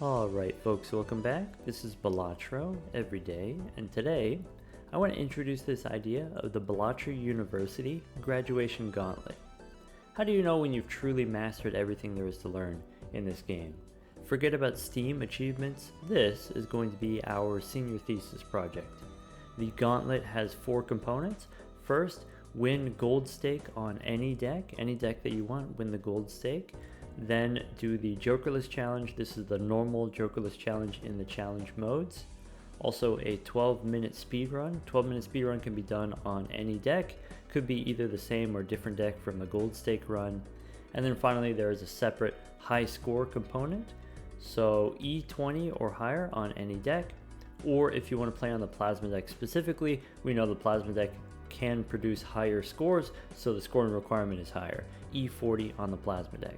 Alright folks, welcome back. This is Balatro every day, and today I want to introduce this idea of the Balatro University Graduation Gauntlet. How do you know when you've truly mastered everything there is to learn in this game? Forget about STEAM achievements, this is going to be our senior thesis project. The Gauntlet has 4 components. First, win gold stake on any deck that you want, win the gold stake. Then do the Jokerless challenge. This is the normal Jokerless challenge in the challenge modes. Also a 12-minute speed run. 12-minute speed run can be done on any deck. Could be either the same or different deck from the gold stake run. And then finally there is a separate high score component. So E20 or higher on any deck. Or if you want to play on the plasma deck specifically, we know the plasma deck can produce higher scores, so the scoring requirement is higher. E40 on the plasma deck.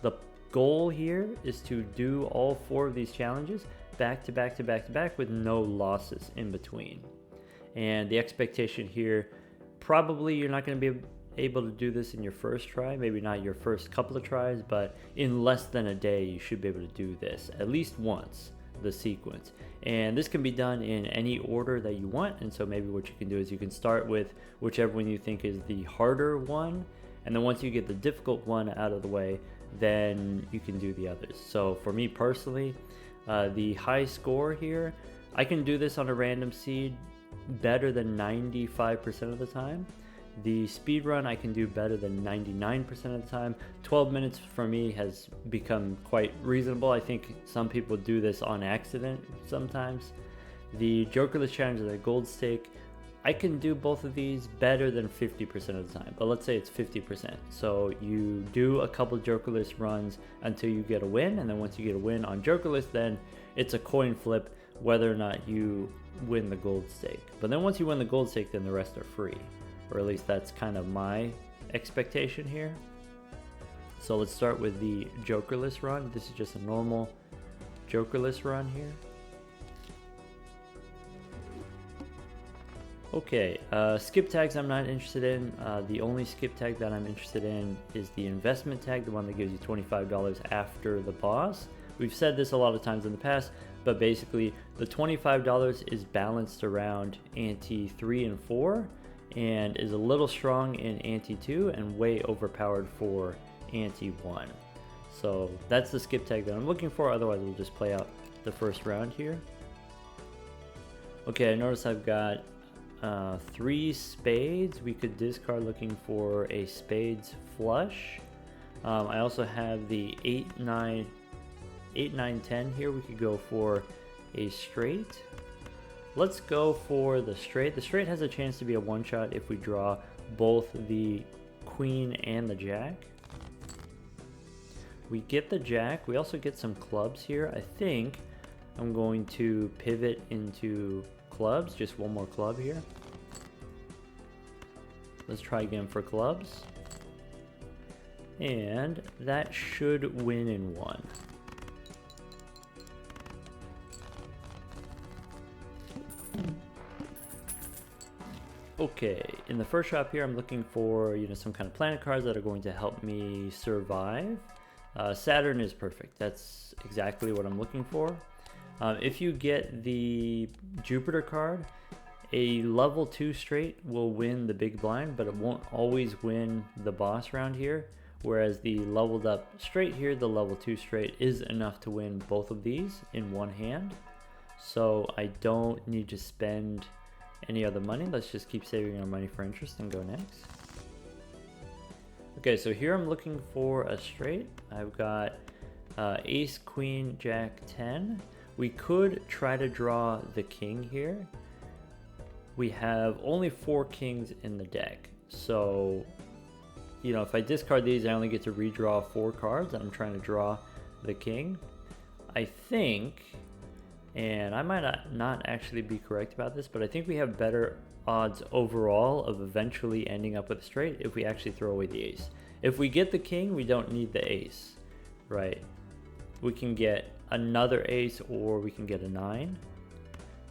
The goal here is to do all 4 of these challenges back to back with no losses in between. And the expectation here, probably you're not going to be able to do this in your first try, maybe not your first couple of tries, but in less than a day you should be able to do this at least once, the sequence. And this can be done in any order that you want, and so maybe what you can do is you can start with whichever one you think is the harder one, and then once you get the difficult one out of the way, then you can do the others. So for me personally, the high score here, I can do this on a random seed better than 95% of the time. The speed run I can do better than 99% of the time. 12 minutes for me has become quite reasonable. I think some people do this on accident sometimes. The Jokerless challenge and the gold stake, I can do both of these better than 50% of the time, but let's say it's 50%. So you do a couple Jokerless runs until you get a win, and then once you get a win on Jokerless, then it's a coin flip whether or not you win the gold stake. But then once you win the gold stake, then the rest are free, or at least that's kind of my expectation here. So let's start with the Jokerless run. This is just a normal Jokerless run here. Okay, skip tags I'm not interested in. The only skip tag that I'm interested in is the investment tag, the one that gives you $25 after the boss. We've said this a lot of times in the past, but basically the $25 is balanced around ante 3 and 4 and is a little strong in ante 2 and way overpowered for ante 1. So that's the skip tag that I'm looking for, otherwise we'll just play out the first round here. Okay, I notice I've got 3 spades. We could discard looking for a spades flush. I also have the 8, 9, 10 here. We could go for a straight. Let's go for the straight. The straight has a chance to be a one-shot if we draw both the queen and the jack. We get the jack. We also get some clubs here. I think I'm going to pivot into clubs, just one more club here. Let's try again for clubs. And that should win in 1. Okay, in the first shop here I'm looking for some kind of planet cards that are going to help me survive. Saturn is perfect. That's exactly what I'm looking for. If you get the Jupiter card, a level 2 straight will win the big blind, but it won't always win the boss round here. Whereas the leveled up straight here, the level 2 straight, is enough to win both of these in one hand. So I don't need to spend any other money. Let's just keep saving our money for interest and go next. Okay, so here I'm looking for a straight. I've got ace, queen, jack, 10. We could try to draw the king here. We have only 4 kings in the deck. So, if I discard these, I only get to redraw 4 cards, and I'm trying to draw the king. I think, and I might not actually be correct about this, but I think we have better odds overall of eventually ending up with a straight if we actually throw away the ace. If we get the king, we don't need the ace, right? We can get another ace, or we can get a 9,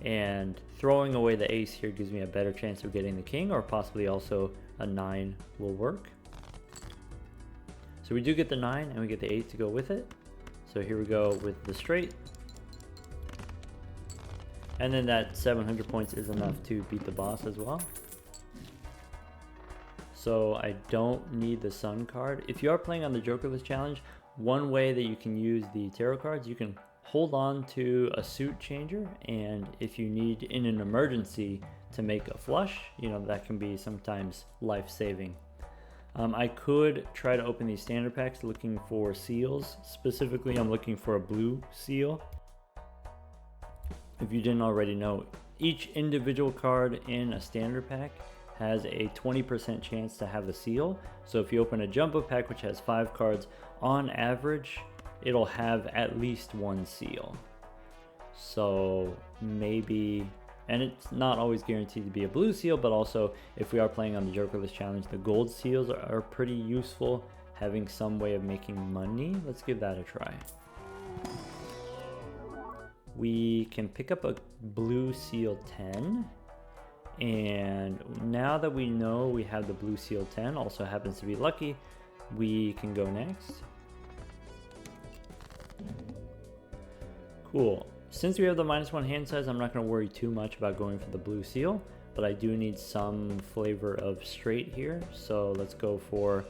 and throwing away the ace here gives me a better chance of getting the king, or possibly also a 9 will work. So we do get the 9 and we get the 8 to go with it. So So here we go with the straight. And then that 700 points is enough to beat the boss as well. So I don't need the sun card. If you are playing on the Jokerless challenge, one way that you can use the tarot cards, you can hold on to a suit changer, and if you need in an emergency to make a flush, you know, that can be sometimes life-saving. I could try to open these standard packs looking for seals. Specifically, I'm looking for a blue seal. If you didn't already know, each individual card in a standard pack has a 20% chance to have a seal. So if you open a jumbo pack which has 5 cards, on average it'll have at least 1 seal. So maybe, and it's not always guaranteed to be a blue seal, but also if we are playing on the Jokerless challenge, the gold seals are pretty useful, having some way of making money. Let's give that a try. We can pick up a blue seal 10, and now that we know we have the blue seal 10, also happens to be lucky, we can go next. Cool. Since we have the -1 hand size, I'm not going to worry too much about going for the blue seal, but I do need some flavor of straight here, so let's go for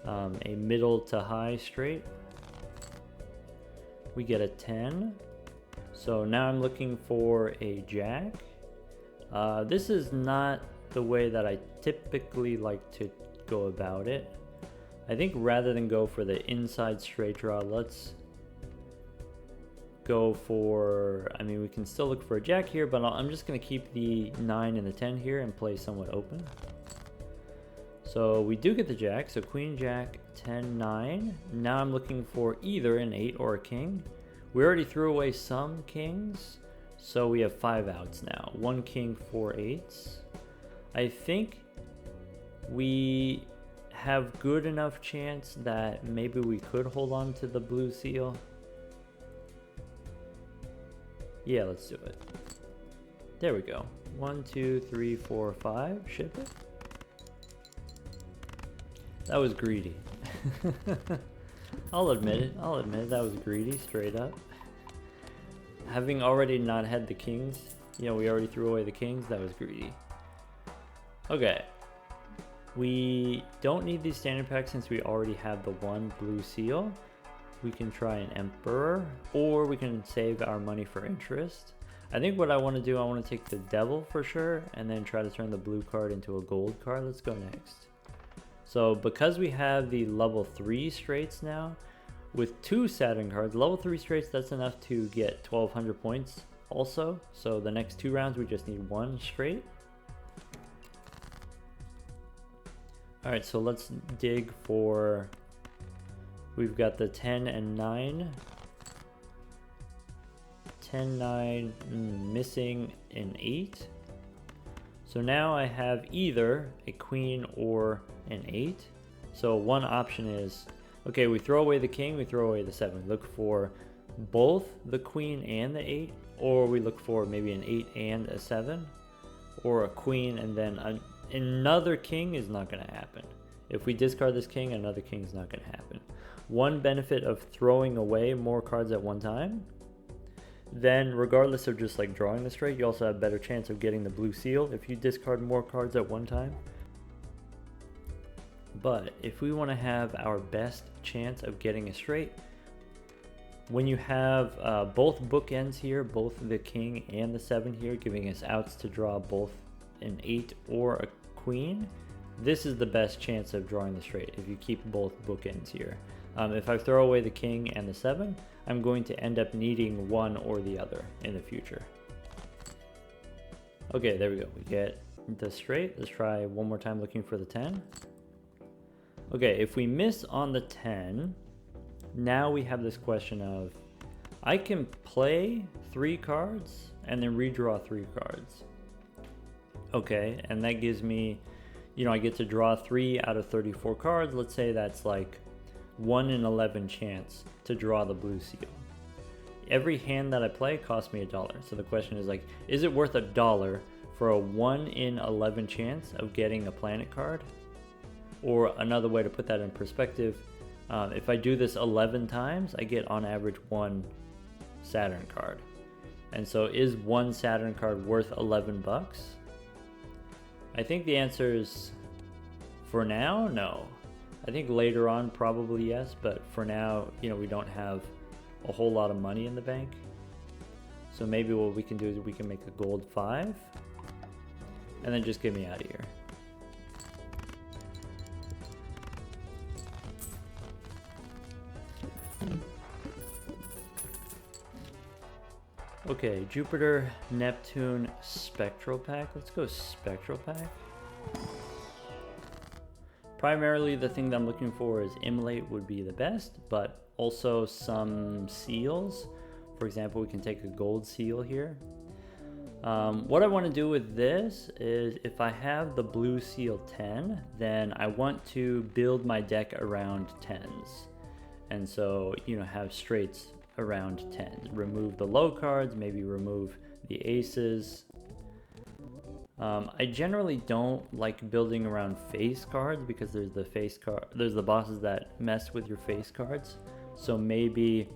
a middle to high straight. We get a 10. So now I'm looking for a jack. This is not the way that I typically like to go about it. I think rather than go for the inside straight draw, let's go for, I mean, we can still look for a jack here, but I'm just going to keep the 9 and the 10 here and play somewhat open. So we do get the jack, so queen, jack, 10, 9. Now I'm looking for either an 8 or a king. We already threw away some kings, so we have 5 outs now. 1 king, 4 8s. I think we have good enough chance that maybe we could hold on to the blue seal. Yeah, let's do it. There we go. 1, 2, 3, 4, 5. Ship it. That was greedy. I'll admit it. I'll admit it. That was greedy, straight up. Having already not had the kings, you know, we already threw away the kings. That was greedy. Okay. We don't need these standard packs since we already have the 1 blue seal. We can try an emperor, or we can save our money for interest. I think what I want to do, I want to take the devil for sure, and then try to turn the blue card into a gold card. Let's go next. So because we have the level 3 straights now, with 2 Saturn cards, level 3 straights, that's enough to get 1200 points also. So the next 2 rounds, we just need 1 straight. All right, so let's dig for, we've got the 10 and 9. 10, 9, missing an 8. So now I have either a queen or an 8. So one option is, okay, we throw away the king, we throw away the 7. Look for both the queen and the 8, or we look for maybe an 8 and a 7, or a queen and then another king is not going to happen. If we discard this king, another king is not going to happen. One benefit of throwing away more cards at one time, then regardless of just like drawing the straight, you also have a better chance of getting the blue seal if you discard more cards at one time. But if we want to have our best chance of getting a straight, when you have both bookends here, both the king and the 7 here, giving us outs to draw both an 8 or a queen, this is the best chance of drawing the straight if you keep both bookends here. If I throw away the king and the 7, I'm going to end up needing one or the other in the future. Okay, there we go. We get the straight. Let's try one more time looking for the 10. Okay, if we miss on the 10, now we have this question of, I can play 3 cards and then redraw 3 cards. Okay, and that gives me, you know, I get to draw 3 out of 34 cards. Let's say that's like 1 in 11 chance to draw the blue seal. Every hand that I play costs me $1. So the question is like, is it worth $1 for a 1 in 11 chance of getting a planet card? Or another way to put that in perspective, If I do this 11 times, I get on average 1 Saturn card. And so is 1 Saturn card worth 11 bucks? I think the answer is, for now, no. I think later on probably yes, but for now, we don't have a whole lot of money in the bank. So maybe what we can do is we can make a gold 5 and then just get me out of here. Okay, Jupiter, Neptune, Spectral Pack. Let's go Spectral Pack. Primarily the thing that I'm looking for is Immolate would be the best, but also some seals. For example, we can take a gold seal here. What I want to do with this is if I have the blue seal 10, then I want to build my deck around 10s. And so, have straights around 10. Remove the low cards, maybe remove the aces. I generally don't like building around face cards because there's the bosses that mess with your face cards. So maybe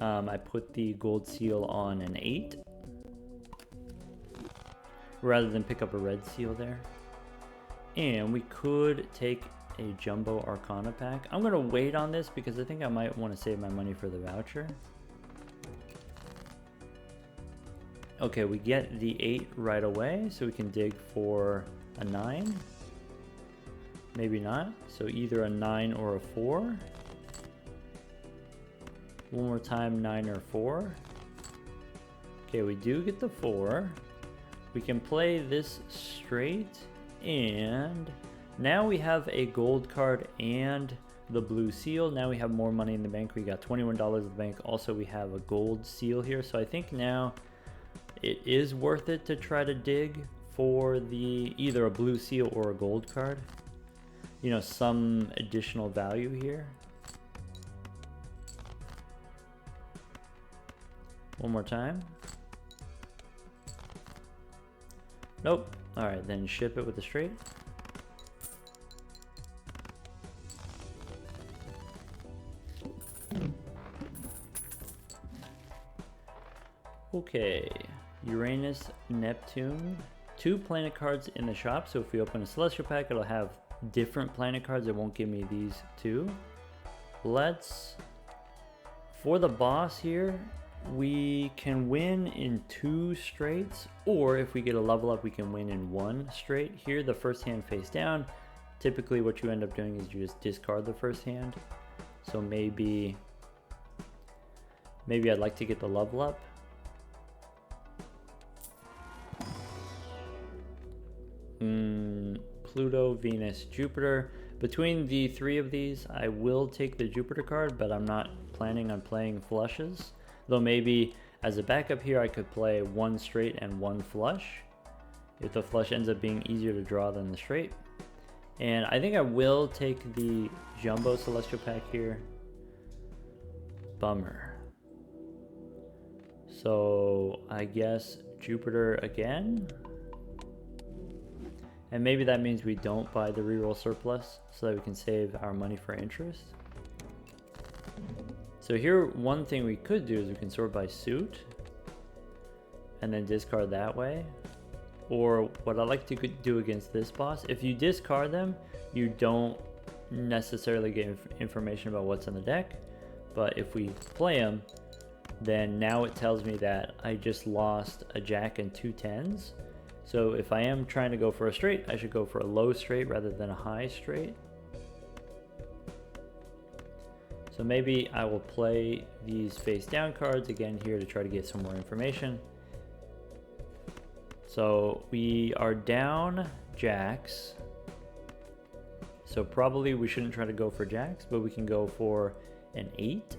I put the gold seal on an 8 rather than pick up a red seal there. And we could take a jumbo arcana pack. I'm gonna wait on this because I think I might want to save my money for the voucher. Okay, we get the 8 right away, so we can dig for a 9. Maybe not. So either a 9 or a 4. One more time, 9 or 4. Okay, we do get the 4. We can play this straight, and now we have a gold card and the blue seal. Now we have more money in the bank. We got $21 in the bank. Also, we have a gold seal here. So I think now it is worth it to try to dig for either a blue seal or a gold card. Some additional value here. One more time. Nope. All right, then ship it with a straight. Okay. Uranus, Neptune, 2 planet cards in the shop. So if we open a celestial pack, it'll have different planet cards. It won't give me these 2. For the boss here, we can win in 2 straights, or if we get a level up, we can win in 1 straight. Here, the first hand face down. Typically what you end up doing is you just discard the first hand. So maybe I'd like to get the level up. Pluto, Venus, Jupiter. Between the 3 of these, I will take the Jupiter card, but I'm not planning on playing flushes. Though maybe as a backup here, I could play 1 straight and 1 flush, if the flush ends up being easier to draw than the straight. And I think I will take the Jumbo Celestial Pack here. Bummer. So I guess Jupiter again. And maybe that means we don't buy the reroll surplus so that we can save our money for interest. So here, one thing we could do is we can sort by suit and then discard that way. Or what I like to do against this boss, if you discard them, you don't necessarily get information about what's in the deck. But if we play them, then now it tells me that I just lost a jack and 2 10s. So if I am trying to go for a straight, I should go for a low straight rather than a high straight. So maybe I will play these face down cards again here to try to get some more information. So we are down jacks. So probably we shouldn't try to go for jacks, but we can go for an 8.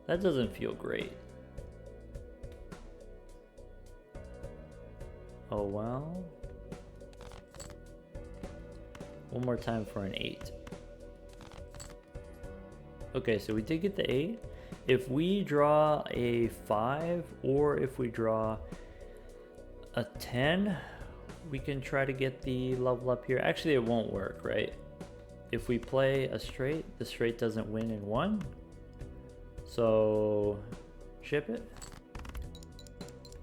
That doesn't feel great. Oh well. One more time for an 8. Okay, so we did get the 8. If we draw a 5 or if we draw a 10, we can try to get the level up here. Actually, it won't work, right? if we play a straight, the straight doesn't win in 1. So ship it.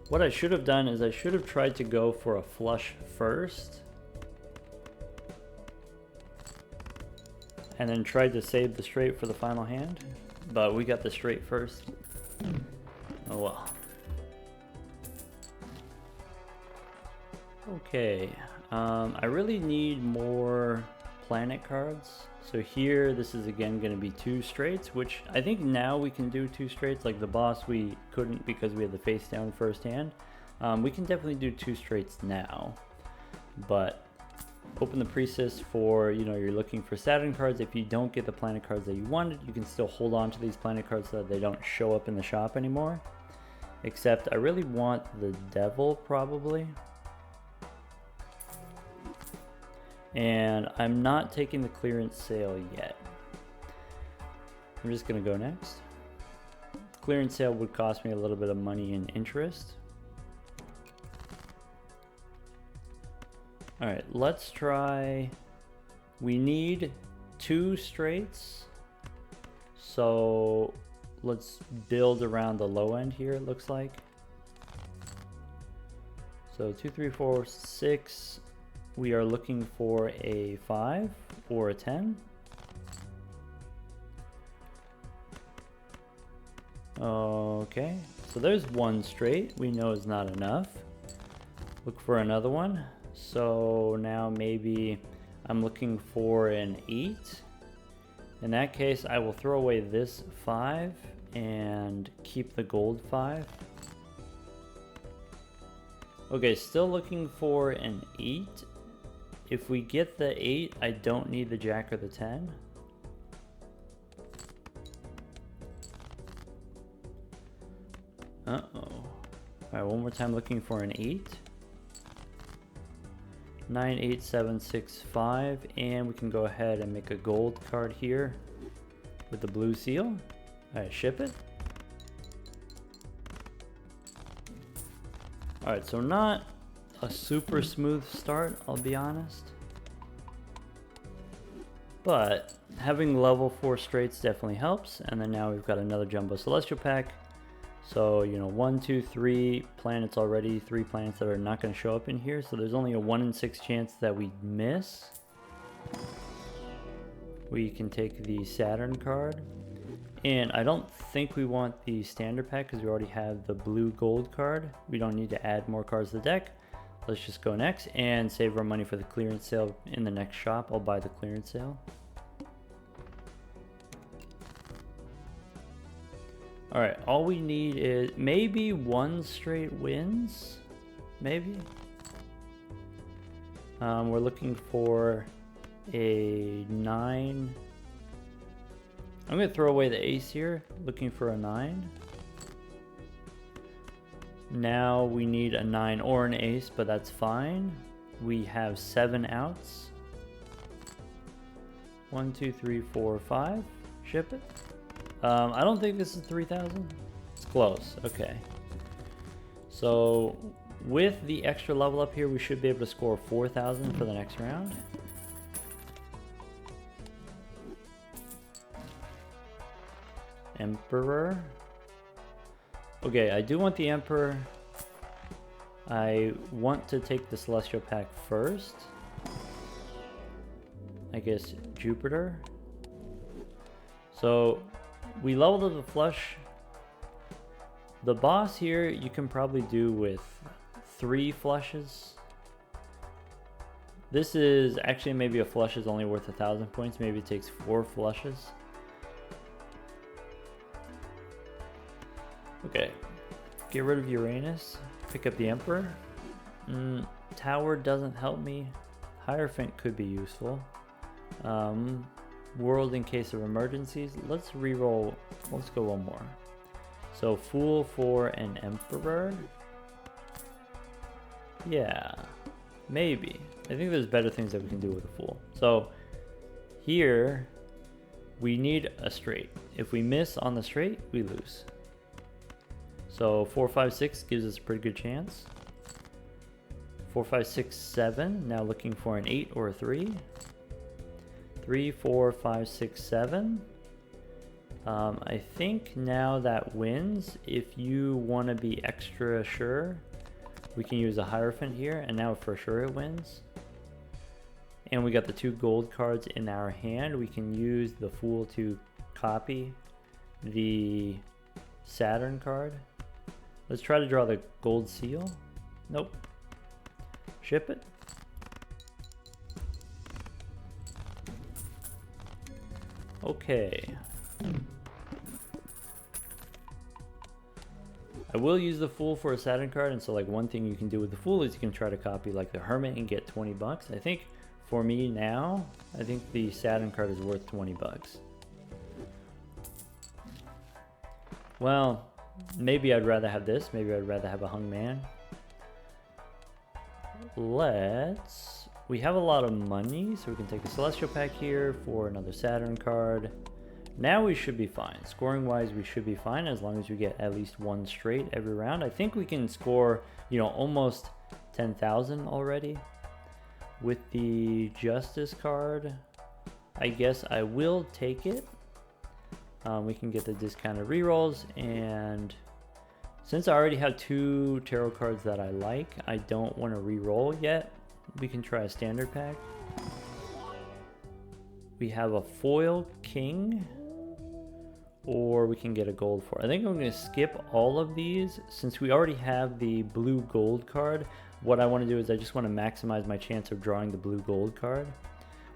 What I should have done is I should have tried to go for a flush first. And then tried to save the straight for the final hand. But we got the straight first. Oh well. Okay. I really need more planet cards. So here, this is again going to be 2 straights, which I think now we can do 2 straights. Like the boss, we couldn't because we had the face down first hand. We can definitely do 2 straights now. But open the pre-sys for, you know, you're looking for Saturn cards. If you don't get the planet cards that you wanted, you can still hold on to these planet cards so that they don't show up in the shop anymore. Except I really want the Devil probably. And I'm not taking the clearance sale yet. I'm just gonna go next. Clearance sale would cost me a little bit of money in interest. All right, let's try. We need 2 straights. So let's build around the low end here, it looks like. So 2, 3, 4, 6. We are looking for a 5 or a 10. Okay, so there's 1 straight. We know is not enough. Look for another one. So now maybe I'm looking for an 8. In that case, I will throw away this 5 and keep the gold 5. Okay, still looking for an 8. If we get the 8, I don't need the Jack or the 10. Uh-oh. Alright, one more time looking for an 8. 9, 8, 7, 6, 5. And we can go ahead and make a gold card here with the blue seal. Alright, ship it. Alright, so not a super smooth start, I'll be honest. But having level 4 straights definitely helps. And then now we've got another Jumbo Celestial pack. So, you know, 1, 2, 3 planets already, 3 planets that are not going to show up in here. So there's only a 1 in 6 chance that we miss. We can take the Saturn card. And I don't think we want the standard pack because we already have the blue gold card. We don't need to add more cards to the deck. Let's just go next and save our money for the clearance sale in the next shop. I'll buy the clearance sale. All right, all we need is maybe 1 straight wins, maybe. We're looking for a 9. I'm gonna throw away the ace here, looking for a 9. Now we need a 9 or an ace, but that's fine. We have 7 outs. 1, 2, 3, 4, 5. Ship it. I don't think this is 3,000. It's close. Okay. So with the extra level up here, we should be able to score 4,000 for the next round. Emperor. Okay, I do want the Emperor. I want to take the Celestial pack first. I guess Jupiter. So we leveled up the flush. The boss here you can probably do with 3 flushes. This is actually maybe a flush is only worth 1,000 points. Maybe it takes 4 flushes. Okay, get rid of Uranus, pick up the Emperor. Tower doesn't help me. Hierophant could be useful. World in case of emergencies. Let's reroll. Let's go one more. So Fool for an Emperor. Yeah, maybe. I think there's better things that we can do with a Fool. So here we need a straight. If we miss on the straight, we lose. So 4, 5, 6 gives us a pretty good chance. 4, 5, 6, 7. Now looking for an 8 or a 3. 3, 4, 5, 6, 7. I think now that wins. If you want to be extra sure, we can use a Hierophant here, and now for sure it wins. And we got the 2 gold cards in our hand. We can use the Fool to copy the Saturn card. Let's try to draw the gold seal. Nope. Ship it. Okay. I will use the Fool for a Saturn card, and so like one thing you can do with the Fool is you can try to copy like the Hermit and get 20 bucks. I think for me now, I think the Saturn card is worth 20 bucks. Well, maybe I'd rather have this. Maybe I'd rather have a Hung Man. We have a lot of money, so we can take a Celestial Pack here for another Saturn card. Now we should be fine. Scoring wise, we should be fine as long as we get at least 1 straight every round. I think we can score, you know, almost 10,000 already. With the Justice card, I guess I will take it. We can get the discounted rerolls, and since I already have 2 tarot cards that I like, I don't want to reroll yet. We can try a standard pack. We have a foil king, or we can get a gold for. I think I'm going to skip all of these since we already have the blue gold card. What I want to do is I just want to maximize my chance of drawing the blue gold card.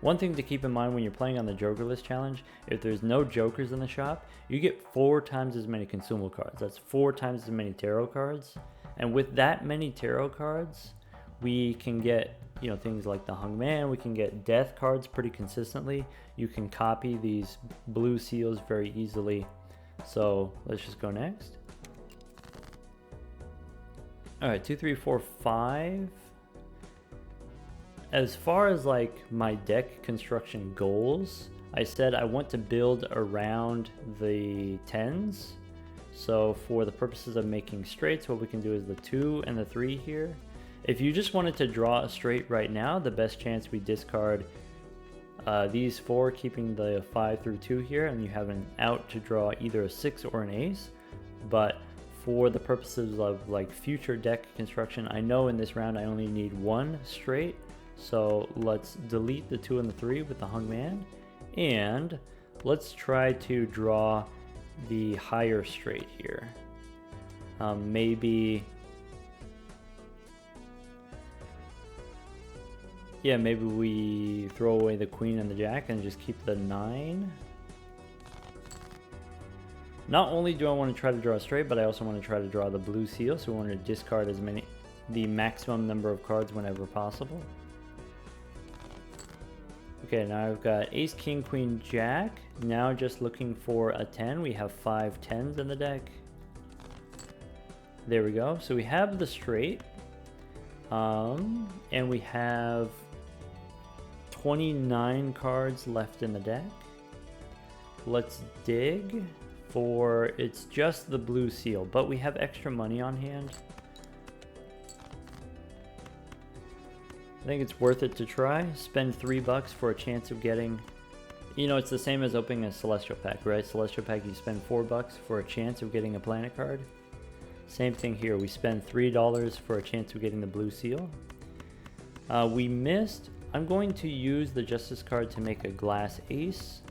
One thing to keep in mind when you're playing on the Jokerless challenge, if there's no Jokers in the shop, you get 4 times as many consumable cards. That's 4 times as many tarot cards. And with that many tarot cards, we can get, you know, things like the Hung Man. We can get death cards pretty consistently. You can copy these blue seals very easily. So let's just go next. All right, 2, 3, 4, 5. As far as like my deck construction goals, I said I want to build around the 10s. So for the purposes of making straights, what we can do is the 2 and the 3 here. If you just wanted to draw a straight right now, the best chance we discard these 4, keeping the 5 through 2 here, and you have an out to draw either a 6 or an ace. But for the purposes of like future deck construction, I know in this round I only need 1 straight. So let's delete the 2 and the 3 with the Hung Man, and let's try to draw the higher straight here. Maybe we throw away the Queen and the Jack and just keep the 9. Not only do I want to try to draw a straight, but I also want to try to draw the blue seal, so we want to discard the maximum number of cards whenever possible. Okay, now I've got Ace, King, Queen, Jack. Now just looking for a 10. We have 5 10s in the deck. There we go. So we have the straight. And we have 29 cards left in the deck. Let's dig for, it's just the blue seal, but we have extra money on hand. I think it's worth it to try. Spend $3 for a chance of getting, you know, it's the same as opening a Celestial Pack, right? Celestial Pack, you spend $4 for a chance of getting a planet card. Same thing here, we spend $3 for a chance of getting the blue seal. We missed. I'm going to use the Justice card to make a glass ace.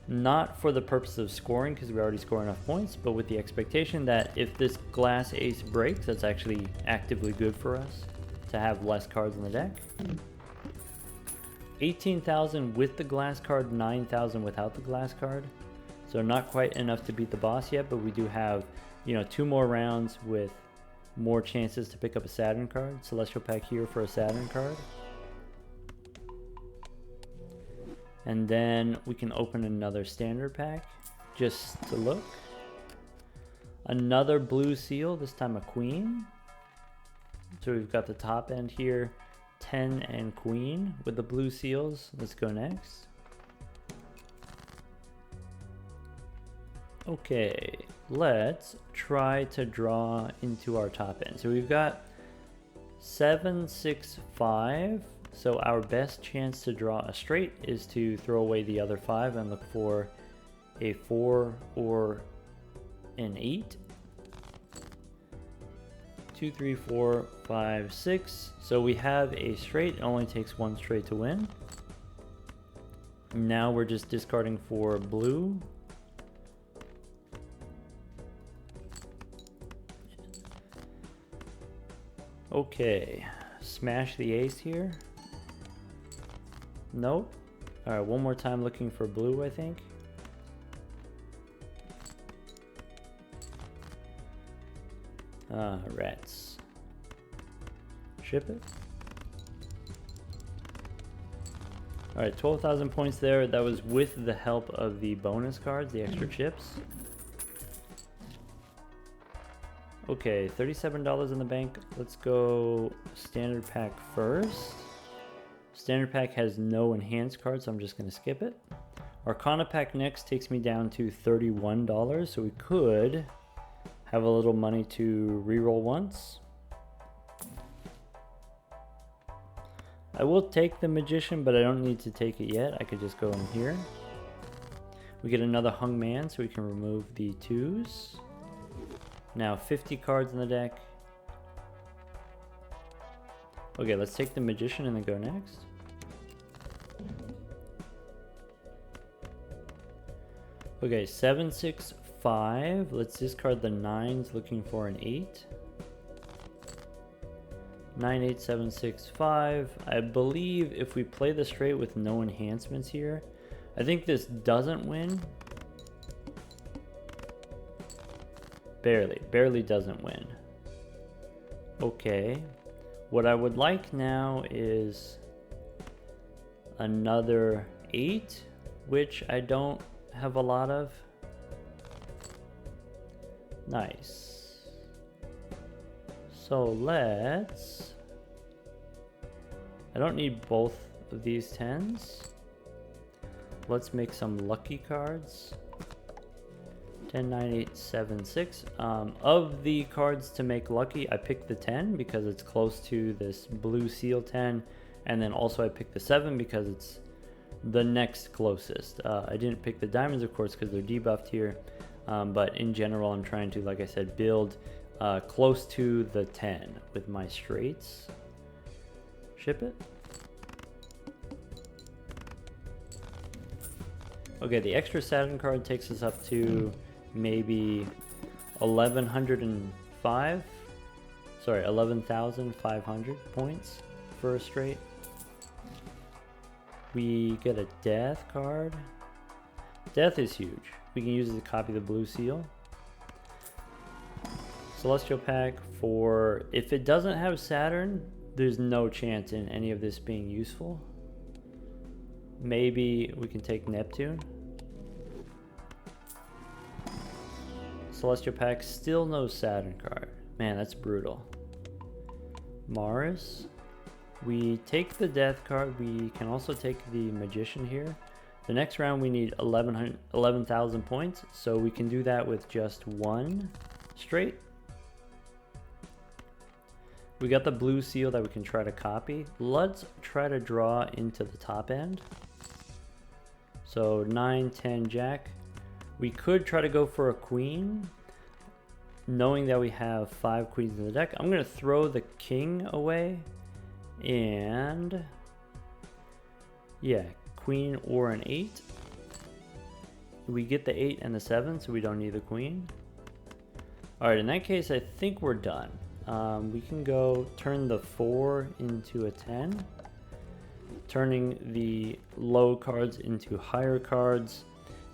Not for the purpose of scoring, because we already score enough points, but with the expectation that if this glass ace breaks, that's actually actively good for us to have less cards in the deck. 18,000 with the glass card, 9,000 without the glass card. So not quite enough to beat the boss yet, but we do have, you know, 2 more rounds with more chances to pick up a Saturn card. Celestial Pack here for a Saturn card. And then we can open another standard pack just to look. Another blue seal, this time a queen. So we've got the top end here, 10 and queen with the blue seals. Let's go next. Okay, let's try to draw into our top end. So we've got 7, 6, 5. So our best chance to draw a straight is to throw away the other 5 and look for a 4 or an 8. 2, 3, 4, 5, 6. So we have a straight. It only takes 1 straight to win. Now we're just discarding for blue. Okay, smash the ace here. Nope. Alright, one more time looking for blue, I think. Rats. Ship it. Alright, 12,000 points there. That was with the help of the bonus cards, the extra chips. Okay, $37 in the bank. Let's go standard pack first. Standard pack has no enhanced cards, so I'm just going to skip it. Arcana pack next takes me down to $31, so we could have a little money to reroll once. I will take the Magician, but I don't need to take it yet. I could just go in here. We get another Hung Man, so we can remove the 2s. Now 50 cards in the deck. Okay, let's take the Magician and then go next. Okay, 7, 6, 5. Let's discard the 9s, looking for an 8. 9, 8, 7, 6, 5. I believe if we play the straight with no enhancements here, I think this doesn't win. Barely doesn't win. Okay. What I would like now is another 8, which I don't have a lot of. Nice. So let's... I don't need both of these 10s. Let's make some lucky cards. 10, 9, 8, 7, 6. Of the cards to make lucky, I picked the 10 because it's close to this blue seal 10. And then also I picked the 7 because it's the next closest. I didn't pick the diamonds, of course, because they're debuffed here. But in general, I'm trying to, like I said, build close to the 10 with my straights. Ship it. Okay, the extra Saturn card takes us up to maybe 11,500 points for a straight. We get a death card. Death is huge. We can use it to copy the blue seal. Celestial pack for, if it doesn't have Saturn, there's no chance in any of this being useful. Maybe we can take Neptune. Celestial pack, still no Saturn card. Man, that's brutal. Mars. We take the death card. We can also take the Magician here. The next round we need 11,000 points, so we can do that with just 1 straight. We got the blue seal that we can try to copy. Let's try to draw into the top end. So 9, 10, Jack. We could try to go for a queen, knowing that we have 5 queens in the deck. I'm going to throw the king away, and yeah, queen or an 8. We get the 8 and the 7, so we don't need the queen. Alright, in that case, I think we're done. We can go turn the 4 into a 10, turning the low cards into higher cards.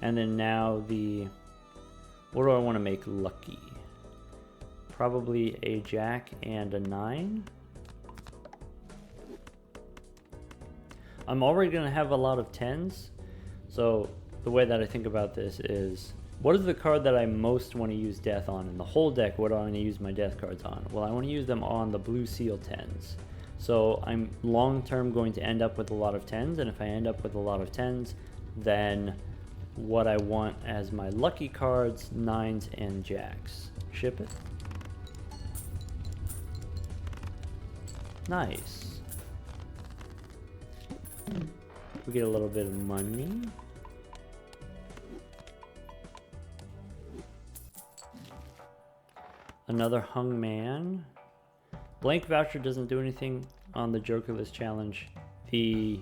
And then now the, what do I want to make lucky? Probably a Jack and a 9. I'm already going to have a lot of 10s. So the way that I think about this is, what is the card that I most want to use death on? In the whole deck, what do I want to use my death cards on? Well, I want to use them on the blue seal 10s. So I'm long term going to end up with a lot of 10s. And if I end up with a lot of 10s, then what I want as my lucky cards, 9s and Jacks. Ship it. Nice. We get a little bit of money. Another hung man. Blank voucher doesn't do anything on the Jokerless challenge. The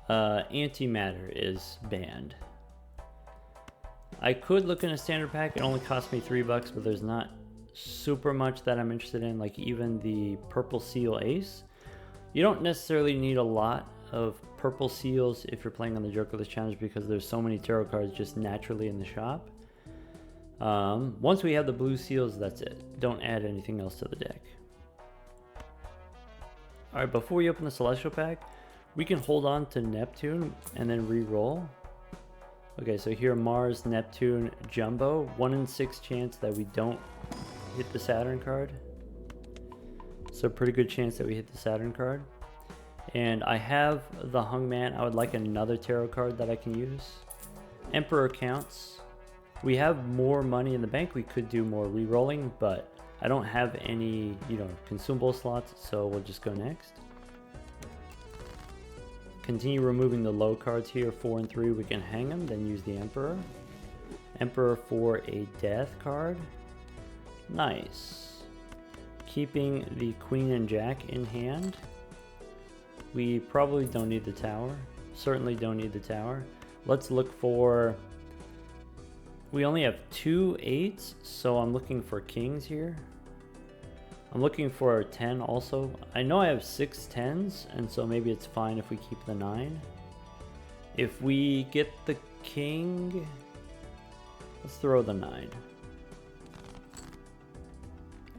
antimatter is banned. I could look in a standard pack. It only cost me $3, but there's not super much that I'm interested in. Like even the purple seal ace. You don't necessarily need a lot of purple seals if you're playing on the Jokerless challenge because there's so many tarot cards just naturally in the shop. Once we have the blue seals, that's it. Don't add anything else to the deck. Alright, before we open the Celestial pack, we can hold on to Neptune and then re-roll. Okay, so here Mars, Neptune, Jumbo. 1 in 6 chance that we don't hit the Saturn card. So pretty good chance that we hit the Saturn card. And I have the Hung Man. I would like another tarot card that I can use. Emperor counts. We have more money in the bank. We could do more re-rolling, but I don't have any, consumable slots, so we'll just go next. Continue removing the low cards here. 4 and 3, we can hang them, then use the Emperor. Emperor for a death card. Nice. Keeping the Queen and Jack in hand. We probably don't need the Tower. Certainly don't need the Tower. Let's look for... We only have 2 8s, so I'm looking for kings here. I'm looking for a 10 also. I know I have 6 10s, and so maybe it's fine if we keep the 9. If we get the king, let's throw the 9.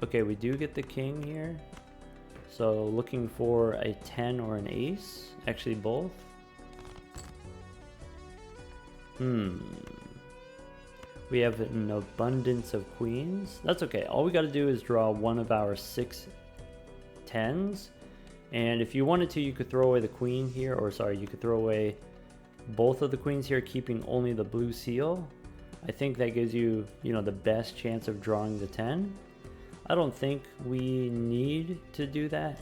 Okay, we do get the king here. So looking for a 10 or an ace. Actually both. We have an abundance of queens. That's okay. All we got to do is draw one of our 6 10s. And if you wanted to, you could throw away the queen here. Or sorry, you could throw away both of the queens here, keeping only the blue seal. I think that gives you, the best chance of drawing the 10. I don't think we need to do that.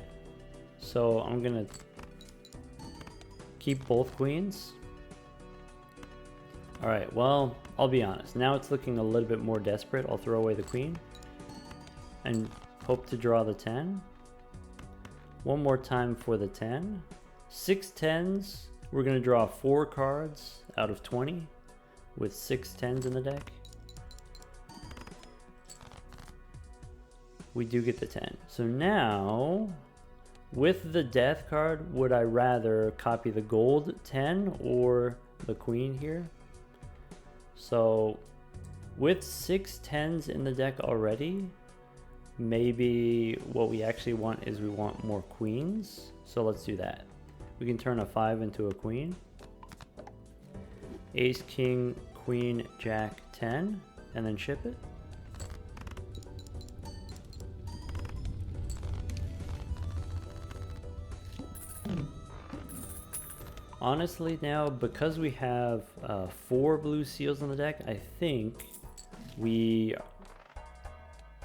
So I'm going to keep both queens. Alright, well, I'll be honest. Now it's looking a little bit more desperate. I'll throw away the queen and hope to draw the 10. One more time for the 10. 6 10s. We're going to draw 4 cards out of 20 with 6 10s in the deck. We do get the 10. So now, with the death card, would I rather copy the gold 10 or the queen here? So with 6 10s in the deck already, maybe what we actually want is we want more queens. So let's do that. We can turn a 5 into a queen. Ace, king, queen, jack, 10, and then ship it. Honestly now, because we have 4 blue seals on the deck, I think we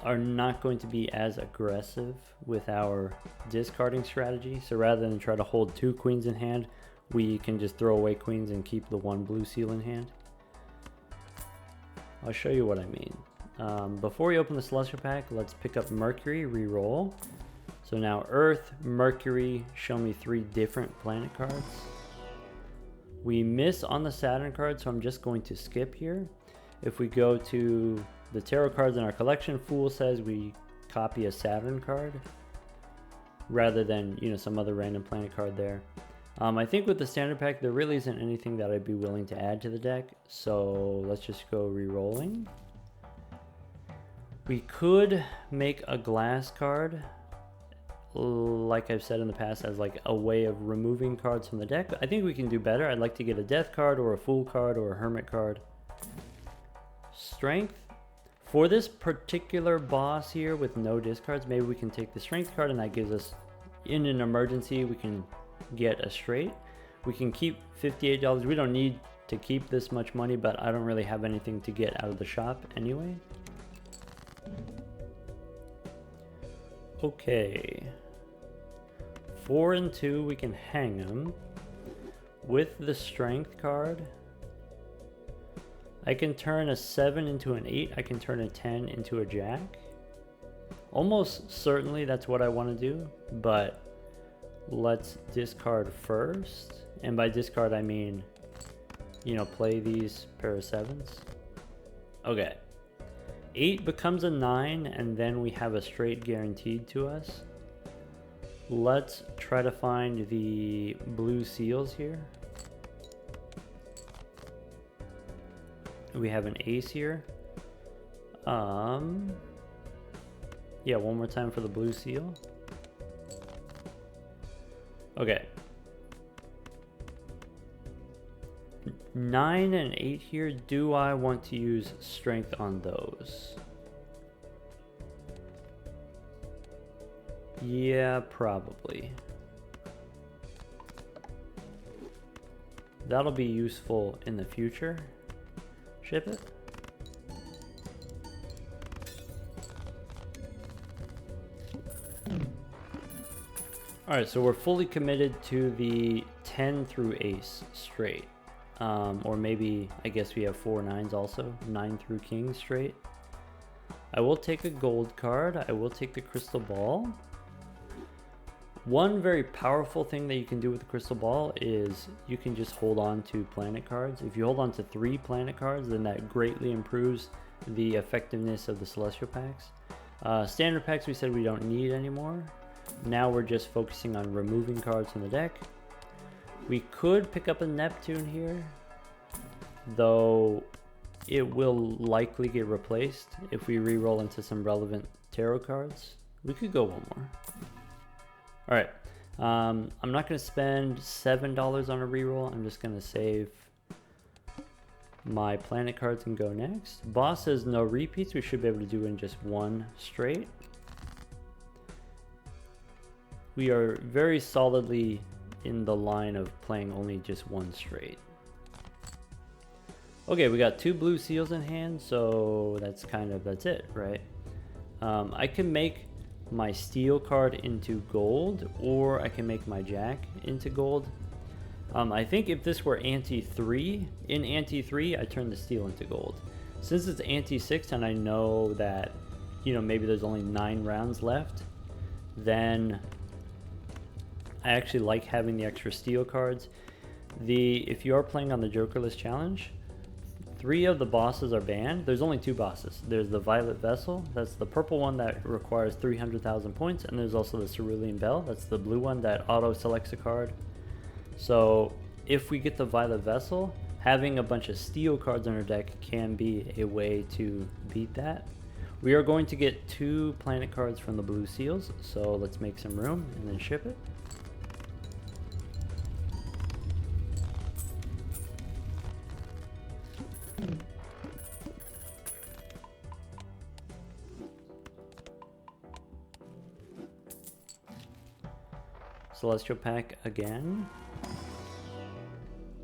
are not going to be as aggressive with our discarding strategy. So rather than try to hold 2 queens in hand, we can just throw away queens and keep the 1 blue seal in hand. I'll show you what I mean. Before we open the Celestial pack, let's pick up Mercury, re-roll. So now Earth, Mercury, show me 3 different planet cards. We miss on the Saturn card, so I'm just going to skip here. If we go to the tarot cards in our collection, Fool says we copy a Saturn card rather than, some other random planet card there. I think with the standard pack, there really isn't anything that I'd be willing to add to the deck, so let's just go re-rolling. We could make a glass card, like I've said in the past, as like a way of removing cards from the deck. I think we can do better. I'd like to get a death card or a fool card or a hermit card. Strength. For this particular boss here with no discards, maybe we can take the strength card and that gives us, in an emergency, we can get a straight. We can keep $58. We don't need to keep this much money, but I don't really have anything to get out of the shop anyway. Okay. 4 and 2, we can hang them. With the strength card, I can turn a 7 into an 8. I can turn a 10 into a jack. Almost certainly that's what I want to do, but let's discard first. And by discard, I mean, you know, play these pair of 7s. Okay. 8 becomes a 9, and then we have a straight guaranteed to us. Let's try to find the blue seals here. We have an ace here. Yeah, one more time for the blue seal. Okay. 9 and 8 here. Do I want to use strength on those? Yeah, probably. That'll be useful in the future. Ship it. Alright, so we're fully committed to the 10 through ace straight. Or maybe, I guess we have 4 9s also. 9 through king straight. I will take a gold card. I will take the crystal ball. One very powerful thing that you can do with the crystal ball is you can just hold on to planet cards. If you hold on to 3 planet cards, then that greatly improves the effectiveness of the celestial packs. Standard packs we said we don't need anymore. Now we're just focusing on removing cards from the deck. We could pick up a Neptune here, though it will likely get replaced if we re-roll into some relevant tarot cards. We could go one more. Alright, I'm not going to spend $7 on a reroll. I'm just going to save my planet cards and go next. Boss says no repeats. We should be able to do in just 1 straight. We are very solidly in the line of playing only just 1 straight. Okay, we got 2 blue seals in hand, so that's it, right? I can make my steel card into gold, or I can make my jack into gold. I think if this were ante 3, in ante 3 I turn the steel into gold. Since it's ante 6 and I know that, you know, maybe there's only 9 rounds left, then I actually like having the extra steel cards. If you are playing on the Jokerless challenge, 3 of the bosses are banned. There's only 2 bosses. There's the Violet Vessel, that's the purple one that requires 300,000 points, and there's also the Cerulean Bell, that's the blue one that auto selects a card. So if we get the Violet Vessel, having a bunch of steel cards on our deck can be a way to beat that. We are going to get 2 planet cards from the blue seals, so let's make some room and then ship it. Celestial pack again.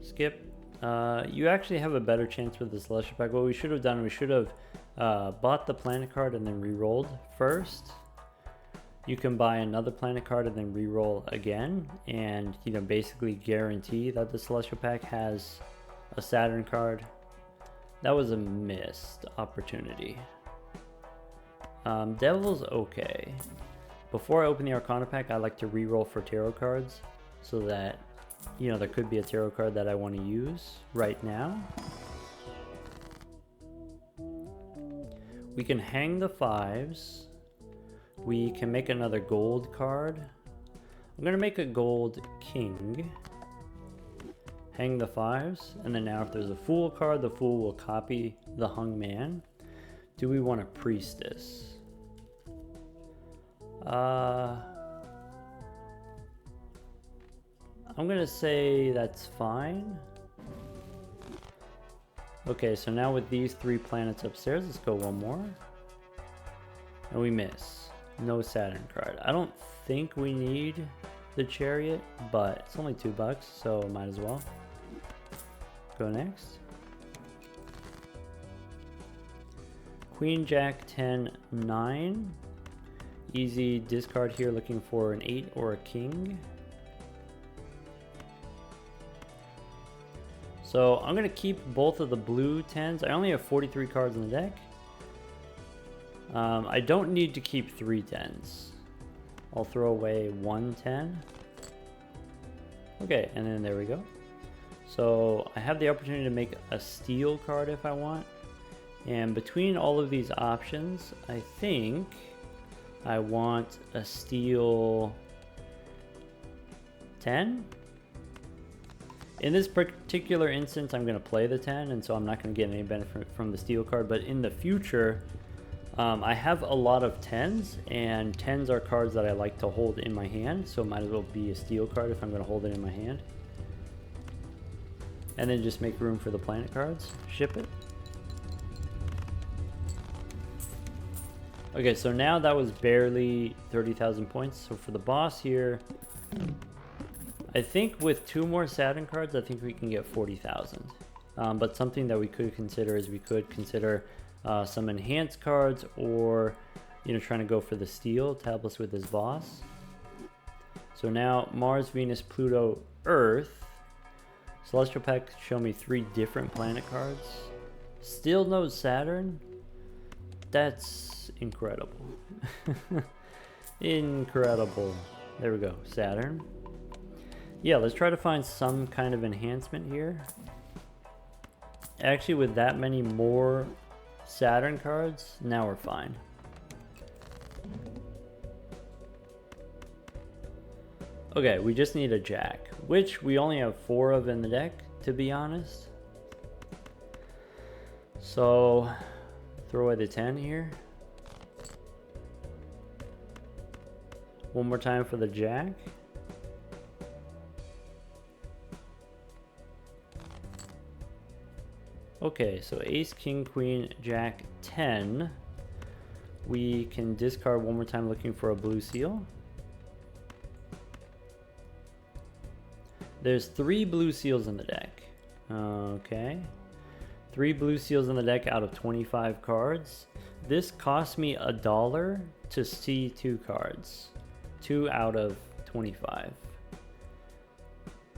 Skip. You actually have a better chance with the Celestial pack. What we should have done, we should have bought the planet card and then re-rolled first. You can buy another planet card and then re-roll again, and you know, basically guarantee that the Celestial pack has a Saturn card. That was a missed opportunity. Devil's okay. Before I open the Arcana pack, I like to re-roll for tarot cards so that, you know, there could be a tarot card that I want to use right now. We can hang the 5s. We can make another gold card. I'm going to make a gold king. Hang the 5s. And then now if there's a Fool card, the Fool will copy the hung man. Do we want a Priestess? I'm gonna say that's fine. Okay, so now with these 3 planets upstairs, let's go one more. And we miss. No Saturn card. I don't think we need the Chariot, but it's only $2, so might as well. Go next. Queen, Jack, 10, 9. Easy discard here, looking for an 8 or a king. So I'm going to keep both of the blue 10s. I only have 43 cards in the deck. I don't need to keep 3 10s. I'll throw away 1 10. Okay, and then there we go. So I have the opportunity to make a steel card if I want. And between all of these options, I think I want a steel 10. In this particular instance, I'm going to play the 10, and so I'm not going to get any benefit from the steel card. But in the future, I have a lot of 10s, and 10s are cards that I like to hold in my hand, so it might as well be a steel card if I'm going to hold it in my hand. And then just make room for the planet cards. Ship it. Okay, so now that was barely 30,000 points. So for the boss here, I think with 2 more Saturn cards, I think we can get 40,000. But something that we could consider is we could consider some enhanced cards, or trying to go for the steel to help us with this boss. So now Mars, Venus, Pluto, Earth. Celestial Pack show me 3 different planet cards. Still no Saturn. That's incredible. Incredible. There we go, Saturn. Yeah, let's try to find some kind of enhancement here. Actually, with that many more Saturn cards, now we're fine. Okay, we just need a Jack, which we only have 4 of in the deck, to be honest. So, throw away the 10 here. One more time for the Jack. Okay, so Ace, King, Queen, Jack, 10. We can discard one more time looking for a blue seal. There's 3 blue seals in the deck. Okay. 3 blue seals in the deck out of 25 cards. This cost me $1 to see 2 cards. 2 out of 25.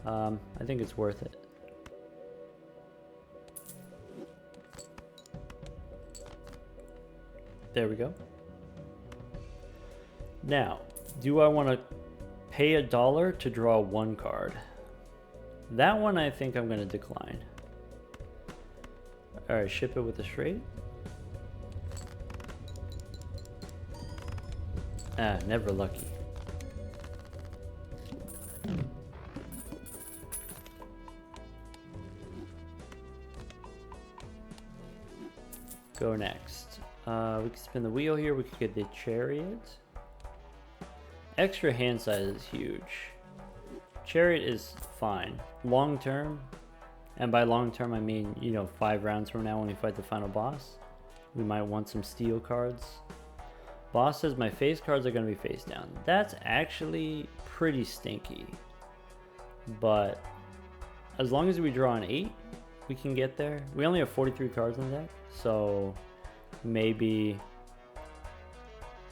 I think it's worth it. There we go. Now, do I want to pay $1 to draw 1 card? That one I think I'm going to decline. Alright, ship it with a straight. Ah, never lucky. Go next. We can spin the wheel here. We could get the Chariot. Extra hand size is huge. Chariot is fine. Long term, and by long term I mean, 5 rounds from now when we fight the final boss, we might want some steel cards. Boss says my face cards are going to be face down. That's actually pretty stinky. But as long as we draw an 8, we can get there. We only have 43 cards in the deck, so maybe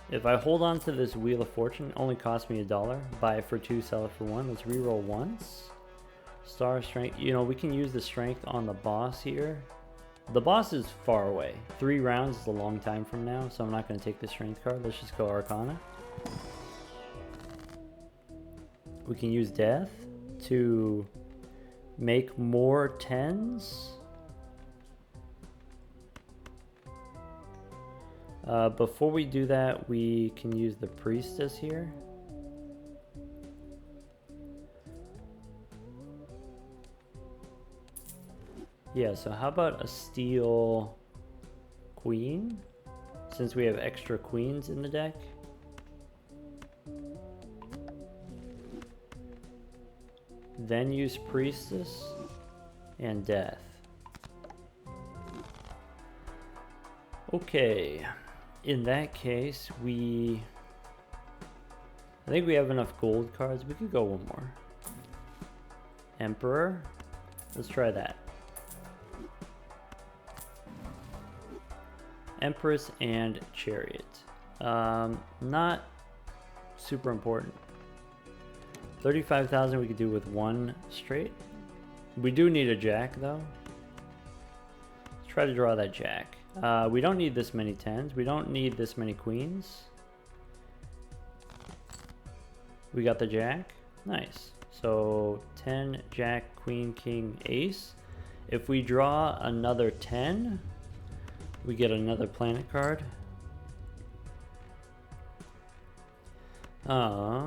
if I hold on to this Wheel of Fortune, only cost me $1. Buy it for 2, sell it for 1. Let's reroll once. Star Strength. We can use the Strength on the boss here. The boss is far away. 3 rounds is a long time from now, so I'm not going to take the Strength card. Let's just go Arcana. We can use Death to make more 10s. Before we do that, we can use the Priestess here. Yeah, so how about a steel queen, since we have extra queens in the deck? Then use Priestess and Death. Okay, in that case, I think we have enough gold cards. We could go one more. Emperor, let's try that. Empress and Chariot. Not super important. 35,000 we could do with 1 straight. We do need a jack though. Let's try to draw that jack. We don't need this many 10s. We don't need this many queens. We got the jack. Nice. So 10, jack, queen, king, ace. If we draw another 10, we get another planet card. I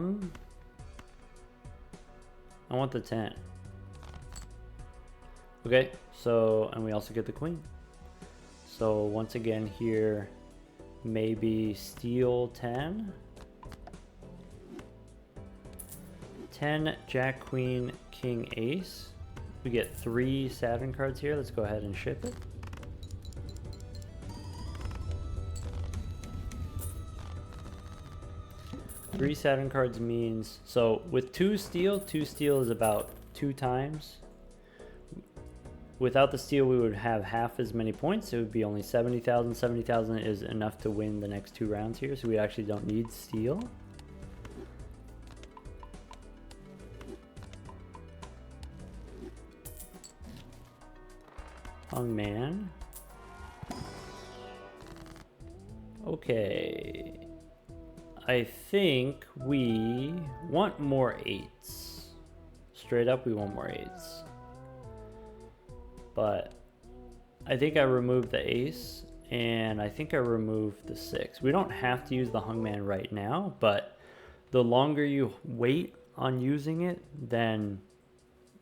want the 10. Okay, so, and we also get the queen. So once again here, maybe steal 10. 10, jack, queen, king, ace. We get 3 Saturn cards here. Let's go ahead and ship it. Three Saturn cards means, so with 2 steal is about 2 times. Without the steal, we would have half as many points. It would be only 70,000. 70,000 is enough to win the next 2 rounds here, so we actually don't need steal. Hungman. Okay. I think we want more 8s. Straight up, we want more 8s. But I think I removed the ace, and I think I removed the 6. We don't have to use the Hungman right now, but the longer you wait on using it, then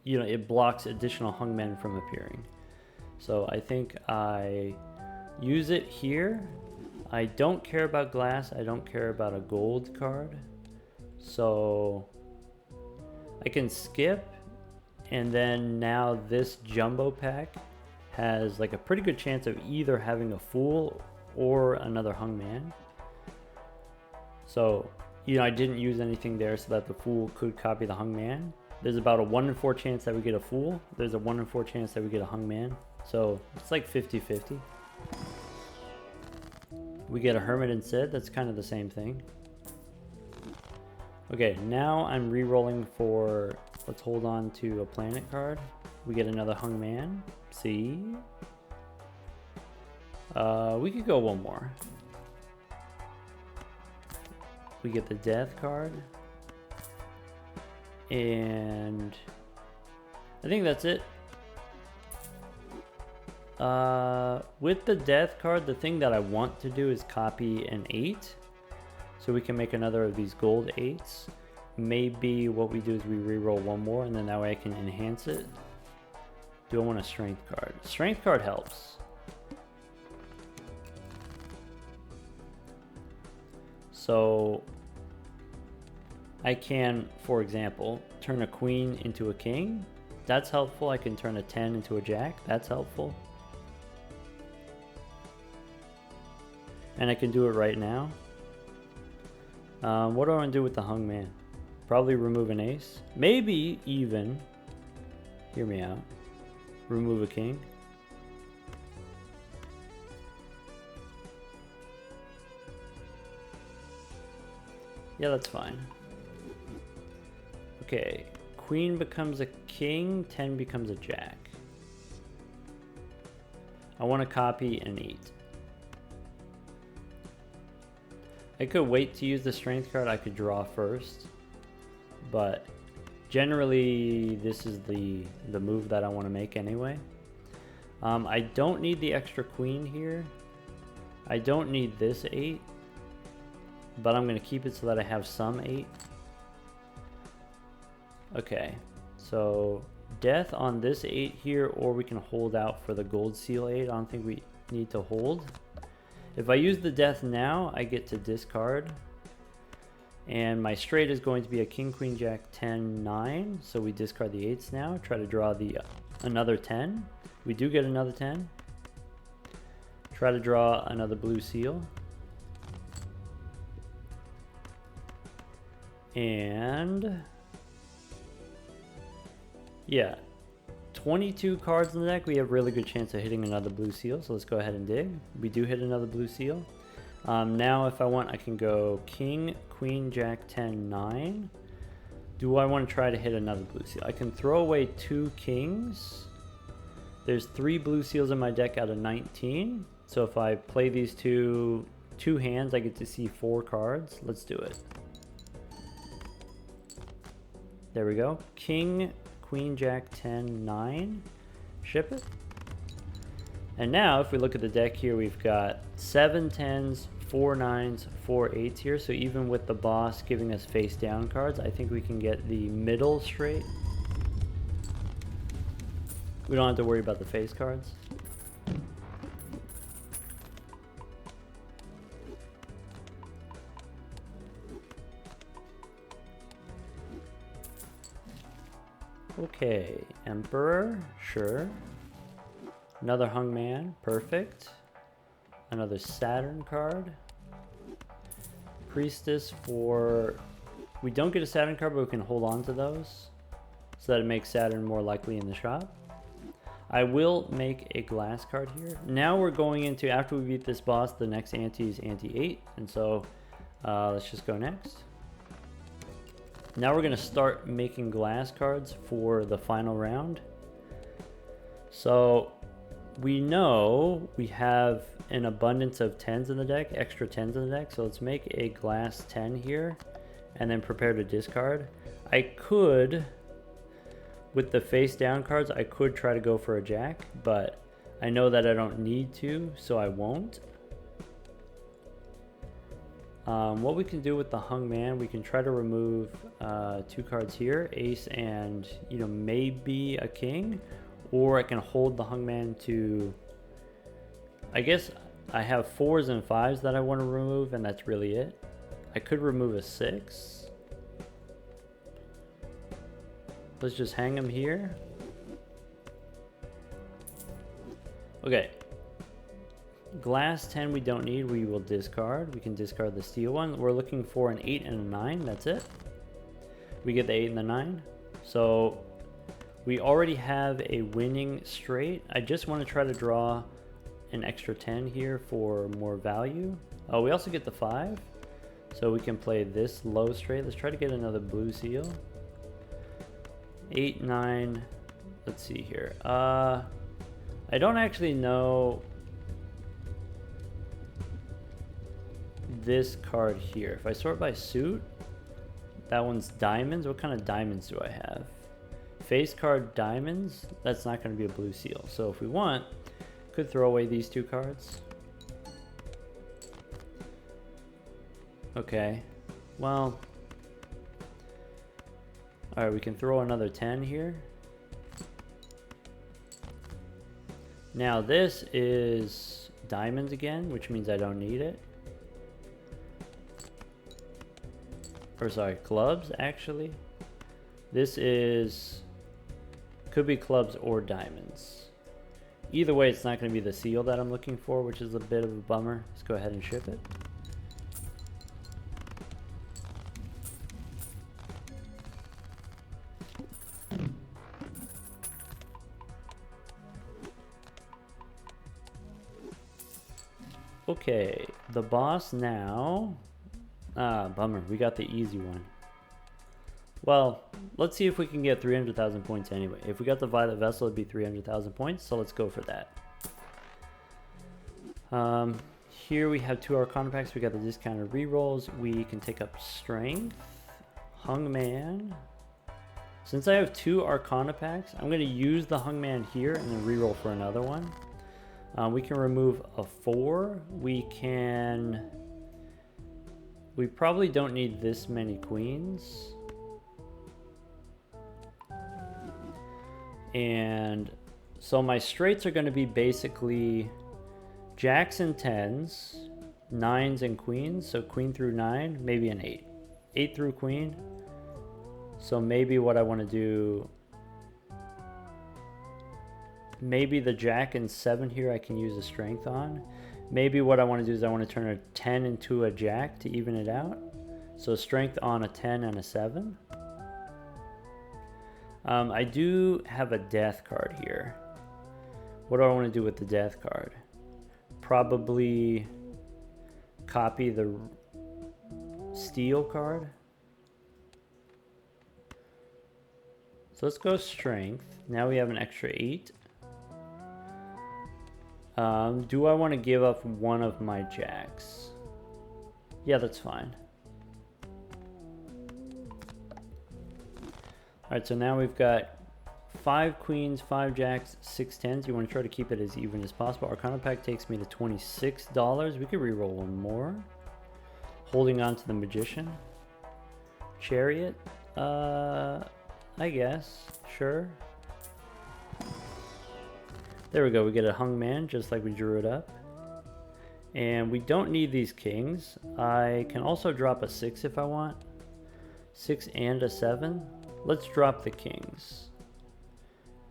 it blocks additional Hungman from appearing. So I think I use it here. I don't care about glass. I don't care about a gold card. So I can skip, and then now this jumbo pack has like a pretty good chance of either having a fool or another Hungman. So, I didn't use anything there so that the fool could copy the Hungman. There's about a 1 in 4 chance that we get a fool. There's a 1 in 4 chance that we get a Hungman. So it's like 50-50. We get a Hermit instead. That's kind of the same thing. Okay, now I'm re-rolling for, let's hold on to a planet card. We get another Hungman. See? We could go one more. We get the Death card. And I think that's it. With the Death card, the thing that I want to do is copy an 8. So we can make another of these gold 8s. Maybe what we do is we re-roll one more, and then that way I can enhance it. Do I want a Strength card? Strength card helps. So I can, for example, turn a queen into a king. That's helpful. I can turn a 10 into a jack. That's helpful. And I can do it right now. What do I want to do with the Hungman? Probably remove an ace. Maybe even, hear me out, remove a king. Yeah, that's fine. Okay, queen becomes a king, 10 becomes a jack. I want to copy an 8. I could wait to use the Strength card. I could draw first, but generally this is the move that I want to make anyway. I don't need the extra queen here. I don't need this 8, but I'm going to keep it so that I have some 8. Okay, so Death on this 8 here, or we can hold out for the gold seal 8. I don't think we need to hold. If I use the Death now, I get to discard. And my straight is going to be a king, queen, jack, 10, 9. So we discard the 8s now. Try to draw another 10. We do get another 10. Try to draw another blue seal. And yeah, 22 cards in the deck. We have really good chance of hitting another blue seal. So let's go ahead and dig. We do hit another blue seal. Now if I want, I can go king, queen, jack, 10, 9. do I want to try to hit another blue seal? I can throw away 2 kings. There's 3 blue seals in my deck out of 19. So if I play these two hands, I get to see 4 cards. Let's do it. There we go. King, queen, jack, 10, 9. Ship it. And now if we look at the deck here, we've got 7 10s, 4 9s, 4 8s here. So even with the boss giving us face down cards, I think we can get the middle straight. We don't have to worry about the face cards. Okay, Emperor, sure. Another Hungman, perfect. Another Saturn card. Priestess for... We don't get a Saturn card, but we can hold on to those, so that it makes Saturn more likely in the shop. I will make a glass card here. Now we're going into, after we beat this boss, the next ante is ante 8. And so let's just go next. Now we're going to start making glass cards for the final round. So we know we have an abundance of 10s in the deck, extra 10s in the deck. So let's make a glass 10 here and then prepare to discard. I could, with the face down cards, I could try to go for a jack, but I know that I don't need to, so I won't. What we can do with the Hungman, we can try to remove 2 cards here, ace and, you know, maybe a king, or I can hold the Hungman to, I guess I have 4s and 5s that I want to remove, and that's really it. I could remove a 6. Let's just hang him here. Okay. Glass 10 we don't need, we will discard. We can discard the steel one. We're looking for an 8 and a 9, that's it. We get the 8 and the 9. So we already have a winning straight. I just want to try to draw an extra 10 here for more value. Oh, we also get the 5. So we can play this low straight. Let's try to get another blue seal. 8, 9. Let's see here. I don't actually know this card here. If I sort by suit, that one's diamonds. What kind of diamonds do I have? Face card diamonds. That's not going to be a blue seal. So if we want, could throw away these 2 cards. Okay. Well. Alright, we can throw another 10 here. Now this is diamonds again, which means I don't need it. Or sorry, clubs actually. This is, could be clubs or diamonds. Either way, it's not going to be the seal that I'm looking for, which is a bit of a bummer. Let's go ahead and ship it. Okay, the boss now. Ah, bummer. We got the easy one. Well, let's see if we can get 300,000 points anyway. If we got the Violet Vessel, it'd be 300,000 points, so let's go for that. Here we have 2 Arcana packs. We got the discounted rerolls. We can take up Strength. Hungman. Since I have 2 Arcana packs, I'm going to use the Hungman here and then reroll for another one. We can remove a 4. We probably don't need this many queens. And so my straights are going to be basically jacks and 10s, 9s and queens. So queen through 9, maybe an 8. 8 through queen. So maybe what I want to do, maybe the jack and 7 here I can use a strength on. Maybe what I want to do is I want to turn a 10 into a jack to even it out. So strength on a 10 and a 7. I do have a death card here. What do I want to do with the death card? Probably copy the steel card. So let's go strength. Now we have an extra 8. Do I want to give up one of my jacks? Yeah, that's fine. Alright, so now we've got 5 queens, 5 jacks, 6 tens. You want to try to keep it as even as possible. Arcana pack takes me to $26. We could reroll one more. Holding on to the magician. Chariot. I guess. Sure. There we go. We get a hung man just like we drew it up. And we don't need these kings. I can also drop a 6 if I want. 6 and a 7. Let's drop the kings.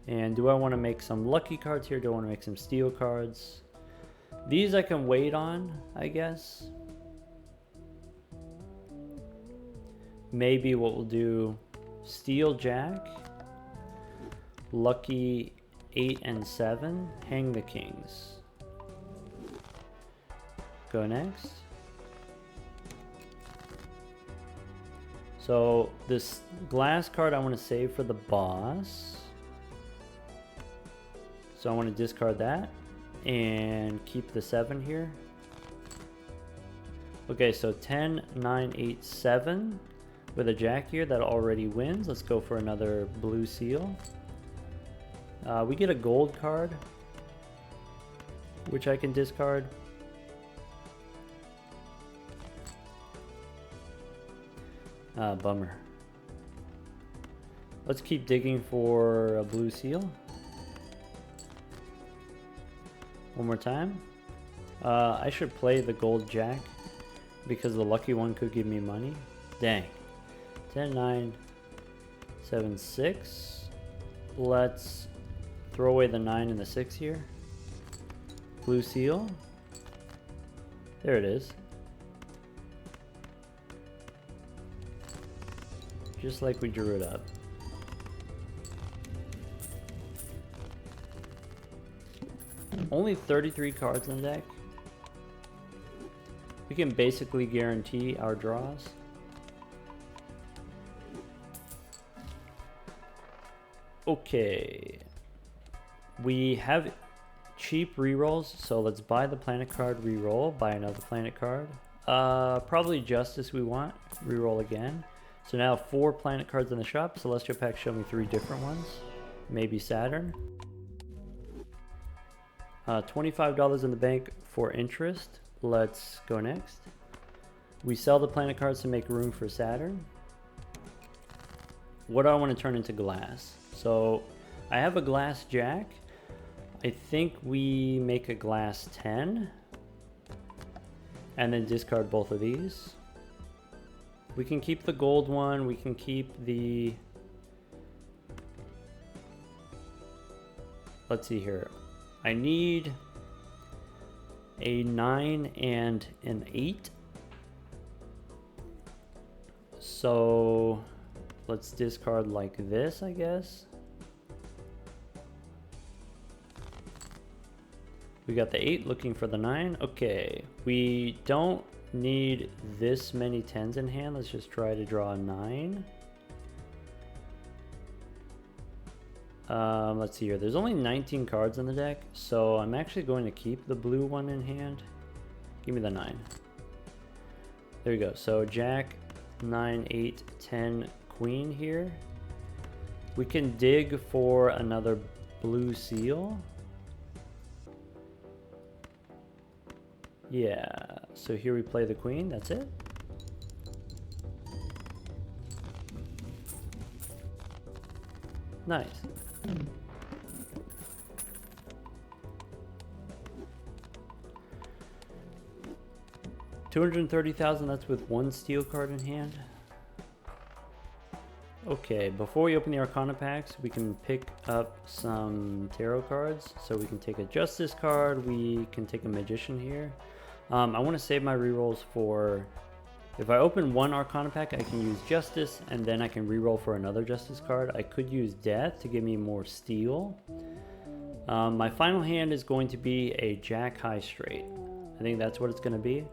And do I want to make some lucky cards here? Do I want to make some steel cards? These I can wait on, I guess. Maybe what we'll do, steel jack, lucky 8 and 7, hang the kings. Go next. So this glass card I want to save for the boss. So I want to discard that and keep the 7 here. Okay, so 10, 9, 8, 7 with a jack here that already wins. Let's go for another blue seal. We get a gold card, which I can discard. Bummer. Let's keep digging for a blue seal. One more time. I should play the gold jack because the lucky one could give me money. Dang. 10, 9, 7, 6. Let's throw away the 9 and the 6 here. Blue seal. There it is. Just like we drew it up. Only 33 cards in the deck. We can basically guarantee our draws. Okay. We have cheap rerolls, so let's buy the planet card, reroll, buy another planet card. Probably Justice we want, reroll again. So now 4 planet cards in the shop. Celestial pack show me 3 different ones. Maybe Saturn. $25 in the bank for interest. Let's go next. We sell the planet cards to make room for Saturn. What do I want to turn into glass? So I have a glass jack. I think we make a glass 10 and then discard both of these. We can keep the gold one. We can keep the... Let's see here. I need a 9 and an 8. So let's discard like this, I guess. We got the 8 looking for the 9. Okay, we don't need this many 10s in hand. Let's just try to draw a 9. Let's see here. There's only 19 cards in the deck, so I'm actually going to keep the blue one in hand. Give me the 9. There you go. So Jack, 9, 8, 10, Queen here. We can dig for another blue seal. Yeah, so here we play the Queen. That's it. Nice. $230,000, that's with 1 steel card in hand. Okay, before we open the Arcana packs, we can pick up some tarot cards. So we can take a Justice card, we can take a Magician here. I want to save my rerolls for... If I open 1 Arcana pack, I can use Justice, and then I can reroll for another Justice card. I could use Death to give me more steel. My final hand is going to be a Jack High Straight. I think that's what it's going to be.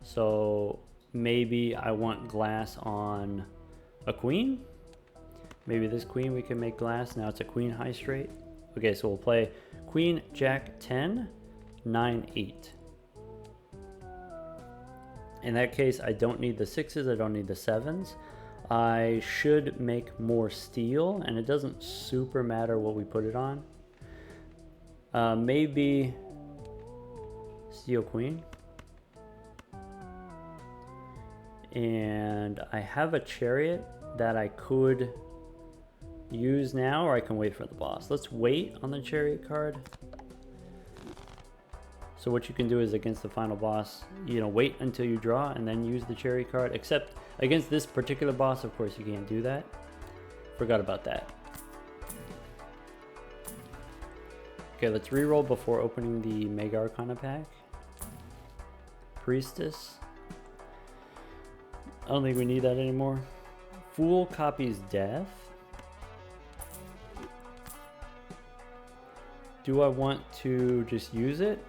So maybe I want glass on a Queen. Maybe this queen we can make glass. Now it's a queen high straight. Okay, so we'll play queen, jack 10, 9, 8. In that case, I don't need the 6s, I don't need the 7s. I should make more steel, and it doesn't super matter what we put it on. Maybe steel queen. And I have a chariot that I could use now, or I can wait for the boss. Let's wait on the chariot card. So what you can do is against the final boss, you know, wait until you draw and then use the chariot card. Except against this particular boss, of course, you can't do that. Forgot about that. Okay, let's reroll before opening the Mega Arcana pack. Priestess. I don't think we need that anymore. Fool copies death. Do I want to just use it?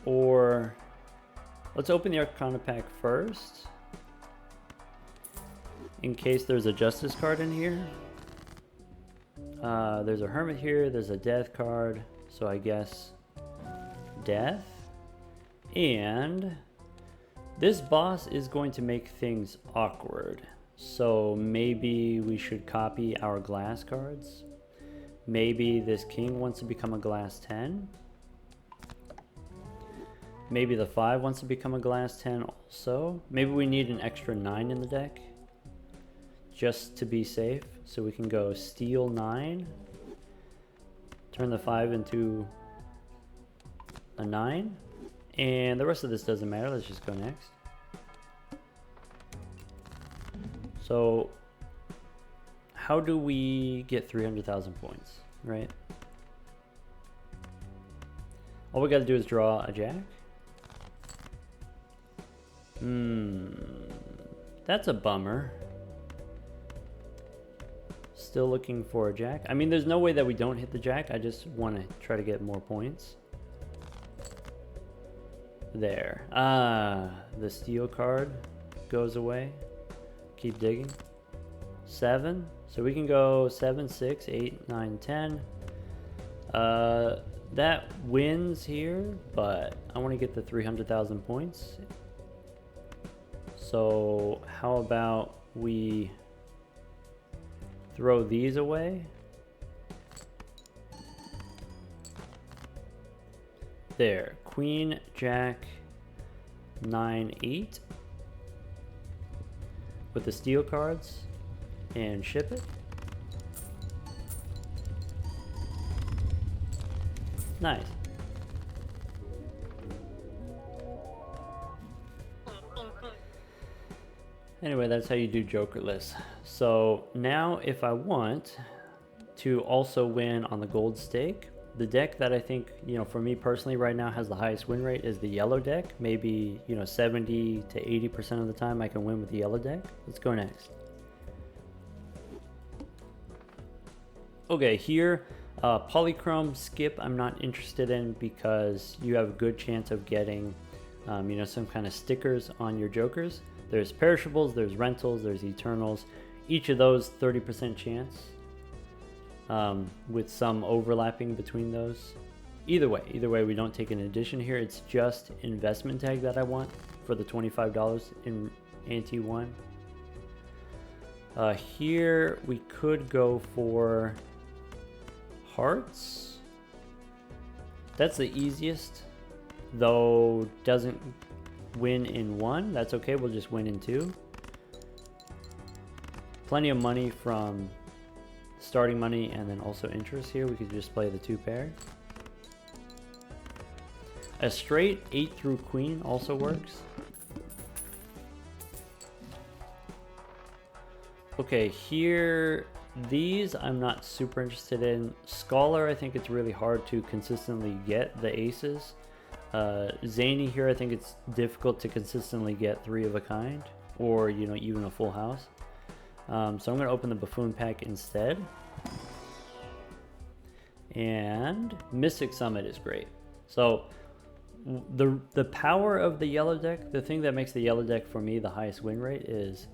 Or let's open the Arcana pack first, in case there's a Justice card in here. There's a Hermit here, there's a Death card, so I guess Death. And this boss is going to make things awkward, so maybe we should copy our glass cards. Maybe this king wants to become a glass 10. Maybe the 5 wants to become a glass 10 also. Maybe we need an extra 9 in the deck, just to be safe. So we can go steel 9, turn the 5 into a 9, and the rest of this doesn't matter. Let's just go next. So how do we get 300,000 points, right? All we got to do is draw a jack. That's a bummer. Still looking for a jack. I mean, there's no way that we don't hit the jack. I just want to try to get more points. There. The steel card goes away. Keep digging. 7. So we can go 7, 6, 8, 9, 10. That wins here, but I want to get the 300,000 points. So how about we throw these away? There, queen, jack, 9, 8 with the steel cards and ship it. Nice. Anyway, that's how you do jokerless. So now if I want to also win on the gold stake, the deck that I think, you know, for me personally right now has the highest win rate is the yellow deck. Maybe, you know, 70 to 80% of the time I can win with the yellow deck. Let's go next. Okay, here, polychrome skip I'm not interested in because you have a good chance of getting, you know, some kind of stickers on your jokers. There's perishables, there's rentals, there's eternals. Each of those 30% chance, with some overlapping between those. Either way, we don't take an addition here. It's just investment tag that I want for the $25 in Ante 1. Here we could go for hearts. That's the easiest, though doesn't win in 1. That's okay, we'll just win in 2. Plenty of money from starting money and then also interest here. We could just play the 2 pair. A straight 8 through queen also works. Okay, here, these I'm not super interested in. Scholar, I think it's really hard to consistently get the aces. Zany here, I think it's difficult to consistently get 3 of a kind, or, you know, even a full house. So I'm going to open the buffoon pack instead. And Mystic Summit is great. So the power of the yellow deck, the thing that makes the yellow deck for me the highest win rate is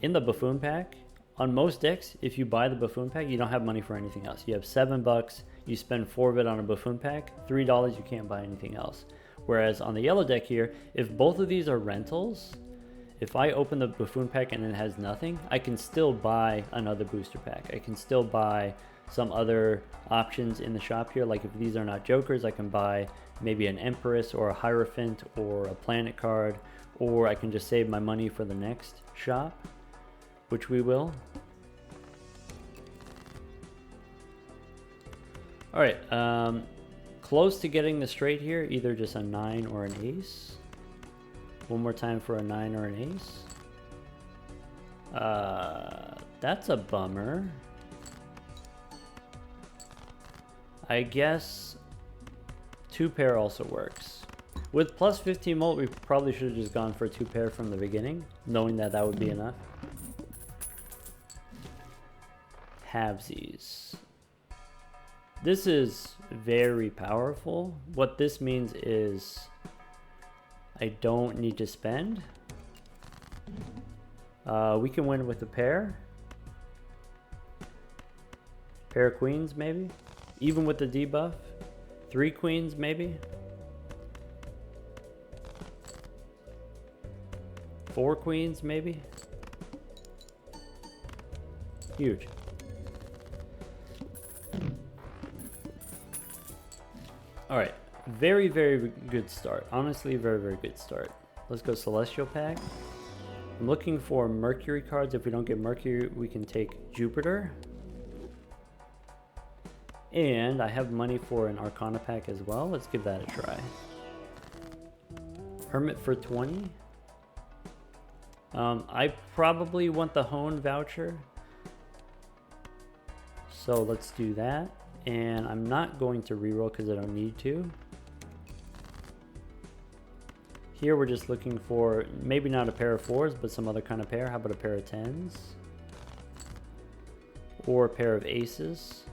in the buffoon pack, on most decks, if you buy the buffoon pack, you don't have money for anything else. You have $7, you spend 4 of it on a buffoon pack, $3, you can't buy anything else. Whereas on the yellow deck here, if both of these are rentals, if I open the buffoon pack and it has nothing, I can still buy another booster pack. I can still buy some other options in the shop here. Like if these are not jokers, I can buy maybe an Empress or a Hierophant or a Planet card, or I can just save my money for the next shop, which we will. All right, close to getting the straight here, either just a 9 or an ace. One more time for a 9 or an ace. That's a bummer. I guess 2 pair also works. With plus 15 mult, we probably should have just gone for 2 pair from the beginning, knowing that that would be enough. Halvesies. This is very powerful. What this means is I don't need to spend. We can win with a pair. Pair of queens, maybe. Even with the debuff. 3 queens, maybe. 4 queens, maybe. Huge. All right, very, very good start. Honestly, very, very good start. Let's go Celestial Pack. I'm looking for Mercury cards. If we don't get Mercury, we can take Jupiter. And I have money for an Arcana pack as well. Let's give that a try. Hermit for 20. I probably want the Hone voucher. So let's do that. And I'm not going to reroll because I don't need to. Here we're just looking for maybe not a pair of 4s, but some other kind of pair. How about a pair of 10s? Or a pair of aces?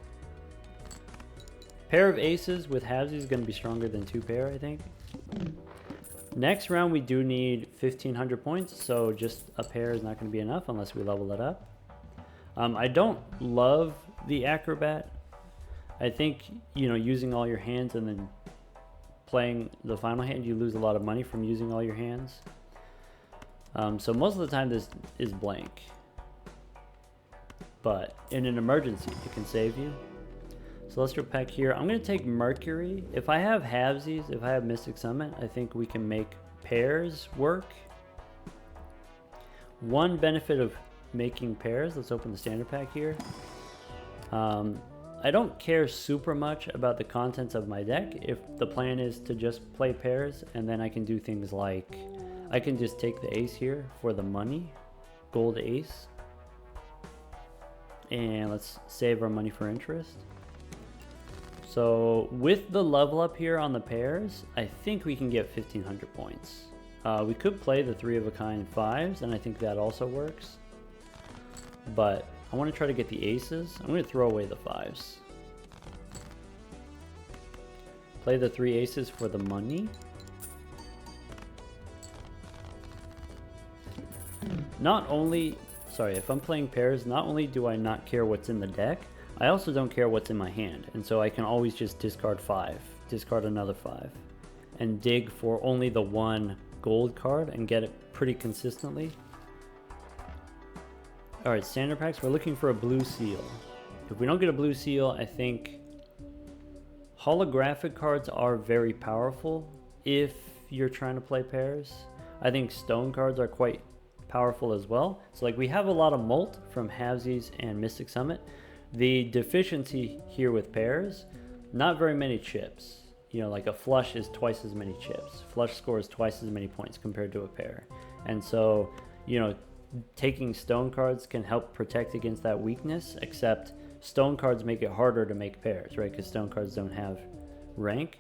Pair of aces with halvesies is going to be stronger than 2 pair, I think. Next round we do need 1500 points, so just a pair is not going to be enough unless we level it up. I don't love the Acrobat. I think, you know, using all your hands and then playing the final hand, you lose a lot of money from using all your hands. So most of the time this is blank. But in an emergency, it can save you. Celestial Pack here. I'm going to take Mercury. If I have halvesies, if I have Mystic Summit, I think we can make pairs work. One benefit of making pairs, let's open the standard pack here. I don't care super much about the contents of my deck if the plan is to just play pairs, and then I can do things like I can just take the ace here for the money, gold ace, and let's save our money for interest. So with the level up here on the pairs, I think we can get 1500 points. We could play the 3 of a kind 5s, and I think that also works. But I want to try to get the aces. I'm going to throw away the 5s. Play the 3 aces for the money. Not only, sorry, if I'm playing pairs, not only do I not care what's in the deck, I also don't care what's in my hand. And so I can always just discard 5, discard another 5, and dig for only the 1 gold card and get it pretty consistently. Alright, standard packs, we're looking for a blue seal. If we don't get a blue seal, I think holographic cards are very powerful if you're trying to play pairs. I think stone cards are quite powerful as well. So like we have a lot of mult from halvesies and Mystic Summit. The deficiency here with pairs, not very many chips. You know, like a flush is twice as many chips. Flush scores twice as many points compared to a pair. And so, you know, taking stone cards can help protect against that weakness, except stone cards make it harder to make pairs, right? Because stone cards don't have rank.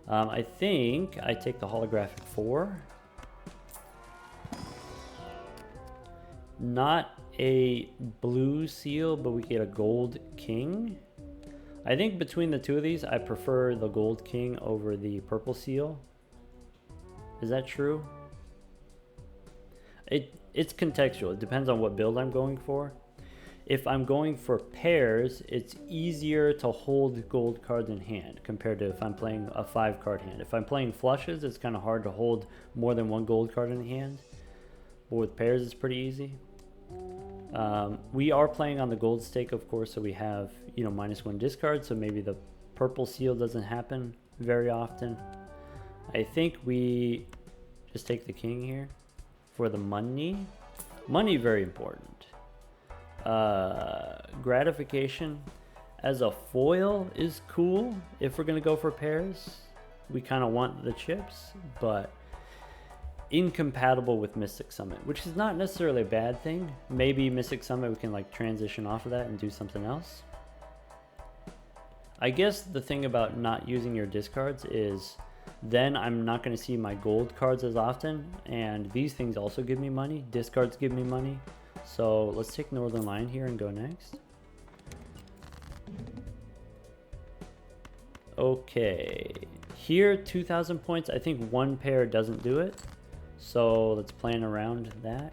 I think I take the holographic 4. Not a blue seal, but we get a gold king. I think between the two of these, I prefer the gold king over the purple seal. Is that true? It's contextual. It depends on what build I'm going for. if I'm going for pairs, it's easier to hold gold cards in hand compared to if I'm playing a 5-card hand. If I'm playing flushes, it's kind of hard to hold more than one gold card in hand. But with pairs, it's pretty easy. We are playing on the gold stake, of course, so we have, you know, -1 discard, so maybe the purple seal doesn't happen very often. I think we just take the king here for the money. Money, very important. Gratification as a foil is cool if we're gonna go for pairs. We kind of want the chips, but incompatible with Mystic Summit, which is not necessarily a bad thing. Maybe Mystic Summit we can like transition off of that and do something else. I guess the thing about not using your discards is then I'm not going to see my gold cards as often, and these things also give me money. Discards give me money. So let's take Northern Lion here and go next. Okay, here 2,000 points. I think one pair doesn't do it, so let's plan around that.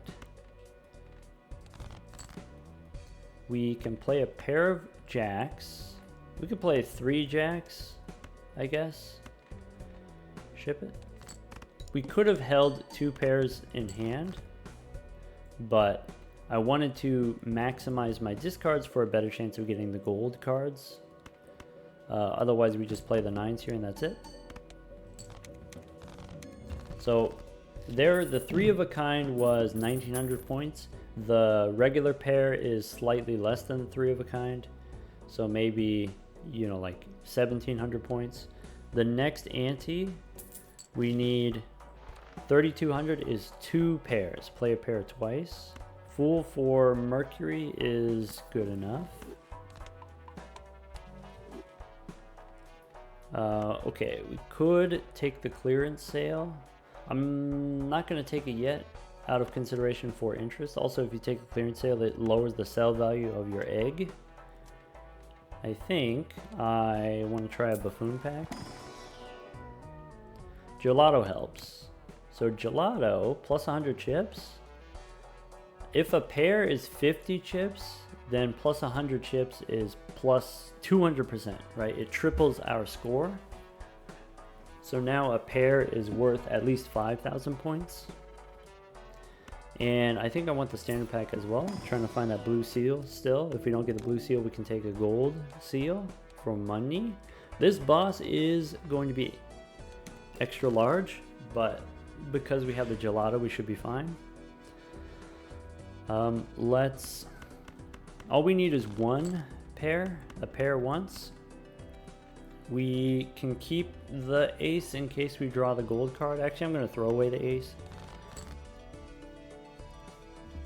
We can play a pair of jacks. We could play 3 jacks, I guess. Ship it. We could have held 2 pairs in hand, but I wanted to maximize my discards for a better chance of getting the gold cards. Otherwise, we just play the 9s here and that's it. So there, the 3 of a kind was 1,900 points. The regular pair is slightly less than the 3 of a kind. So maybe, you know, like 1,700 points. The next ante, we need 3,200 is 2 pairs. Play a pair twice. Fool for Mercury is good enough. Okay, we could take the clearance sale. I'm not going to take it yet out of consideration for interest. Also, if you take the clearance sale, it lowers the sell value of your egg. I think I want to try a buffoon pack. Gelato helps. So gelato plus 100 chips. If a pair is 50 chips, then plus 100 chips is plus 200%, right? It triples our score. So now a pair is worth at least 5,000 points. And I think I want the standard pack as well. I'm trying to find that blue seal still. If we don't get the blue seal, we can take a gold seal for money. This boss is going to be extra large, but because we have the gelato, we should be fine. All we need is 1 pair, a pair once. We can keep the ace in case we draw the gold card. Actually, I'm going to throw away the ace.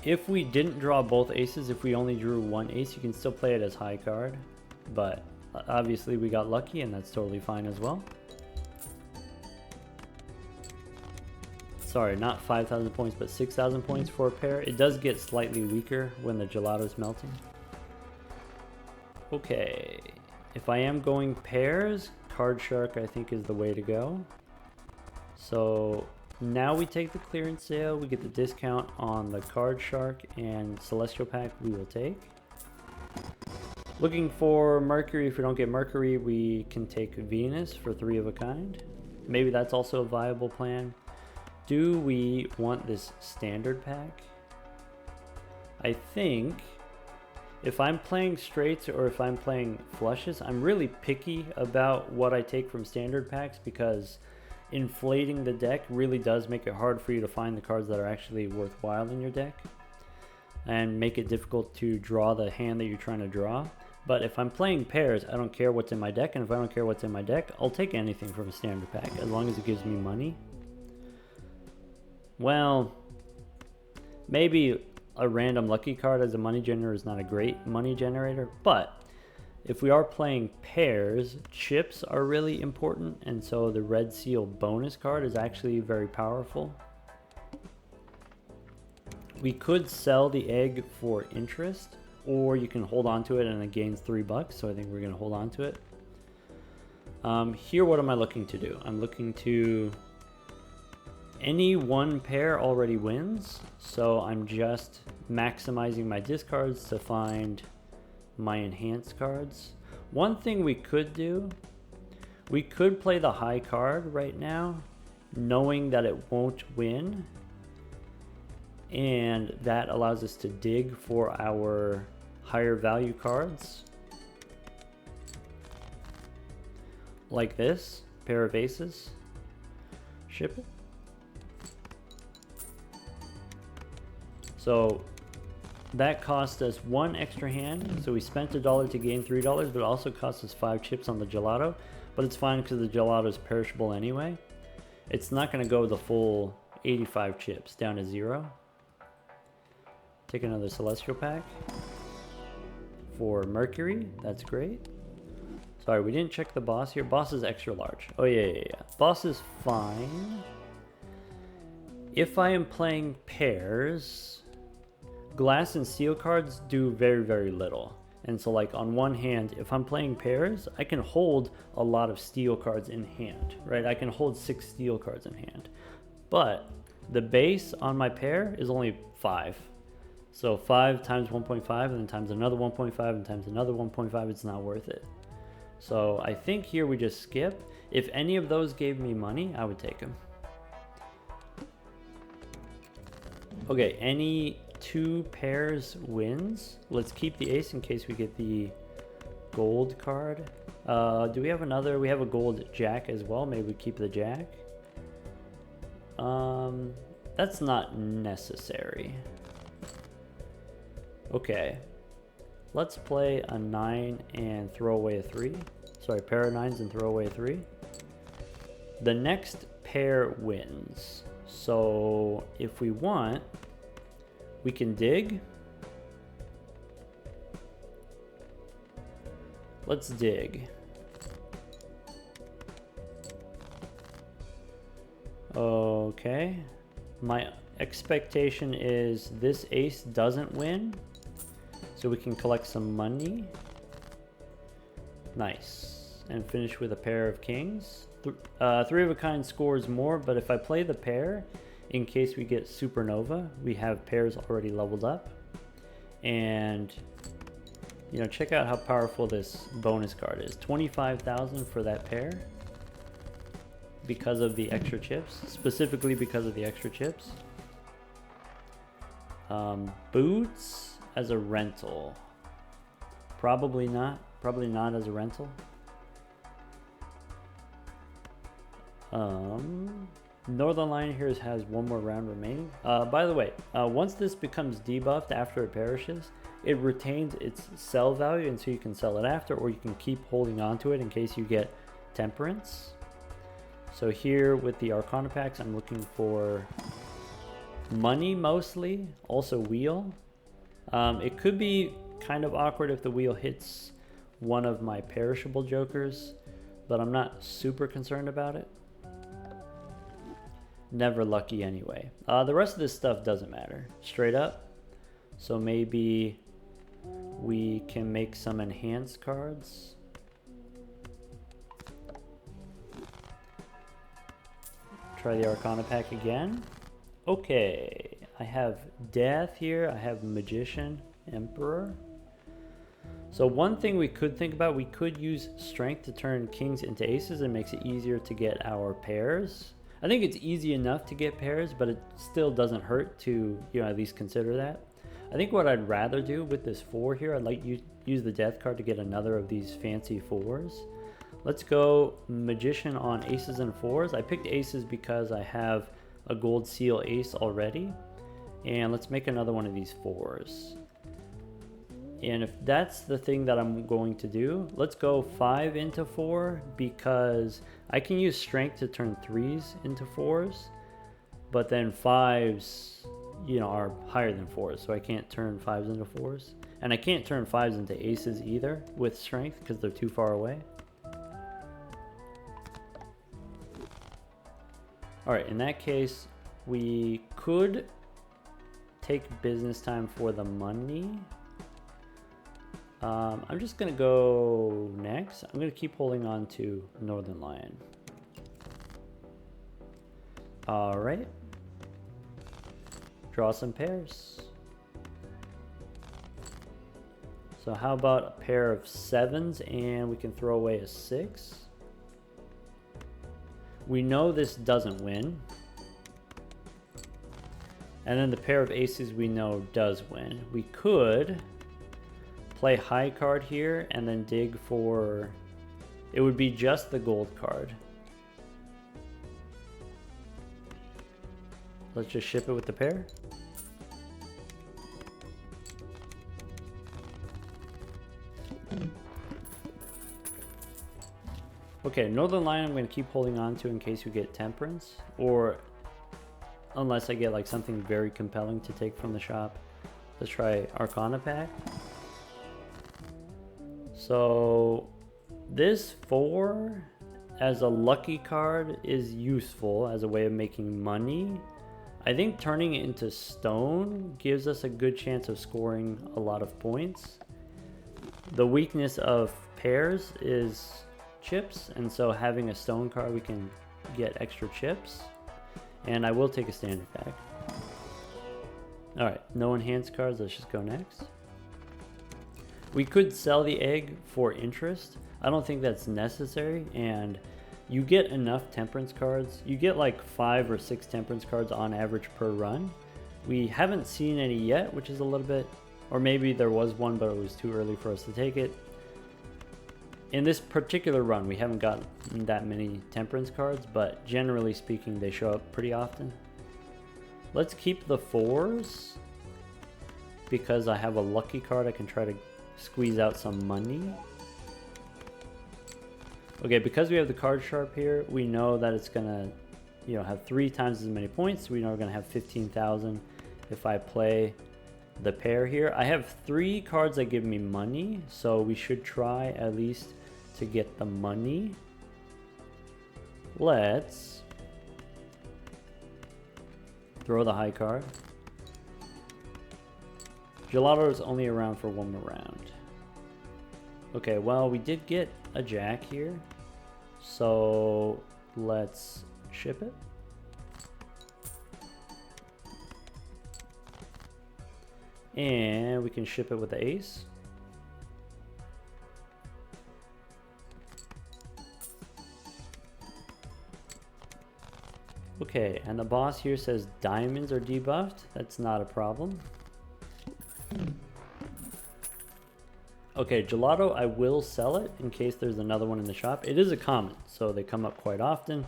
If we didn't draw both aces, if we only drew 1 ace, you can still play it as high card. But obviously we got lucky and that's totally fine as well. Sorry, not 5,000 points, but 6,000 points for a pair. It does get slightly weaker when the gelato is melting. Okay, if I am going pairs, Card Shark I think is the way to go. So now we take the clearance sale, we get the discount on the Card Shark and Celestial Pack we will take. Looking for Mercury. If we don't get Mercury, we can take Venus for 3 of a kind. Maybe that's also a viable plan. Do we want this standard pack? I think if I'm playing straights or if I'm playing flushes, I'm really picky about what I take from standard packs because inflating the deck really does make it hard for you to find the cards that are actually worthwhile in your deck and make it difficult to draw the hand that you're trying to draw. But if I'm playing pairs, I don't care what's in my deck, and if I don't care what's in my deck, I'll take anything from a standard pack as long as it gives me money. Well, maybe a random lucky card as a money generator is not a great money generator, but if we are playing pairs, chips are really important, and so the red seal bonus card is actually very powerful. We could sell the egg for interest, or you can hold on to it and it gains $3, so I think we're going to hold on to it. Here, what am I looking to do? I'm looking to Any one pair already wins, so I'm just maximizing my discards to find my enhanced cards. One thing we could do, we could play the high card right now, knowing that it won't win, and that allows us to dig for our higher value cards. Like this, pair of aces. Ship it. So that cost us 1 extra hand, so we spent $1 to gain $3, but it also cost us 5 chips on the gelato. But it's fine because the gelato is perishable anyway. It's not going to go the full 85 chips, down to 0. Take another Celestial Pack for Mercury. That's great. Sorry, we didn't check the boss here. Boss is extra large. Oh yeah. Boss is fine. If I am playing pairs, glass and steel cards do very, very little. And so like on one hand, if I'm playing pairs, I can hold a lot of steel cards in hand, right? I can hold 6 steel cards in hand. But the base on my pair is only 5. So 5 times 1.5 and then times another 1.5 and times another 1.5, it's not worth it. So I think here we just skip. If any of those gave me money, I would take them. Okay, any 2 pairs wins. Let's keep the ace in case we get the gold card. Do we have another? We have a gold jack as well. Maybe we keep the jack. That's not necessary. Okay. Let's play a 9 and throw away a 3. Sorry, pair of 9s and throw away a 3. The next pair wins. So if we want, we can dig. Let's dig. Okay. My expectation is this ace doesn't win, so we can collect some money. Nice. And finish with a pair of kings. 3 of a kind scores more, but if I play the pair, in case we get supernova, we have pairs already leveled up. And you know, check out how powerful this bonus card is. 25,000 for that pair because of the extra chips, specifically because of the extra chips. Boots as a rental. Probably not as a rental. Northern Lion here has 1 more round remaining. By the way, once this becomes debuffed after it perishes, it retains its sell value, and so you can sell it after, or you can keep holding on to it in case you get temperance. So here with the Arcana packs, I'm looking for money mostly, also wheel. It could be kind of awkward if the wheel hits one of my perishable jokers, but I'm not super concerned about it. Never lucky anyway. The rest of this stuff doesn't matter, straight up. So maybe we can make some enhanced cards. Try the Arcana pack again. Okay, I have Death here, I have Magician, Emperor. So one thing we could think about, we could use Strength to turn kings into aces. It makes it easier to get our pairs. I think it's easy enough to get pairs, but it still doesn't hurt to, you know, at least consider that. I think what I'd rather do with this 4 here, I'd like to use the Death card to get another of these fancy 4s. Let's go Magician on aces and 4s. I picked aces because I have a gold seal ace already. And let's make another one of these 4s. And if that's the thing that I'm going to do, let's go 5 into 4, because I can use Strength to turn 3s into 4s, but then 5s, you know, are higher than 4s, so I can't turn 5s into 4s. And I can't turn 5s into aces either with Strength because they're too far away. Alright, in that case, we could take business time for the money. I'm just going to go next. I'm going to keep holding on to Northern Lion. All right. Draw some pairs. So how about a pair of 7s, and we can throw away a 6. We know this doesn't win. And then the pair of aces we know does win. We could play high card here and then dig for, it would be just the gold card. Let's just ship it with the pair. Okay, Northern Lion I'm going to keep holding on to in case we get Temperance, or unless I get like something very compelling to take from the shop. Let's try Arcana Pack. So this 4 as a lucky card is useful as a way of making money. I think turning it into stone gives us a good chance of scoring a lot of points. The weakness of pairs is chips, and so having a stone card we can get extra chips. And I will take a standard pack. Alright, no enhanced cards, let's just go next. We could sell the egg for interest. I don't think that's necessary, and you get enough temperance cards. You get like 5 or 6 temperance cards on average per run. We haven't seen any yet, which is a little bit, or maybe there was one but it was too early for us to take it. In this particular run we haven't got that many temperance cards, but generally speaking they show up pretty often. Let's keep the 4s because I have a lucky card. I can try to squeeze out some money. Okay, because we have the card sharp here, we know that it's gonna, have 3 times as many points. We know we're gonna have 15,000 if I play the pair here. I have 3 cards that give me money, so we should try at least to get the money. Let's throw the high card. Gelato is only around for 1 more round. Okay, well, we did get a jack here, so let's ship it. And we can ship it with the ace. Okay, and the boss here says diamonds are debuffed. That's not a problem. Okay, gelato, I will sell it in case there's another one in the shop. It is a common, so they come up quite often.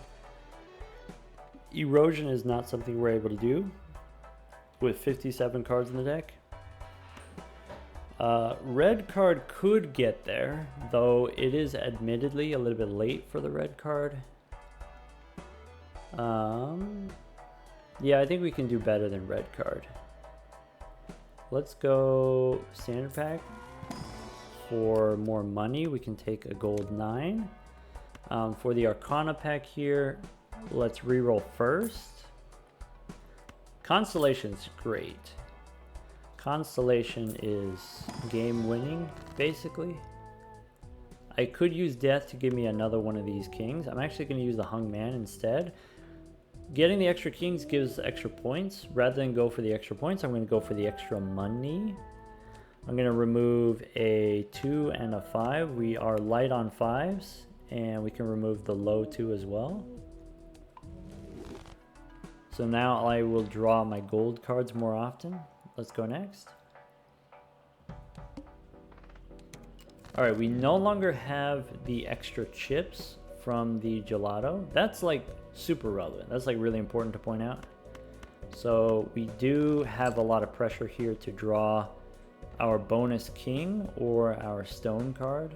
Erosion is not something we're able to do with 57 cards in the deck. Red card could get there, though it is admittedly a little bit late for the red card. Yeah, I think we can do better than red card. Let's go standard pack. For more money, we can take a gold 9. For the Arcana pack here, let's reroll first. Constellation's great. Constellation is game winning, basically. I could use death to give me another one of these kings. I'm actually going to use the hung man instead. Getting the extra kings gives extra points. Rather than go for the extra points, I'm going to go for the extra money. I'm going to remove a 2 and a 5. We are light on 5s, and we can remove the low 2 as well. So now I will draw my gold cards more often. Let's go next. Alright, we no longer have the extra chips from the gelato. That's like super relevant. That's like really important to point out. So we do have a lot of pressure here to draw our bonus king or our stone card,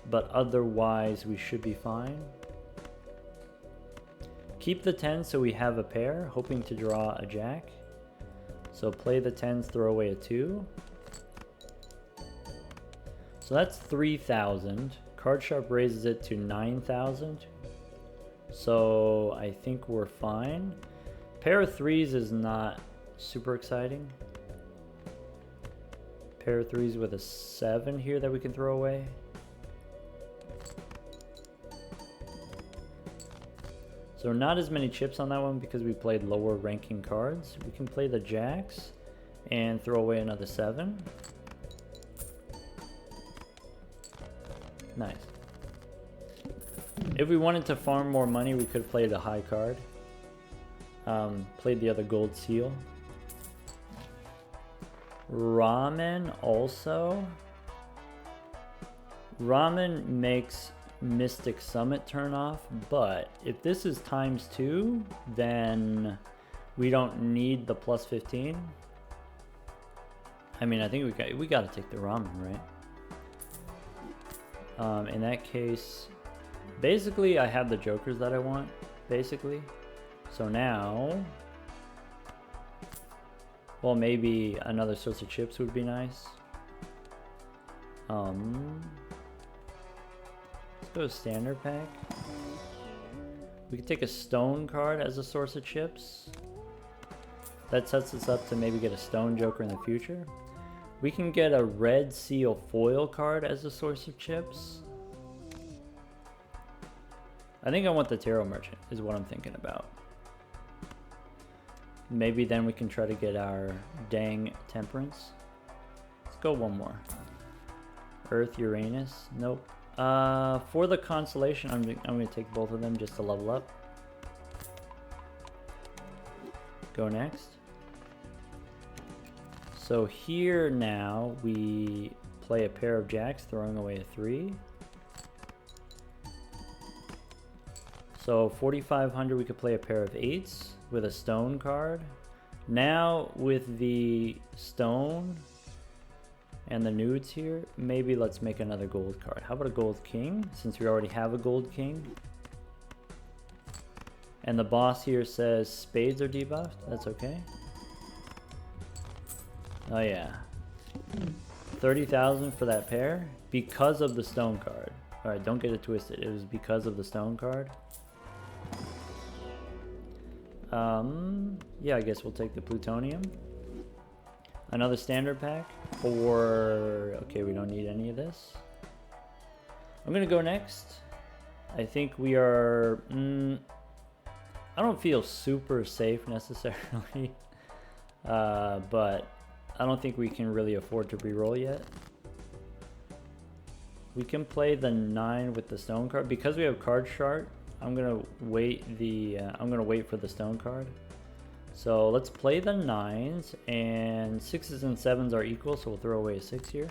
but otherwise we should be fine. Keep the 10 so we have a pair, hoping to draw a jack. So play the 10s, throw away a 2. So that's 3,000. Card sharp raises it to 9,000. So I think we're fine. Pair of 3s is not super exciting. Pair of 3s with a 7 here that we can throw away. So not as many chips on that one because we played lower ranking cards. We can play the jacks and throw away another 7. Nice. If we wanted to farm more money, we could play the high card. Played the other gold seal. Ramen also. Ramen makes Mystic Summit turn off, but if this is ×2, then we don't need the plus 15. I mean, I think we got to take the ramen, right? In that case, basically I have the jokers that I want, basically. So now, well, maybe another source of chips would be nice. Let's go standard pack. We could take a stone card as a source of chips. That sets us up to maybe get a stone joker in the future. We can get a red seal foil card as a source of chips. I think I want the tarot merchant is what I'm thinking about. Maybe then we can try to get our dang temperance. Let's go one more. Earth, Uranus, nope. For the constellation, I'm going to take both of them just to level up. Go next. So here now we play a pair of jacks, throwing away a 3. So 4,500 we could play a pair of 8s with a stone card. Now with the stone and the nudes here, maybe let's make another gold card. How about a gold king, since we already have a gold king? And the boss here says spades are debuffed. That's okay. Oh yeah. 30,000 for that pair because of the stone card. Alright, don't get it twisted. It was because of the stone card. Yeah, I guess we'll take the plutonium. Another standard pack for... Okay, we don't need any of this. I'm gonna go next. I think we are... I don't feel super safe necessarily. But I don't think we can really afford to reroll yet. We can play the 9 with the stone card. Because we have card chart, I'm gonna wait for the stone card. So let's play the 9s, and 6s and 7s are equal, so we'll throw away a 6 here.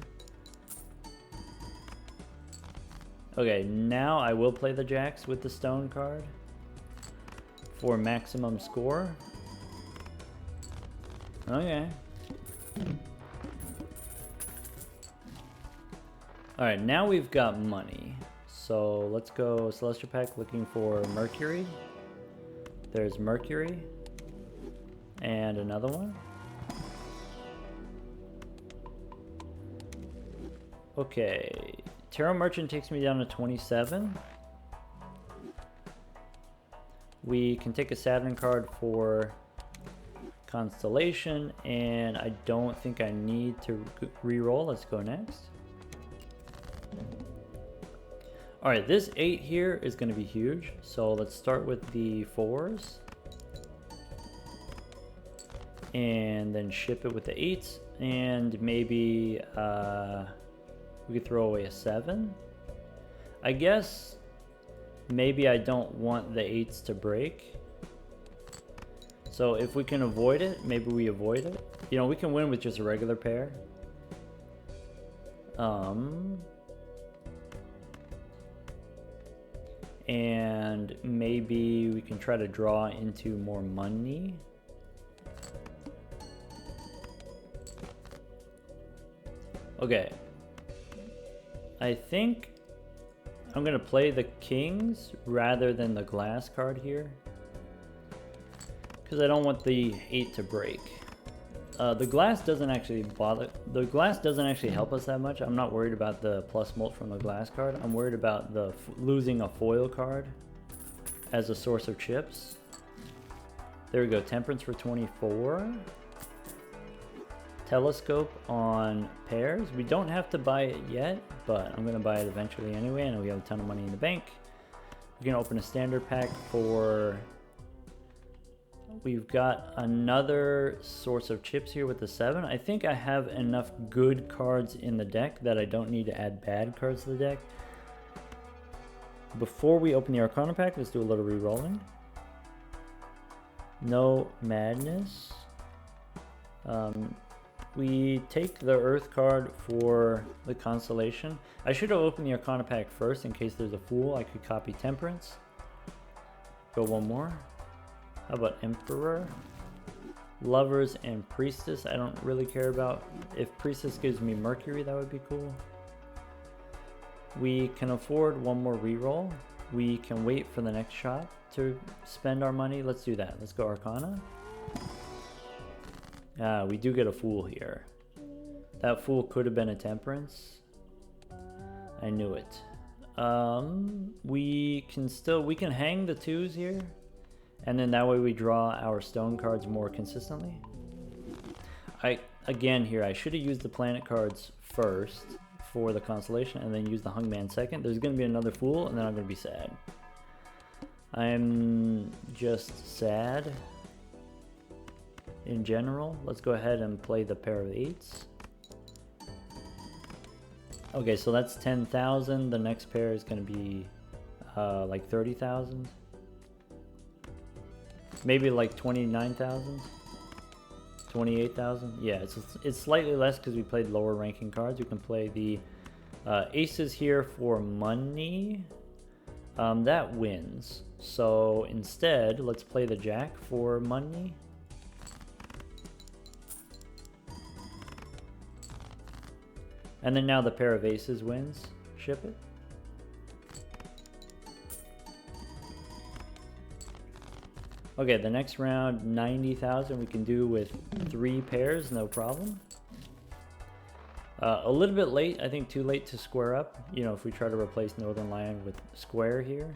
Okay, now I will play the jacks with the stone card for maximum score. Okay. Alright, now we've got money. So let's go Celestial Pack looking for Mercury. There's Mercury. And another one. Okay. Tarot Merchant takes me down to 27. We can take a Saturn card for Constellation, and I don't think I need to re-roll. Let's go next. Alright, this 8 here is going to be huge, so let's start with the 4s. And then ship it with the 8s, and maybe we could throw away a 7. I guess maybe I don't want the 8s to break. So if we can avoid it, maybe we avoid it. You know, we can win with just a regular pair. And maybe we can try to draw into more money. Okay. I think I'm gonna play the kings rather than the glass card here, because I don't want the 8 to break. The glass doesn't actually bother. The glass doesn't actually help us that much. I'm not worried about the plus mult from the glass card. I'm worried about the losing a foil card as a source of chips. There we go. Temperance for 24. Telescope on pairs. We don't have to buy it yet, but I'm gonna buy it eventually anyway. I know we have a ton of money in the bank. We can open a standard pack for... We've got another source of chips here with the 7. I think I have enough good cards in the deck that I don't need to add bad cards to the deck. Before we open the Arcana pack, let's do a little re-rolling. No madness. We take the Earth card for the Constellation. I should have opened the Arcana pack first in case there's a Fool. I could copy Temperance. Go one more. How about Emperor? Lovers and Priestess. I don't really care about. If Priestess gives me Mercury, that would be cool. We can afford one more reroll. We can wait for the next shot to spend our money. Let's do that. Let's go Arcana. We do get a Fool here. That Fool could have been a Temperance. I knew it. We can hang the 2s here. And then that way we draw our stone cards more consistently. Again here, I should have used the planet cards first for the Constellation and then use the Hungman second. There's going to be another Fool and then I'm going to be sad. I'm just sad in general. Let's go ahead and play the pair of 8s. Okay, so that's 10,000. The next pair is going to be like 30,000. Maybe like 29,000, 28,000. Yeah, it's slightly less because we played lower ranking cards. We can play the aces here for money. That wins. So instead, let's play the jack for money. And then now the pair of aces wins. Ship it. Okay, the next round, 90,000 we can do with 3 pairs, no problem. A little bit late, I think too late to square up, you know, if we try to replace Northern Lion with Square here.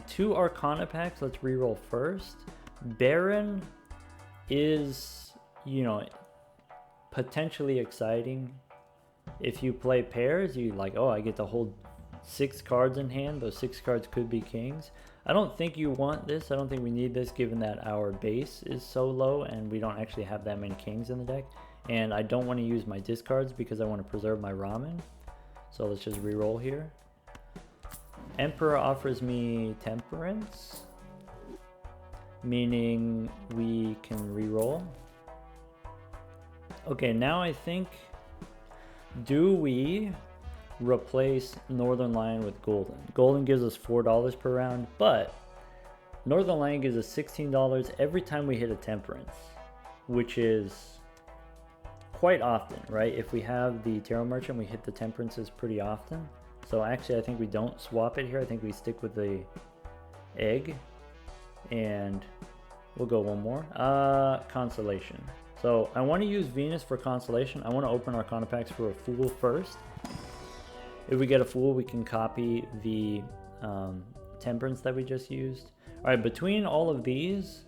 2 Arcana packs, let's reroll first. Baron is, you know, potentially exciting. If you play pairs, you like, oh, I get to hold 6 cards in hand. Those 6 cards could be kings. I don't think you want this. I don't think we need this given that our base is so low and we don't actually have that many kings in the deck. And I don't want to use my discards because I want to preserve my ramen. So let's just reroll here. Emperor offers me Temperance, meaning we can reroll. Okay, now I think, do we replace Northern Lion with Golden? Golden gives us $4 per round, but Northern Lion gives us $16 every time we hit a Temperance, which is quite often, right? If we have the Tarot Merchant, we hit the Temperances pretty often. So actually I think we don't swap it here. I think we stick with the egg and we'll go one more. Constellation. So I want to use Venus for Constellation. I want to open Arcana packs for a Fool first. If we get a Fool, we can copy the Temperance that we just used. All right, between all of these,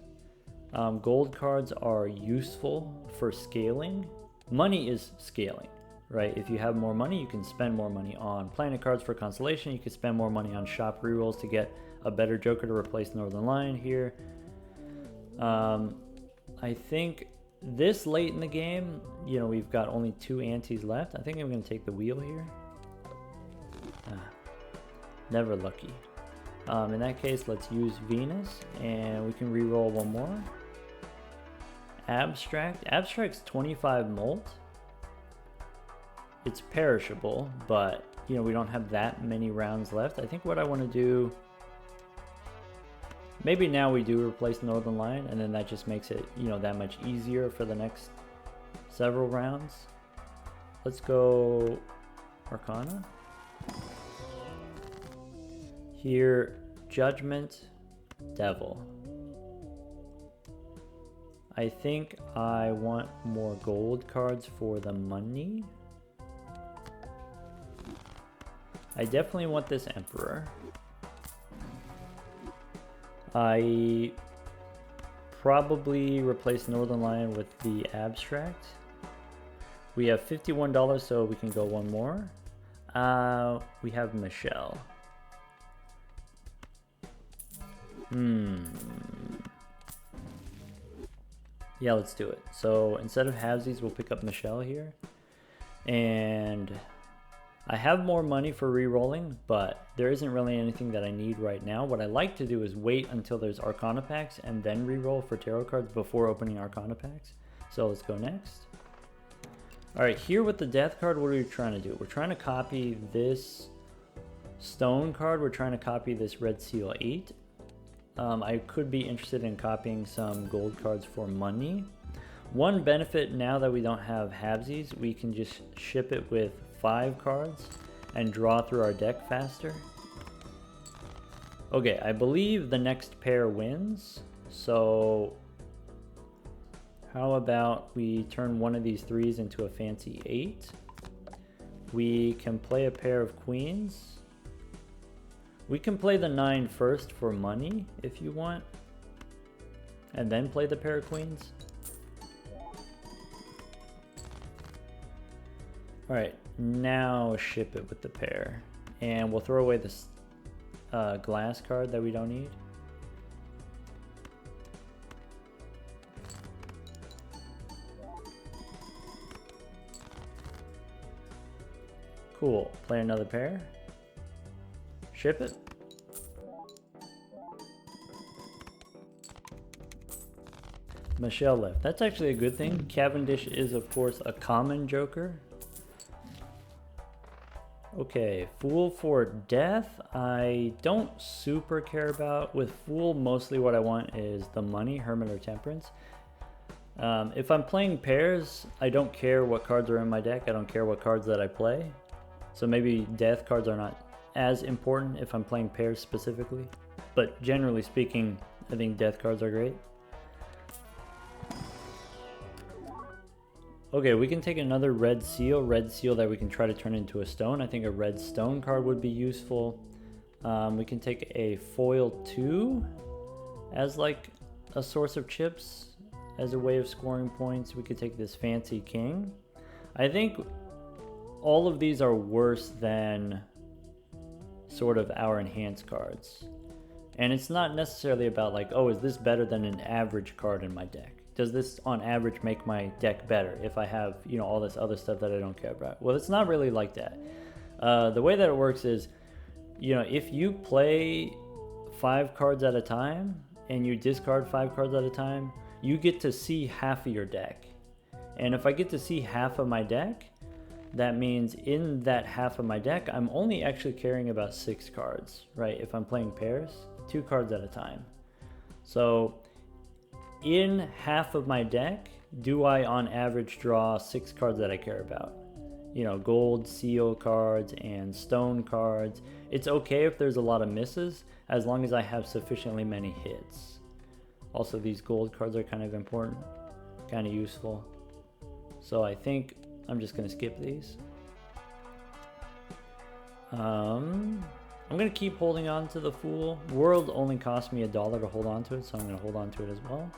gold cards are useful for scaling. Money is scaling, right? If you have more money, you can spend more money on planet cards for Constellation. You can spend more money on shop rerolls to get a better Joker to replace Northern Lion here. I think this late in the game, you know, we've got only 2 antes left. I think I'm going to take the wheel here. Never lucky. In that case, let's use Venus and we can reroll one more. Abstract. Abstract's 25 molt. It's perishable, but you know, we don't have that many rounds left. I think what I want to do, maybe now we do replace Northern Lion and then that just makes it, you know, that much easier for the next several rounds. Let's go Arcana. Here, Judgment, Devil. I think I want more gold cards for the money. I definitely want this Emperor. I probably replace Northern Lion with the Abstract. We have $51, so we can go one more. We have Michelle. Yeah, let's do it. So instead of halvesies, we'll pick up Michelle here. And I have more money for re-rolling, but there isn't really anything that I need right now. What I like to do is wait until there's Arcana packs and then re-roll for tarot cards before opening Arcana packs. So let's go next. All right, here with the Death card, what are we trying to do? We're trying to copy this Stone card. We're trying to copy this Red Seal 8. I could be interested in copying some gold cards for money. One benefit now that we don't have halvesies, we can just ship it with 5 cards and draw through our deck faster. Okay, I believe the next pair wins. So how about we turn one of these 3s into a fancy 8? We can play a pair of queens. We can play the 9 first for money if you want, and then play the pair of queens. All right, now ship it with the pair, and we'll throw away this glass card that we don't need. Cool, play another pair. Ship it. Michelle left. That's actually a good thing. Cavendish is, of course, a common joker. Okay, Fool for death. I don't super care about. With Fool, mostly what I want is the money, Hermit or Temperance. If I'm playing pairs, I don't care what cards are in my deck. I don't care what cards that I play. So maybe death cards are not as important if I'm playing pairs specifically, but generally speaking, I think death cards are great. Okay, we can take another red seal that we can try to turn into a stone. I think a red stone card would be useful. We can take a foil 2 as like a source of chips, as a way of scoring points. We could take this fancy king. I think all of these are worse than sort of our enhanced cards. And it's not necessarily about like, oh, is this better than an average card in my deck? Does this on average make my deck better if I have, you know, all this other stuff that I don't care about? Well, it's not really like that. The way that it works is, you know, if you play 5 cards at a time and you discard 5 cards at a time, you get to see half of your deck. And if I get to see half of my deck, that means in that half of my deck, I'm only actually carrying about 6 cards, right? If I'm playing pairs, 2 cards at a time. So in half of my deck, do I on average draw 6 cards that I care about? You know, gold, seal cards, and stone cards. It's okay if there's a lot of misses, as long as I have sufficiently many hits. Also, these gold cards are kind of important, kind of useful. So I think I'm just gonna skip these. I'm gonna keep holding on to the Fool. World only cost me $1 to hold on to it, so I'm gonna hold on to it as well.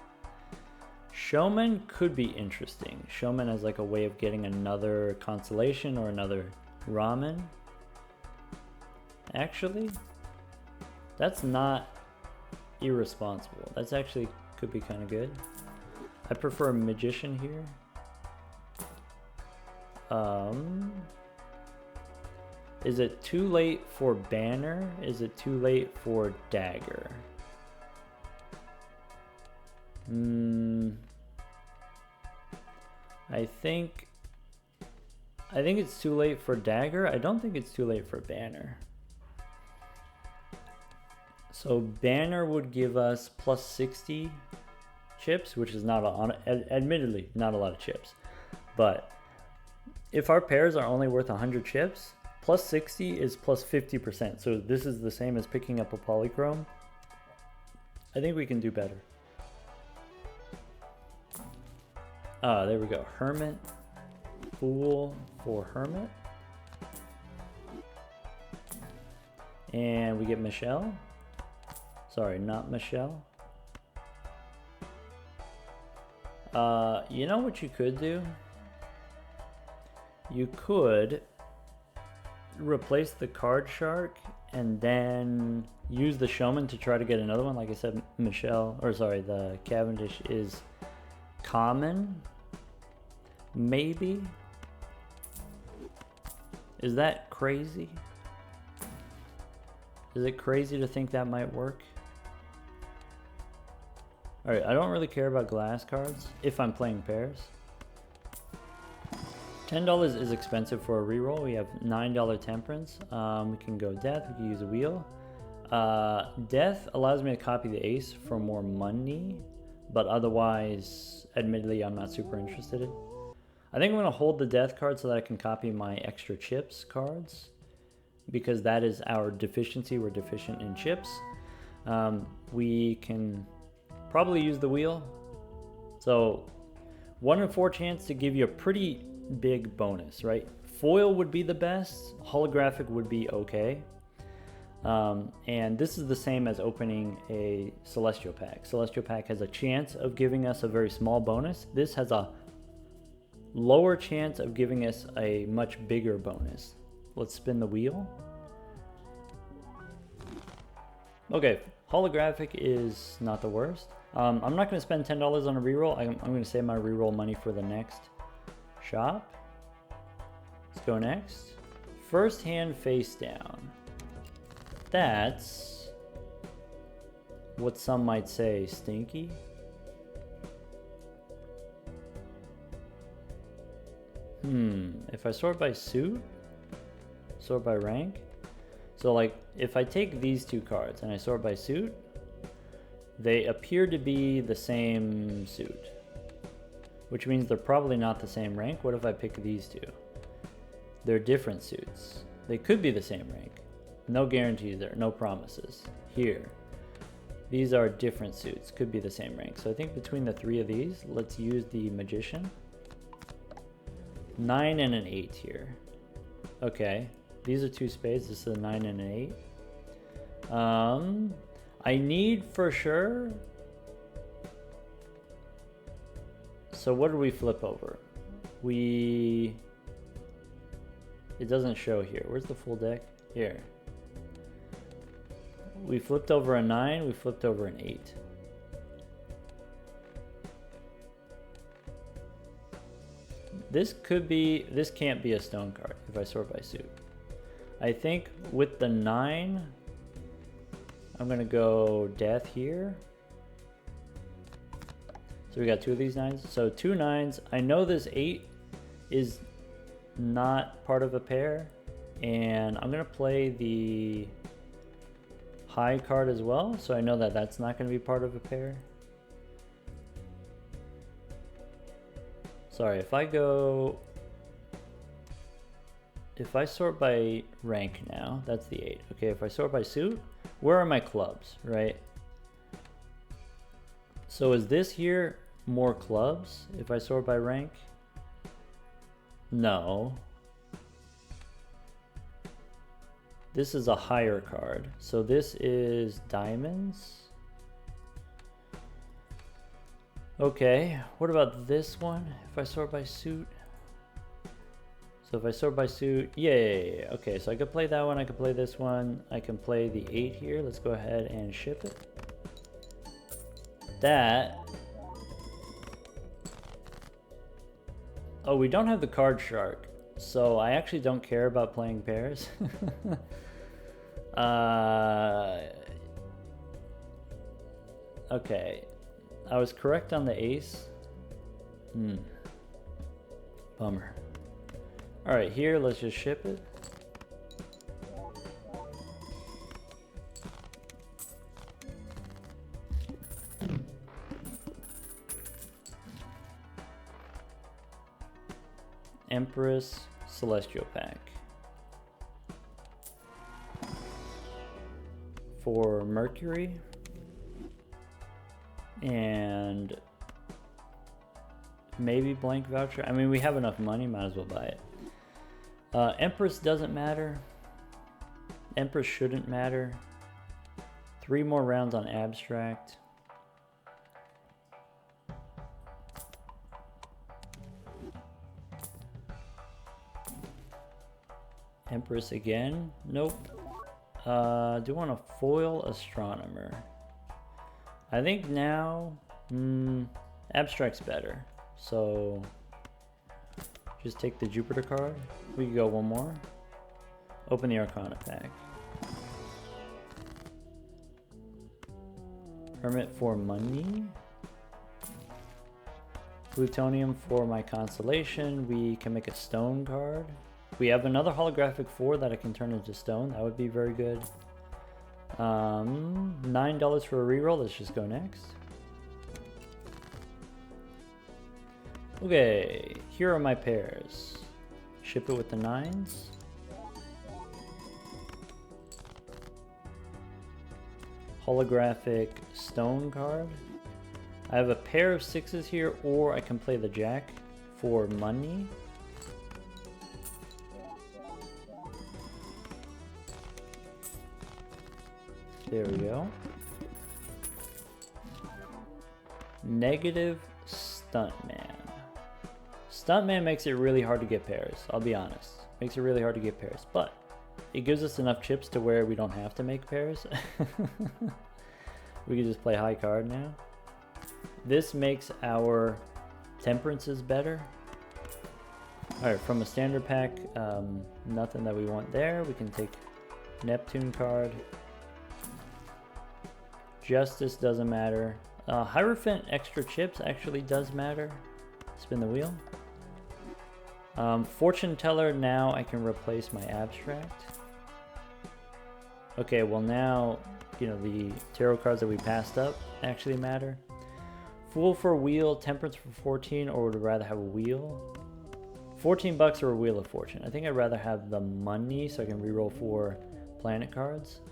Showman could be interesting. Showman as like a way of getting another constellation or another ramen. Actually, that's not irresponsible. That's actually could be kind of good. I prefer Magician here. Is it too late for Banner? Is it too late for Dagger? I think it's too late for Dagger. I don't think it's too late for Banner. So Banner would give us plus 60 chips, which is not admittedly not a lot of chips. But if our pairs are only worth 100 chips, plus 60 is plus 50%. So this is the same as picking up a polychrome. I think we can do better. There we go. Hermit. Fool for Hermit. And we get Michelle. Sorry, not Michelle. You know what you could do? You could replace the card shark and then use the showman to try to get another one. Like I said, the Cavendish is common. Maybe. Is that crazy? Is it crazy to think that might work? Alright, I don't really care about glass cards if I'm playing pairs. $10 is expensive for a reroll. We have $9 temperance. We can go death. We can use a wheel. Death allows me to copy the ace for more money, but otherwise, admittedly, I'm not super interested in. I think I'm going to hold the death card so that I can copy my extra chips cards, because that is our deficiency. We're deficient in chips. We can probably use the wheel. So 1 in 4 chance to give you a pretty big bonus, right? Foil would be the best. Holographic would be okay. And this is the same as opening a Celestial Pack. Celestial Pack has a chance of giving us a very small bonus. This has a lower chance of giving us a much bigger bonus. Let's spin the wheel. Okay, holographic is not the worst. I'm not going to spend $10 on a reroll. I'm going to save my reroll money for the next shop. Let's go next. First hand face down. That's what some might say stinky. If I sort by suit, sort by rank. So like if I take these two cards and I sort by suit, they appear to be the same suit, which means they're probably not the same rank. What if I pick these two? They're different suits. They could be the same rank. No guarantees there, no promises. Here, these are different suits, could be the same rank. So I think between the 3 of these, let's use the Magician. 9 and an 8 here. Okay, these are 2 spades. This is a 9 and an 8. I need for sure. So what did we flip over? It doesn't show here. Where's the full deck? Here. We flipped over a 9, we flipped over an 8. This can't be a stone card if I sort by suit. I think with the 9, I'm gonna go death here. So we got 2 of these 9s. So 2 9s. I know this 8 is not part of a pair, and I'm gonna play the high card as well, so I know that that's not gonna be part of a pair. Sorry, if I sort by rank now, that's the 8. Okay, if I sort by suit, where are my clubs, right? So is this here more clubs if I sort by rank? No. This is a higher card. So this is diamonds. Okay, what about this one? If I sort by suit. So if I sort by suit, yeah. Okay, so I could play that one, I could play this one, I can play the 8 here. Let's go ahead and ship it. Oh, we don't have the card shark, so I actually don't care about playing pairs. Okay, I was correct on the ace. Bummer. All right, here, let's just ship it. Empress Celestial Pack. For Mercury. And maybe blank voucher. I mean, we have enough money, might as well buy it. Empress doesn't matter. Empress shouldn't matter. 3 more rounds on abstract. Empress again. Nope. Do you want a foil astronomer? I think now abstract's better. So just take the Jupiter card. We can go one more. Open the Arcana pack. Hermit for money. Plutonium for my constellation. We can make a stone card. We have another holographic 4 that I can turn into stone. That would be very good. $9 for a reroll. Let's just go next. Okay, here are my pairs. Ship it with the 9s. Holographic stone card. I have a pair of 6s here, or I can play the jack for money. There we go. Negative Stuntman. Stuntman makes it really hard to get pairs, I'll be honest. Makes it really hard to get pairs, but it gives us enough chips to where we don't have to make pairs. We can just play high card now. This makes our temperances better. Alright, from a standard pack, nothing that we want there. We can take Neptune card. Justice doesn't matter. Hierophant extra chips actually does matter. Spin the wheel. Fortune teller, now I can replace my abstract. Okay, well now, you know, the tarot cards that we passed up actually matter. Fool for wheel, temperance for 14, or would I rather have a wheel? 14 bucks or a wheel of fortune. I think I'd rather have the money so I can reroll 4 planet cards.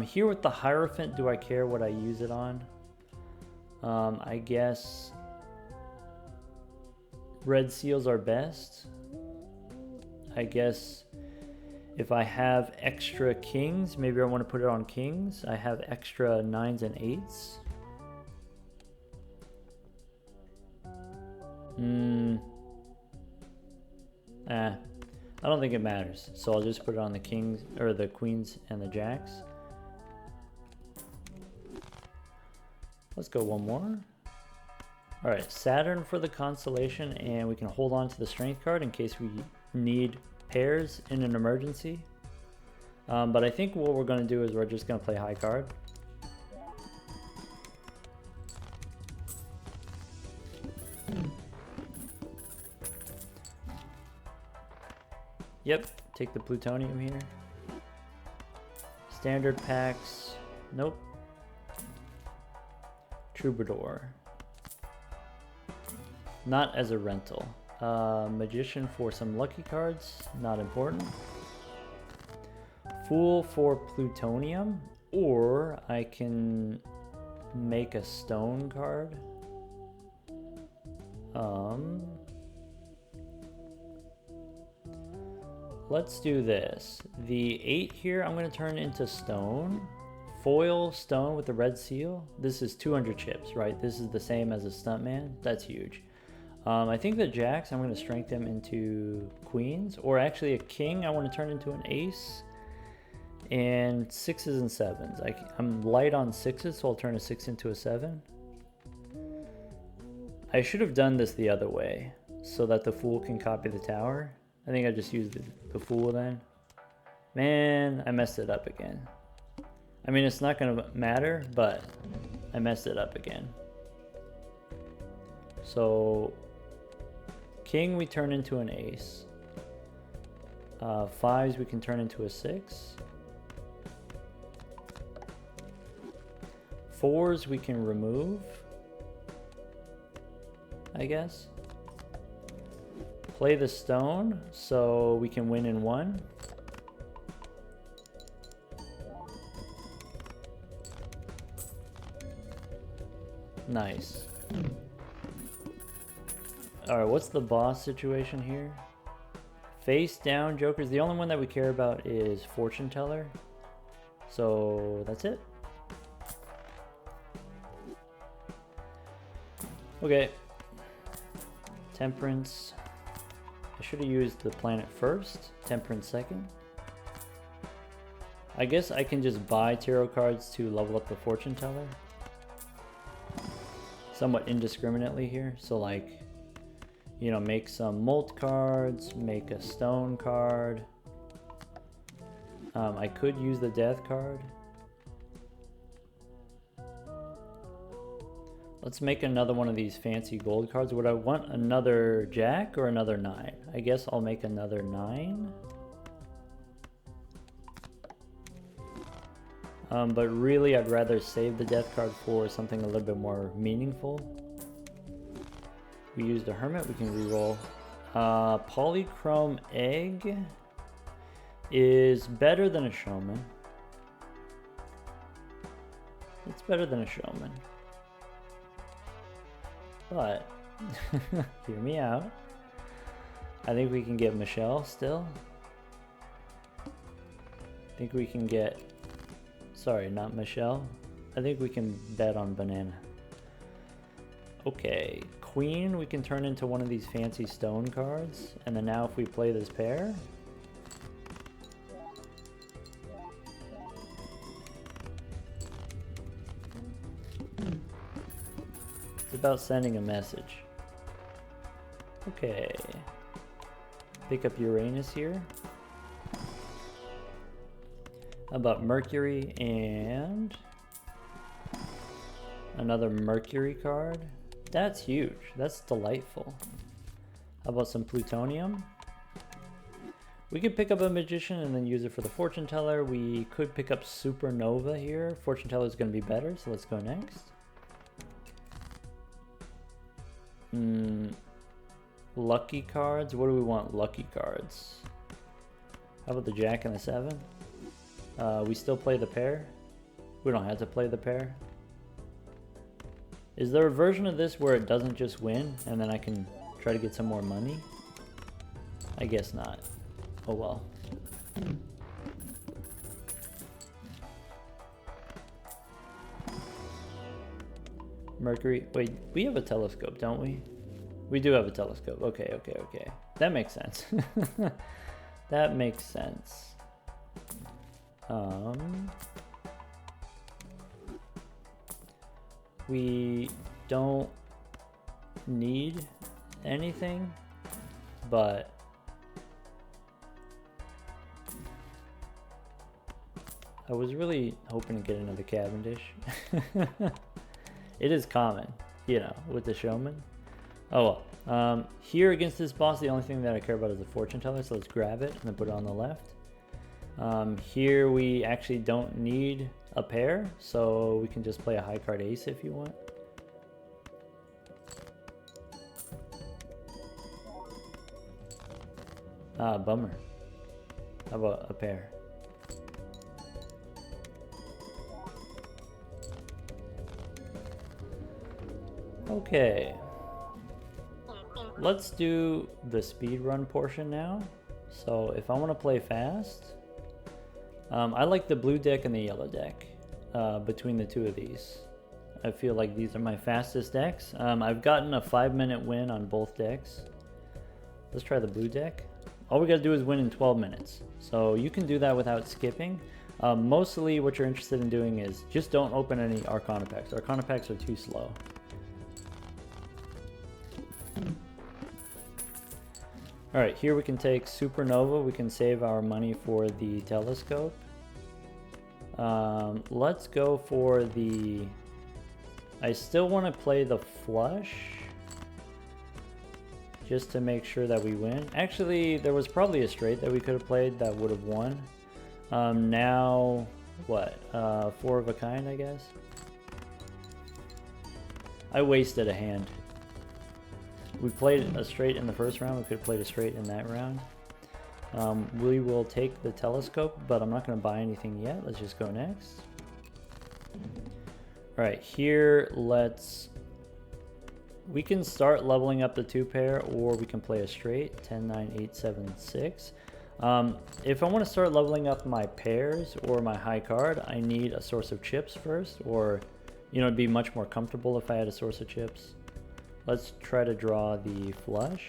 Here with the Hierophant, do I care what I use it on? I guess red seals are best. I guess if I have extra kings, maybe I want to put it on kings. I have extra 9s and 8s. I don't think it matters. So I'll just put it on the kings, or the queens and the jacks. Let's go one more. All right, Saturn for the constellation, and we can hold on to the strength card in case we need pairs in an emergency. But I think what we're going to do is we're just going to play high card. Yep, take the plutonium here. Standard packs, nope. Troubadour. Not as a rental. Magician for some lucky cards, not important. Fool for plutonium, or I can make a stone card. Let's do this. The 8 here, I'm going to turn into stone. Foil stone with the red seal. This is 200 chips, right? This is the same as a stuntman. That's huge. I think the jacks, I'm going to strengthen them into queens, or actually a king I want to turn into an ace, and 6s and 7s. I'm light on 6s, so I'll turn a 6 into a 7. I should have done this the other way so that the fool can copy the tower. I think I just used the fool then. Man, I messed it up again. I mean, it's not going to matter, but I messed it up again. So king we turn into an ace. 5s we can turn into a 6. 4s we can remove, I guess. Play the stone so we can win in 1. Nice. Alright, what's the boss situation here? Face down jokers. The only one that we care about is fortune teller. So that's it. Okay. Temperance. I should have used the planet first, temperance second. I guess I can just buy tarot cards to level up the fortune teller. Somewhat indiscriminately here. So like, you know, make some molt cards, make a stone card. I could use the death card. Let's make another one of these fancy gold cards. Would I want another jack or another 9? I guess I'll make another 9. But really, I'd rather save the death card for something a little bit more meaningful. We used a hermit, we can reroll. Polychrome egg is better than a showman. It's better than a showman. But, hear me out. I think we can get Michelle still. I think we can get... Sorry, not Michelle. I think we can bet on banana. Okay, queen we can turn into one of these fancy stone cards. And then now if we play this pair... It's about sending a message. Okay. Pick up Uranus here. How about Mercury and another Mercury card? That's huge. That's delightful. How about some plutonium? We could pick up a magician and then use it for the fortune teller. We could pick up supernova here. Fortune teller is going to be better, so let's go next. Lucky cards. What do we want? Lucky cards. How about the jack and the 7? We still play the pair. We don't have to play the pair. Is there a version of this where it doesn't just win and then I can try to get some more money? I guess not. Oh well. Mercury. Wait, we have a telescope, don't we? We do have a telescope. Okay, okay, okay. That makes sense. That makes sense. We don't need anything, but I was really hoping to get another Cavendish. It is common, you know, with the showman. Oh well. Here against this boss, the only thing that I care about is the fortune teller, so let's grab it and then put it on the left. Here we actually don't need a pair, so we can just play a high card ace if you want. Ah, bummer. How about a pair? Okay. Let's do the speed run portion now. So if I want to play fast, I like the blue deck and the yellow deck between the two of these. I feel like these are my fastest decks. I've gotten a 5-minute win on both decks. Let's try the blue deck. All we gotta do is win in 12 minutes. So you can do that without skipping. Mostly what you're interested in doing is just don't open any Arcana packs. Arcana packs are too slow. Alright, here we can take Supernova. We can save our money for the telescope. Let's go for the... I still want to play the flush, just to make sure that we win. Actually, there was probably a straight that we could have played that would have won. Now, what? 4 of a kind, I guess? I wasted a hand. We played a straight in the first round. We could have played a straight in that round. We will take the telescope, but I'm not going to buy anything yet. Let's just go next. Alright, here we can start leveling up the 2-pair, or we can play a straight, 10, 9, 8, 7, 6. If I want to start leveling up my pairs or my high card, I need a source of chips first, or, you know, it'd be much more comfortable if I had a source of chips. Let's try to draw the flush.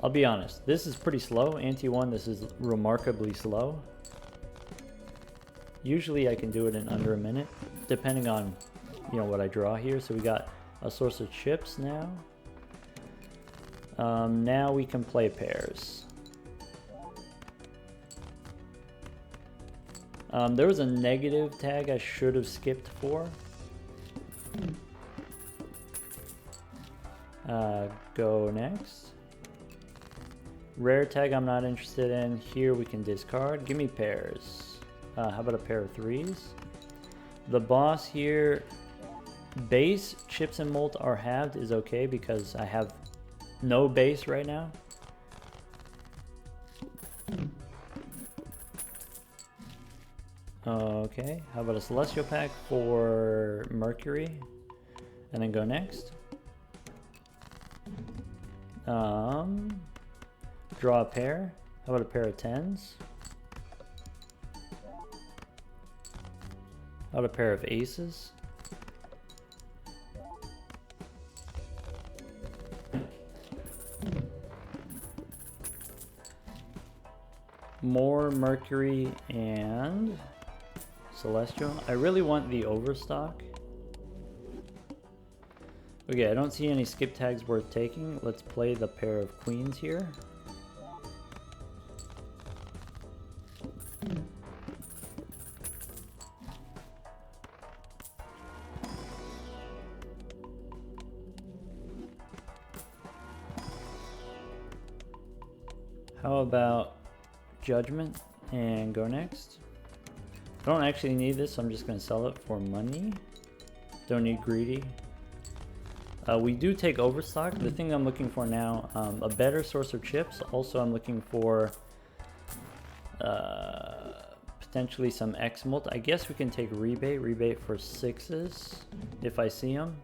I'll be honest, this is pretty slow. Ante 1, this is remarkably slow. Usually I can do it in under a minute, depending on, you know, what I draw here. So we got a source of chips now. Now we can play pairs. There was a negative tag I should have skipped for. Go next. Rare tag I'm not interested in. Here we can discard. Give me pairs. How about a pair of threes? The boss here, base, chips, and molt are halved is okay because I have no base right now. Okay, how about a celestial pack for Mercury? And then go next. Draw a pair. How about a pair of 10s? How about a pair of aces? More Mercury and Celestial. I really want the overstock. Okay, I don't see any skip tags worth taking. Let's play the pair of queens here. How about Judgment and go next? I don't actually need this, so I'm just going to sell it for money. Don't need greedy. We do take overstock. The thing I'm looking for now, a better source of chips. Also, I'm looking for potentially some X mult. I guess we can take rebate for 6s if I see them.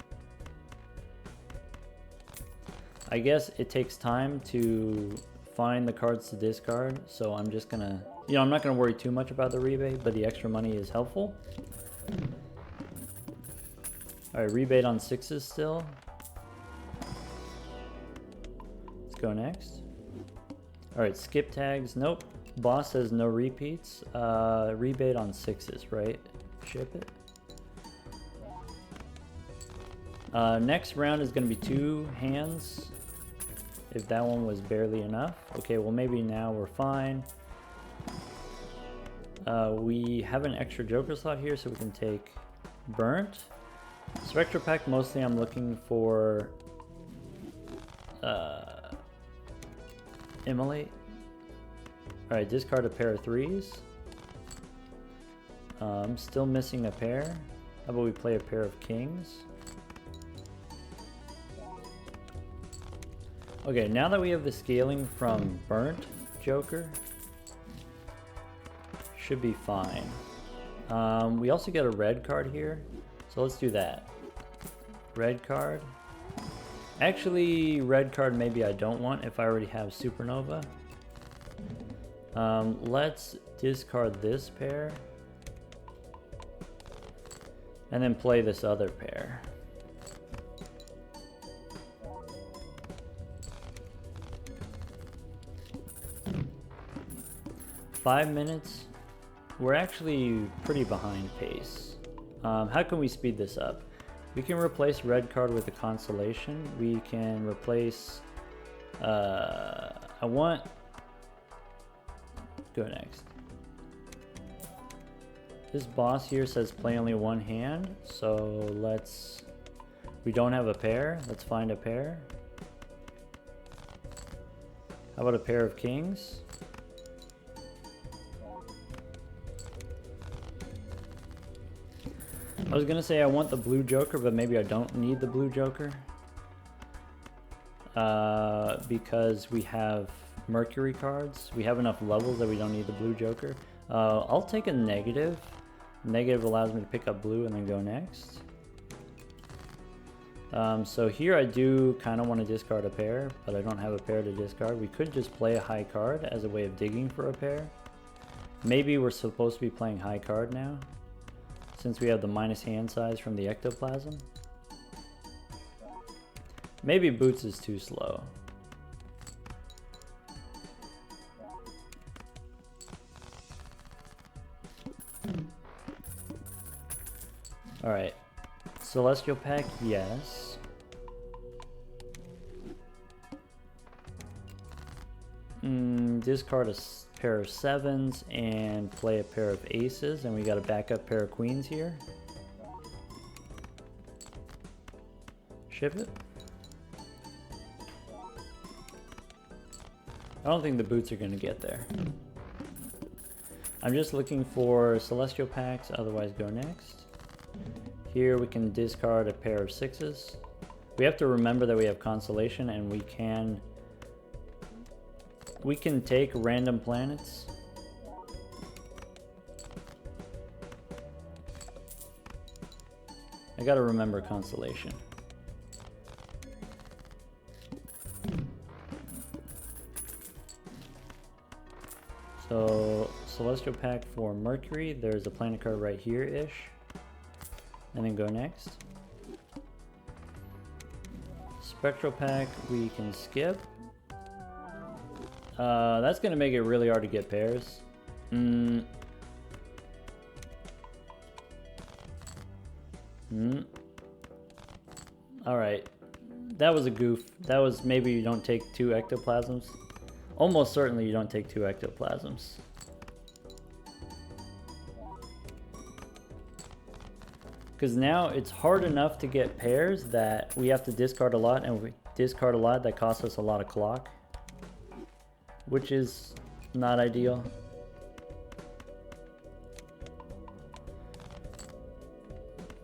I guess it takes time to find the cards to discard, so I'm just gonna, you know, I'm not gonna worry too much about the rebate, but the extra money is helpful. Alright, rebate on 6s still. Let's go next. Alright, skip tags, nope. Boss says no repeats. Rebate on 6s, right? Ship it. Next round is gonna be 2 hands. If that one was barely enough. Okay, well maybe now we're fine. We have an extra joker slot here, so we can take Burnt. Spectral Pack, mostly I'm looking for Immolate. Alright, discard a pair of 3s. I'm still missing a pair. How about we play a pair of kings? Okay, now that we have the scaling from Burnt Joker, should be fine. We also get a red card here, so let's do that. Red card. Actually, red card maybe I don't want if I already have Supernova. Let's discard this pair, and then play this other pair. Five minutes. We're actually pretty behind pace. How can we speed this up? We can replace red card with a constellation. We can replace. I want. Go next. This boss here says play only one hand, so let's. We don't have a pair. Let's find a pair. How about a pair of kings? I was gonna say I want the blue joker, but maybe I don't need the blue joker. Because we have Mercury cards. We have enough levels that we don't need the blue joker. I'll take a negative. Negative allows me to pick up blue and then go next. So here I do kind of want to discard a pair, but I don't have a pair to discard. We could just play a high card as a way of digging for a pair. Maybe we're supposed to be playing high card now, since we have the minus hand size from the ectoplasm. Maybe boots is too slow. Alright. Celestial Pack, yes. Discard a pair of 7s and play a pair of aces, and we got a backup pair of queens here. Ship it. I don't think the boots are going to get there. I'm just looking for Celestial Packs, otherwise go next. Here we can discard a pair of 6s. We have to remember that we have Constellation, and we can take random planets. I gotta remember Constellation. So, Celestial Pack for Mercury, there's a planet card right here-ish. And then go next. Spectral Pack, we can skip. That's gonna make it really hard to get pairs. Alright. That was a goof. That was maybe you don't take 2 ectoplasms. Almost certainly you don't take 2 ectoplasms. Because now it's hard enough to get pairs that we have to discard a lot, and we discard a lot that costs us a lot of clock, which is not ideal.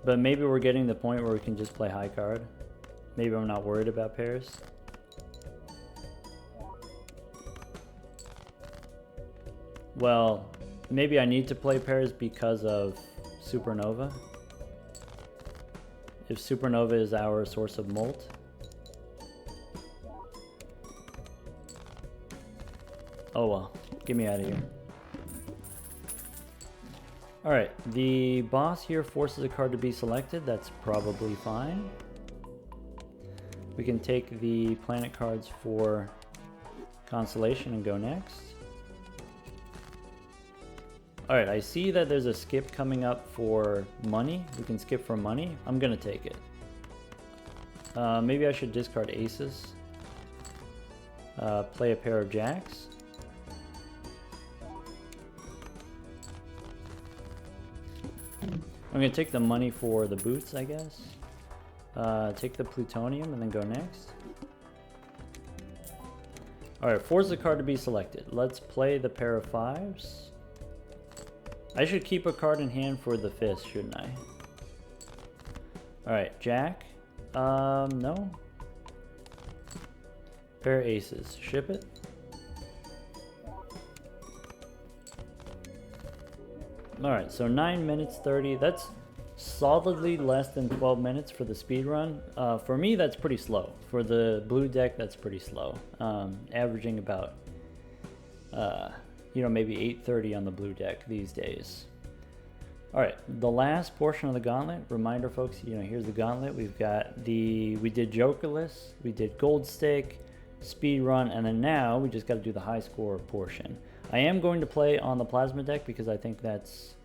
But maybe we're getting to the point where we can just play high card. Maybe I'm not worried about pairs. Well, maybe I need to play pairs because of Supernova. If Supernova is our source of molt. Oh well, get me out of here. Alright, the boss here forces a card to be selected. That's probably fine. We can take the planet cards for Constellation and go next. Alright, I see that there's a skip coming up for money. We can skip for money. I'm gonna take it. Maybe I should discard aces. Play a pair of jacks. I'm gonna take the money for the boots, I guess. Take the plutonium and then go next. Alright, force the card to be selected. Let's play the pair of 5s. I should keep a card in hand for the fist, shouldn't I? Alright, jack. No. Pair of aces. Ship it. Alright, so 9 minutes 30. That's solidly less than 12 minutes for the speed run. For me, that's pretty slow. For the blue deck, that's pretty slow. Averaging about, maybe 8:30 on the blue deck these days. Alright, the last portion of the gauntlet. Reminder, folks, here's the gauntlet. We did Jokerless, we did Gold Stake, speed run, and then now we just got to do the high score portion. I am going to play on the plasma deck because I think that's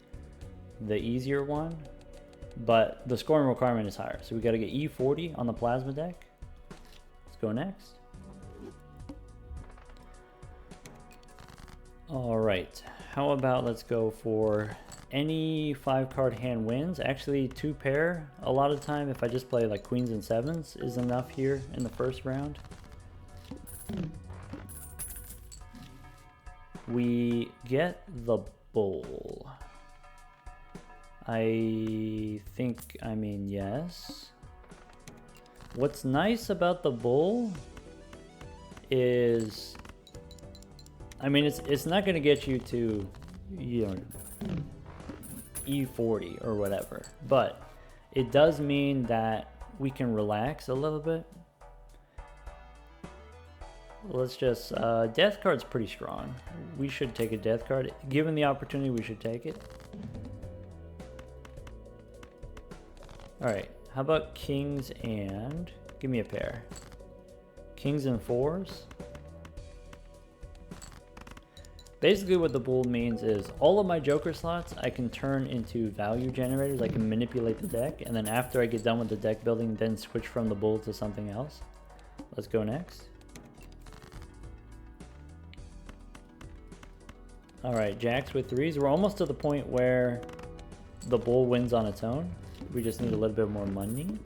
the easier one, but the scoring requirement is higher. So we got to get E40 on the plasma deck. Let's go next. All right, how about let's go for any 5-card hand wins. Actually, 2 pair. A lot of the time, if I just play like queens and 7s is enough here in the first round. We get the bull. Yes. What's nice about the bull is, it's not going to get you to, E40 or whatever, but it does mean that we can relax a little bit. Let's just, death card's pretty strong. We should take a death card. Given the opportunity, we should take it. Alright, how about kings and, give me a pair. Kings and 4s. Basically what the bull means is all of my joker slots I can turn into value generators. I can manipulate the deck, and then after I get done with the deck building, then switch from the bull to something else. Let's go next. Alright, jacks with threes. We're almost to the point where the bull wins on its own. We just need a little bit more money.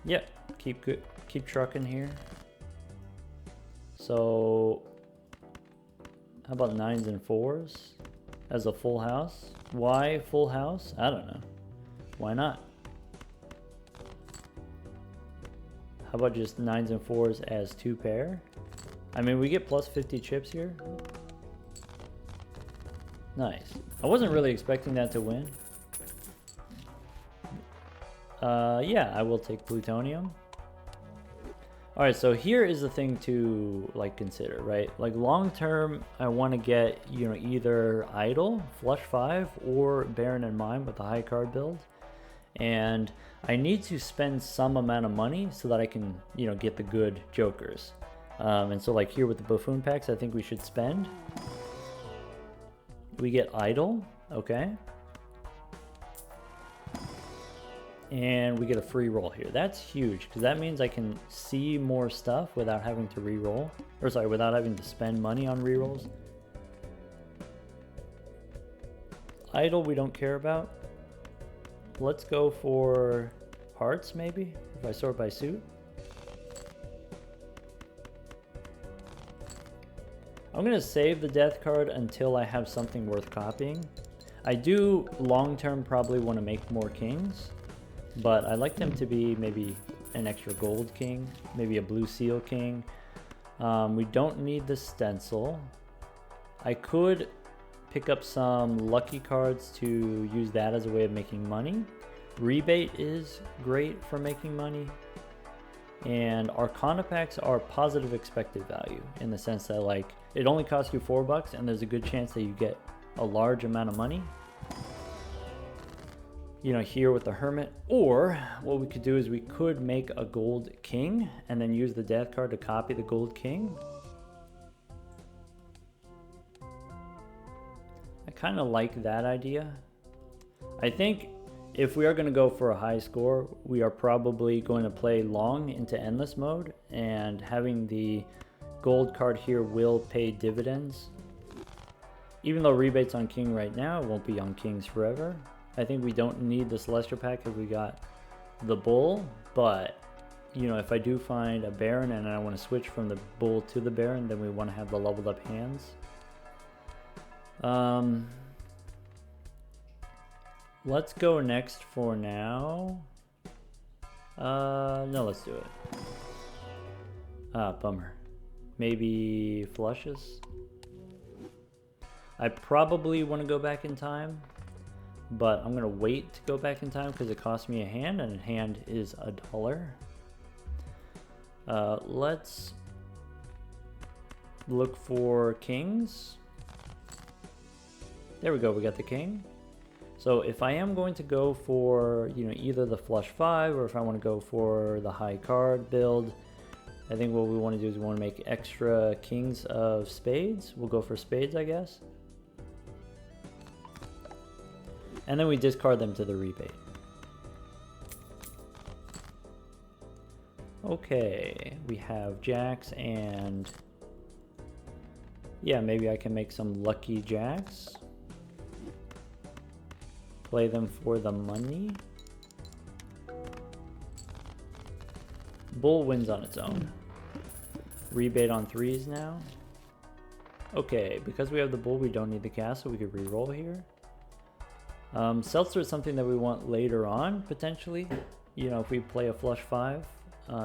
Yeah, keep trucking here. So, how about 9s and 4s as a full house? Why full house? I don't know. Why not? How about just 9s and 4s as 2 pair? I mean, we get plus 50 chips here. Nice. I wasn't really expecting that to win. Yeah, I will take plutonium. Alright, so here is the thing to like consider, right? Like long term, I want to get, you know, either idle, flush 5, or Baron and Mime with the high card build. And I need to spend some amount of money so that I can, you know, get the good jokers. And so like here with the buffoon packs, I think we should spend. We get idle, okay. And we get a free roll here. That's huge, because that means I can see more stuff without having to re-roll. Or sorry, without having to spend money on re-rolls. Idle we don't care about. Let's go for hearts maybe, if I sort by suit. I'm going to save the death card until I have something worth copying. I do long-term probably want to make more kings, but I like them to be maybe an extra gold king, maybe a blue seal king. We don't need the stencil. I could pick up some lucky cards to use that as a way of making money. Rebate is great for making money. And Arcana packs are positive expected value in the sense that like it only costs you $4 and there's a good chance that you get a large amount of money. You know, here with the Hermit. Or what we could do is we could make a gold king and then use the death card to copy the gold king. I kind of like that idea. I think if we are going to go for a high score, we are probably going to play long into endless mode, and having the gold card here will pay dividends. Even though rebates on king right now, it won't be on kings forever. I think we don't need the celestial pack if we got the bull, but you know, if I do find a baron and I want to switch from the bull to the baron, then we want to have the leveled up hands. Let's go next for now. No, let's do it. Ah, bummer. Maybe flushes. I probably want to go back in time, but I'm gonna wait to go back in time because it costs me a hand, and a hand is $1. Let's look for kings. There we go, we got the king. So if I am going to go for, you know, either the flush 5 or if I want to go for the high card build, I think what we want to do is we want to make extra kings of spades. We'll go for spades, I guess. And then we discard them to the rebate. Okay, we have jacks and yeah, maybe I can make some lucky jacks. Play them for the money. Bull wins on its own. Rebate on 3s now. Okay, because we have the bull, we don't need the castle. We could re-roll here. Seltzer is something that we want later on, potentially. You know, if we play a flush 5.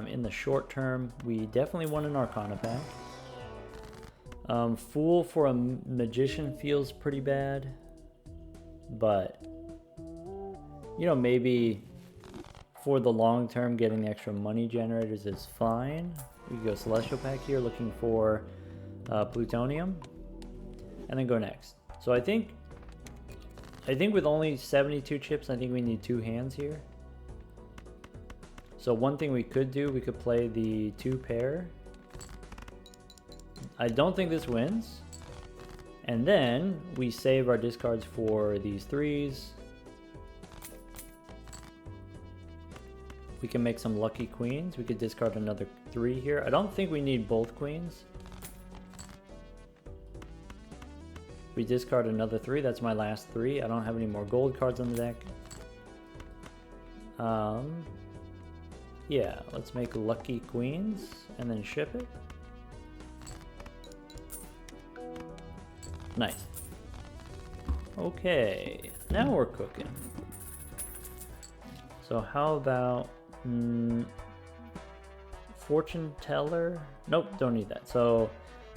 In the short term, we definitely want an Arcana pack. Fool for a magician feels pretty bad. But you know, maybe for the long term, getting the extra money generators is fine. We go celestial pack here, looking for plutonium, and then go next. So I think with only 72 chips, I think we need 2 hands here. So one thing we could do, we could play the 2 pair I don't think this wins. And then we save our discards for these 3s. We can make some lucky queens. We could discard another 3 here. I don't think we need both queens. We discard another 3. That's my last 3. I don't have any more gold cards on the deck. Yeah, let's make lucky queens and then ship it. Nice. Okay, now we're cooking. So how about fortune teller? Nope, don't need that. So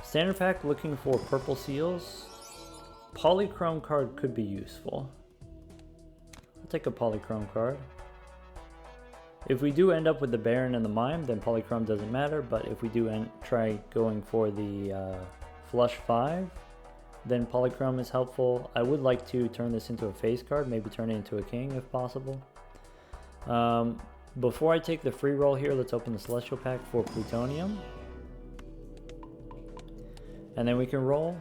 standard pack looking for purple seals. Polychrome card could be useful. I'll take a polychrome card. If we do end up with the Baron and the Mime, then polychrome doesn't matter. But if we do try going for the flush 5, then polychrome is helpful. I would like to turn this into a face card, maybe turn it into a king if possible. Before I take the free roll here, let's open the Celestial Pack for Plutonium. And then we can roll.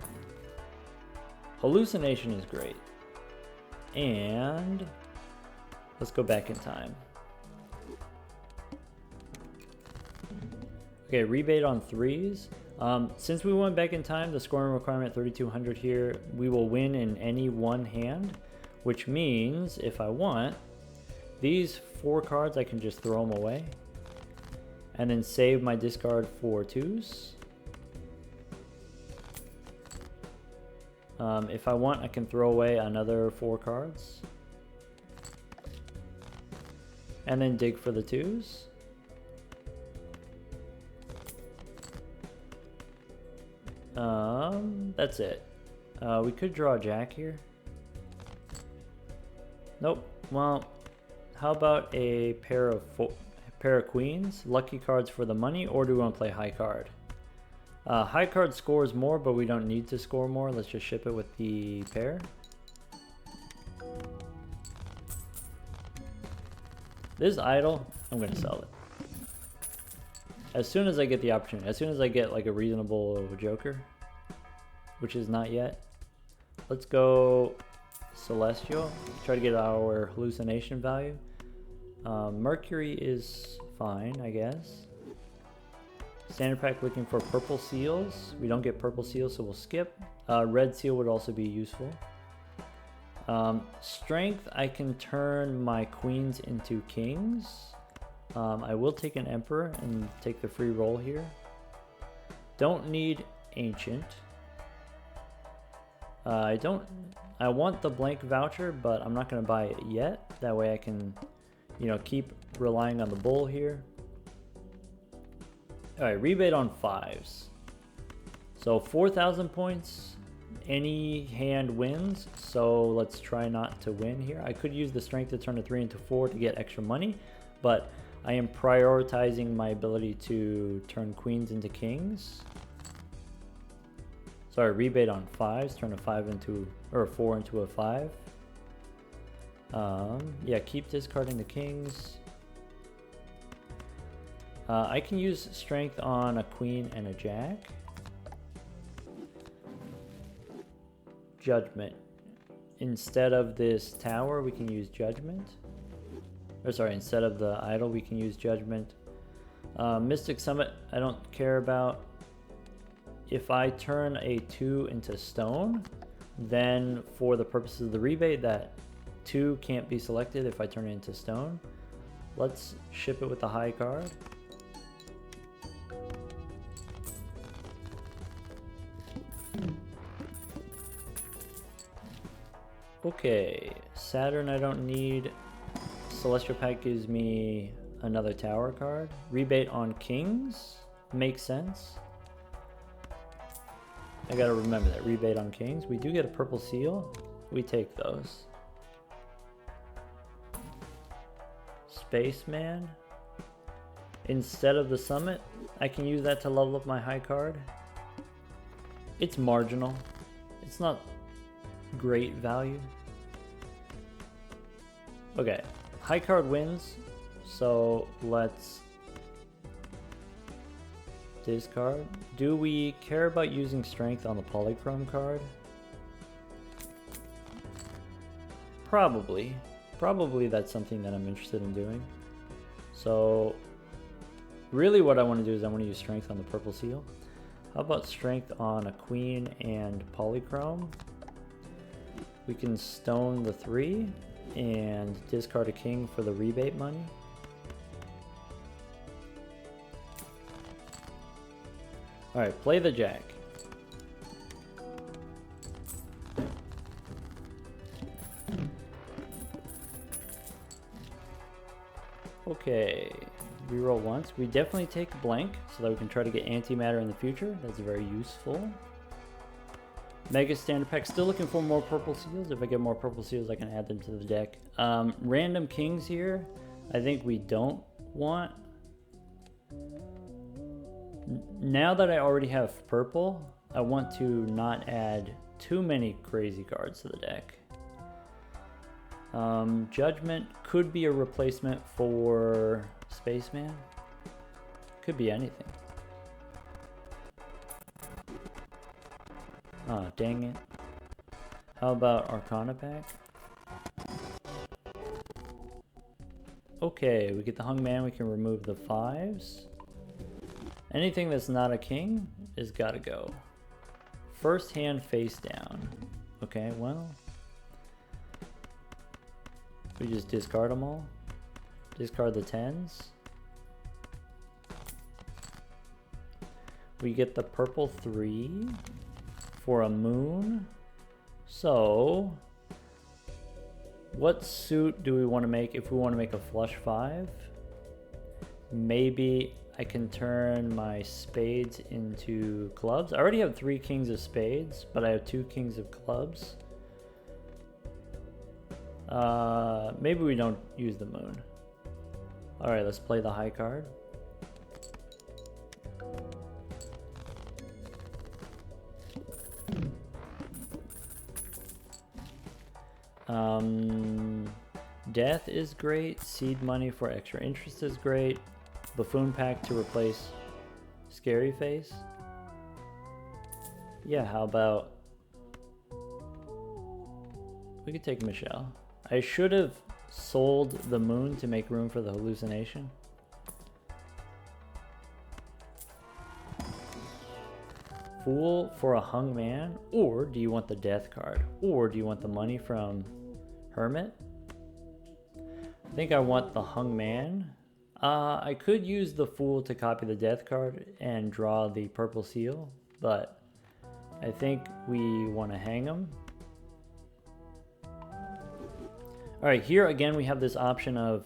Hallucination is great. And let's go back in time. Okay, rebate on 3s. Since we went back in time, the scoring requirement 3200 here, we will win in any one hand, which means if I want, these 4 cards I can just throw them away and then save my discard for 2s. If I want, I can throw away another 4 cards and then dig for the 2s. That's it. We could draw a jack here. Nope. Well, how about a pair of queens? Lucky cards for the money, or do we want to play high card? High card scores more, but we don't need to score more. Let's just ship it with the pair. This idol, I'm gonna sell it. As soon as I get the opportunity, as soon as I get like a reasonable joker, which is not yet. Let's go Celestial, try to get our hallucination value. Mercury is fine, I guess. Standard pack looking for purple seals. We don't get purple seals, so we'll skip. Red seal would also be useful. Strength, I can turn my queens into kings. I will take an emperor and take the free roll here. Don't need ancient. I want the blank voucher, but I'm not going to buy it yet. That way I can, keep relying on the bull here. All right, rebate on 5s. So 4,000 points, any hand wins. So let's try not to win here. I could use the strength to turn a 3 into 4 to get extra money, but I am prioritizing my ability to turn queens into kings. Sorry, rebate on 5s, turn a 5 into, or a 4 into a 5. Yeah, keep discarding the kings. I can use strength on a queen and a jack. Judgment. Instead of this tower, we can use judgment. Or sorry, instead of the idol, we can use judgment. Mystic Summit, I don't care about. If I turn a 2 into stone, then for the purposes of the rebate, that 2 can't be selected if I turn it into stone. Let's ship it with the high card. Okay, Saturn I don't need. Celestial Pack gives me another tower card. Rebate on kings makes sense. I gotta remember that, rebate on kings. We do get a purple seal. We take those. Spaceman. Instead of the summit, I can use that to level up my high card. It's marginal. It's not great value. Okay, high card wins, so let's discard. Do we care about using strength on the polychrome card? Probably. Probably that's something that I'm interested in doing. So really what I want to do is I want to use strength on the purple seal. How about strength on a queen and polychrome? We can stone the 3 and discard a king for the rebate money. Alright, play the jack. Okay, reroll once. We definitely take blank so that we can try to get antimatter in the future. That's very useful. Mega standard pack. Still looking for more purple seals. If I get more purple seals, I can add them to the deck. Random kings here, I think we don't want. Now that I already have purple, I want to not add too many crazy cards to the deck. Judgment could be a replacement for Spaceman. Could be anything. Oh, dang it. How about Arcana pack? Okay, we get the Hung Man, we can remove the 5s. Anything that's not a king is gotta go. First hand face down. Okay, well. We just discard them all. Discard the 10s. We get the purple 3 for a moon. So, what suit do we want to make if we want to make a flush 5? Maybe I can turn my spades into clubs. I already have 3 kings of spades, but I have 2 kings of clubs. Maybe we don't use the moon. Alright, let's play the high card. Death is great. Seed money for extra interest is great. Buffoon pack to replace Scary Face. Yeah, how about we could take Michelle. I should have sold the moon to make room for the hallucination. Fool for a hung man? Or do you want the death card? Or do you want the money from Hermit? I think I want the hung man. I could use the fool to copy the death card and draw the purple seal, but I think we want to hang him. Alright, here again we have this option of,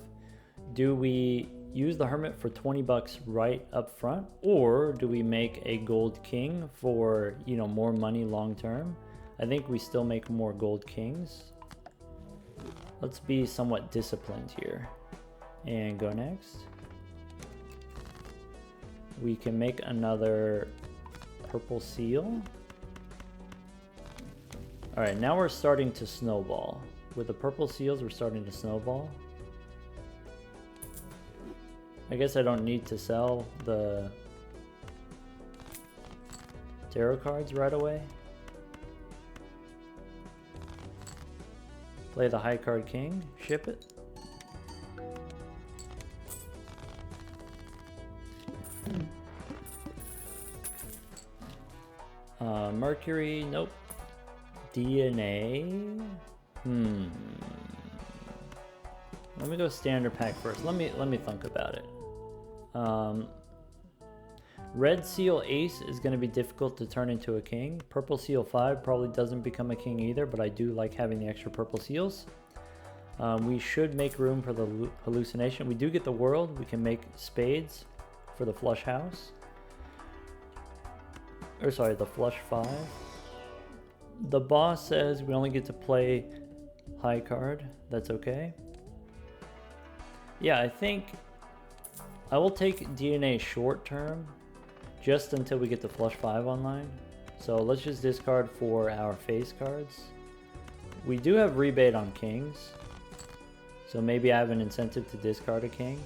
do we use the Hermit for 20 bucks right up front, or do we make a gold king for, you know, more money long term? I think we still make more gold kings. Let's be somewhat disciplined here and go next. We can make another purple seal. Alright, now we're starting to snowball. With the purple seals, we're starting to snowball. I guess I don't need to sell the tarot cards right away. Play the high card king, ship it. Mercury, nope. DNA. Let me go standard pack first. Let me think about it. Red seal ace is going to be difficult to turn into a king. Purple seal 5 probably doesn't become a king either, but I do like having the extra purple seals. We should make room for the hallucination. We do get the world. We can make spades for the flush house. Or sorry, the flush 5. The boss says we only get to play high card. That's okay. Yeah, I think I will take DNA short term just until we get the flush 5 online. So let's just discard for our face cards. We do have rebate on kings, so maybe I have an incentive to discard a king.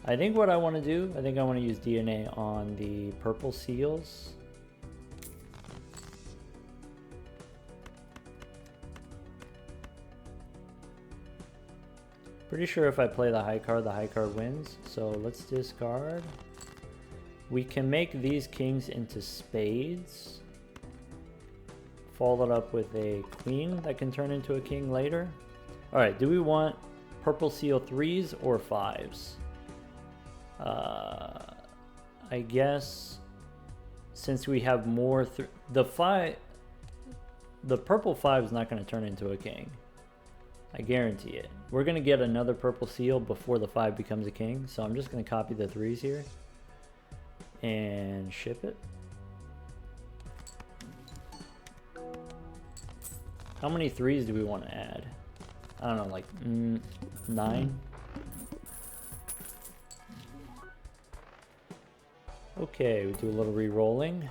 I think what I want to do, I think I want to use DNA on the purple seals. Pretty sure if I play the high card wins. So let's discard. We can make these kings into spades. Followed up with a queen that can turn into a king later. Alright, do we want purple seal 3s or 5s? I guess since we have more, the purple 5 is not going to turn into a king. I guarantee it. We're going to get another purple seal before the 5 becomes a king. So I'm just going to copy the 3s here and ship it. How many 3s do we want to add? I don't know, like 9? Okay, we do a little re-rolling.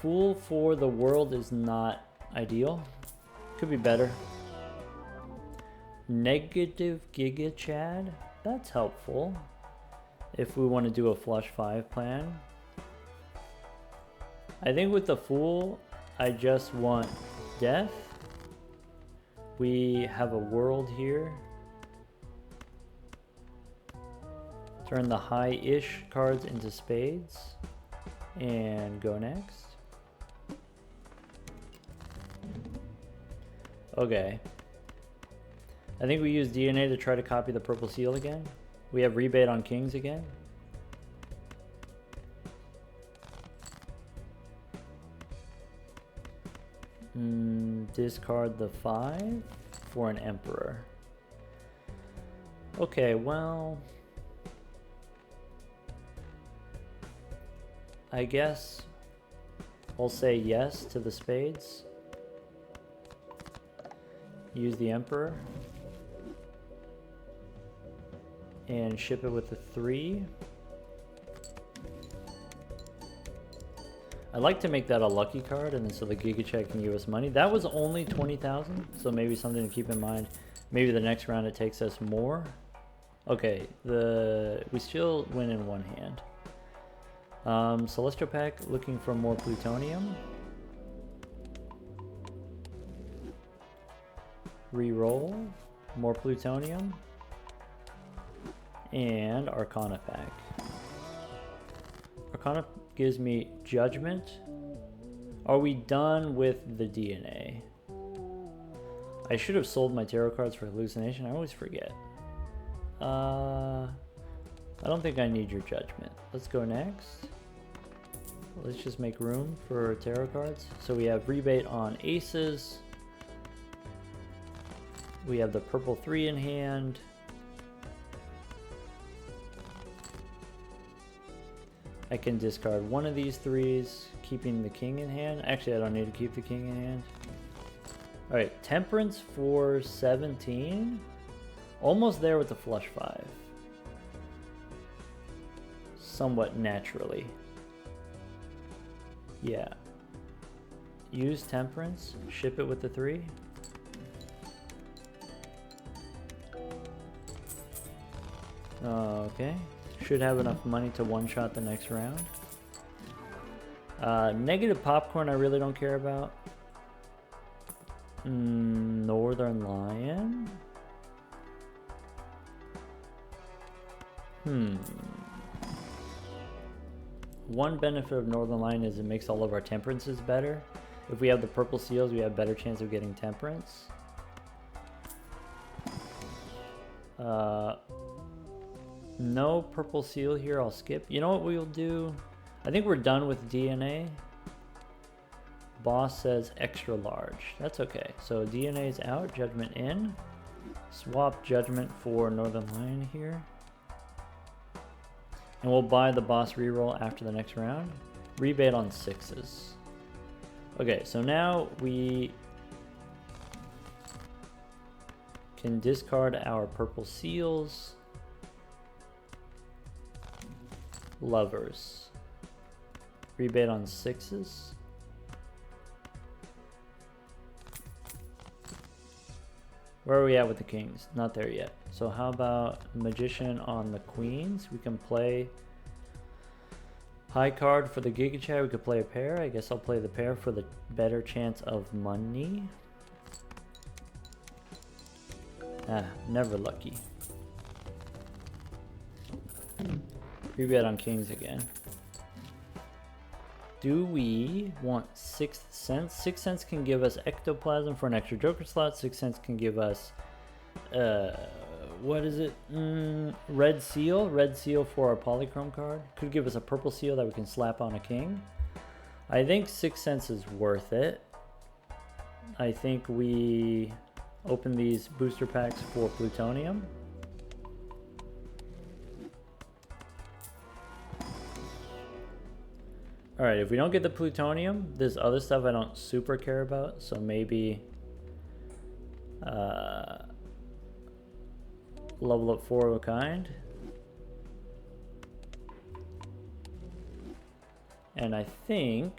Fool for the world is not ideal. Could be better. Negative Giga Chad, that's helpful if we want to do a flush 5 plan. I think with the Fool, I just want death. We have a world here. Turn the high-ish cards into spades and go next. Okay. I think we use DNA to try to copy the purple seal again. We have rebate on kings again. Discard the 5 for an emperor. Okay, well, I guess I'll say yes to the spades. Use the emperor. And ship it with a 3. I'd like to make that a lucky card, and then so the Giga Chad can give us money. That was only 20,000, so maybe something to keep in mind. Maybe the next round it takes us more. Okay, we still win in one hand. Celestial Pack looking for more plutonium. Reroll, more plutonium. And Arcana Pack. Arcana gives me judgment. Are we done with the DNA? I should have sold my tarot cards for hallucination. I always forget. I don't think I need your judgment. Let's go next. Let's just make room for tarot cards. So we have rebate on aces. We have the purple 3 in hand. I can discard one of these 3s, keeping the king in hand. Actually, I don't need to keep the king in hand. Alright, temperance for 17. Almost there with the flush 5. Somewhat naturally. Yeah. Use temperance, ship it with the 3. Okay. Should have enough money to one-shot the next round. Negative popcorn I really don't care about. Northern Lion. One benefit of Northern Lion is it makes all of our temperances better. If we have the purple seals, we have better chance of getting temperance. No purple seal here, I'll skip. You know what we'll do? I think we're done with DNA. Boss says extra large. That's okay. So DNA is out, judgment in. Swap judgment for Northern Lion here. And we'll buy the boss reroll after the next round. Rebate on 6s. Okay, so now we can discard our purple seals. Lovers. Rebate on 6s. Where are we at with the kings? Not there yet. So how about magician on the queens? We can play high card for the Giga Chad. We could play a pair. I guess I'll play the pair for the better chance of money. Ah, never lucky. 3-bet on kings again. Do we want 6 cents? 6 cents can give us ectoplasm for an extra joker slot. 6 cents can give us, what is it? Red seal. Red seal for our polychrome card. Could give us a purple seal that we can slap on a king. I think 6 cents is worth it. I think we open these booster packs for plutonium. Alright, if we don't get the plutonium, there's other stuff I don't super care about, so maybe level up 4 of a kind. And I think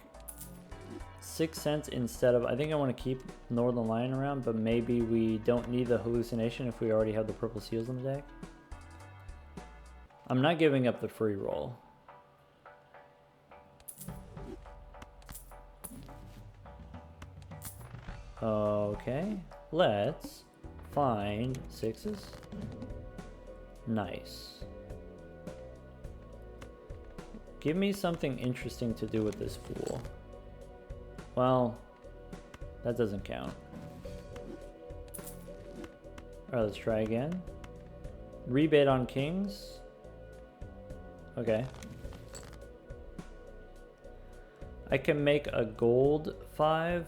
6 cents instead of, I think I want to keep Northern Lion around, but maybe we don't need the hallucination if we already have the purple seals in the deck. I'm not giving up the free roll. Okay, let's find 6s. Nice. Give me something interesting to do with this fool. Well, that doesn't count. Alright, let's try again. Rebate on kings. Okay. I can make a gold 5.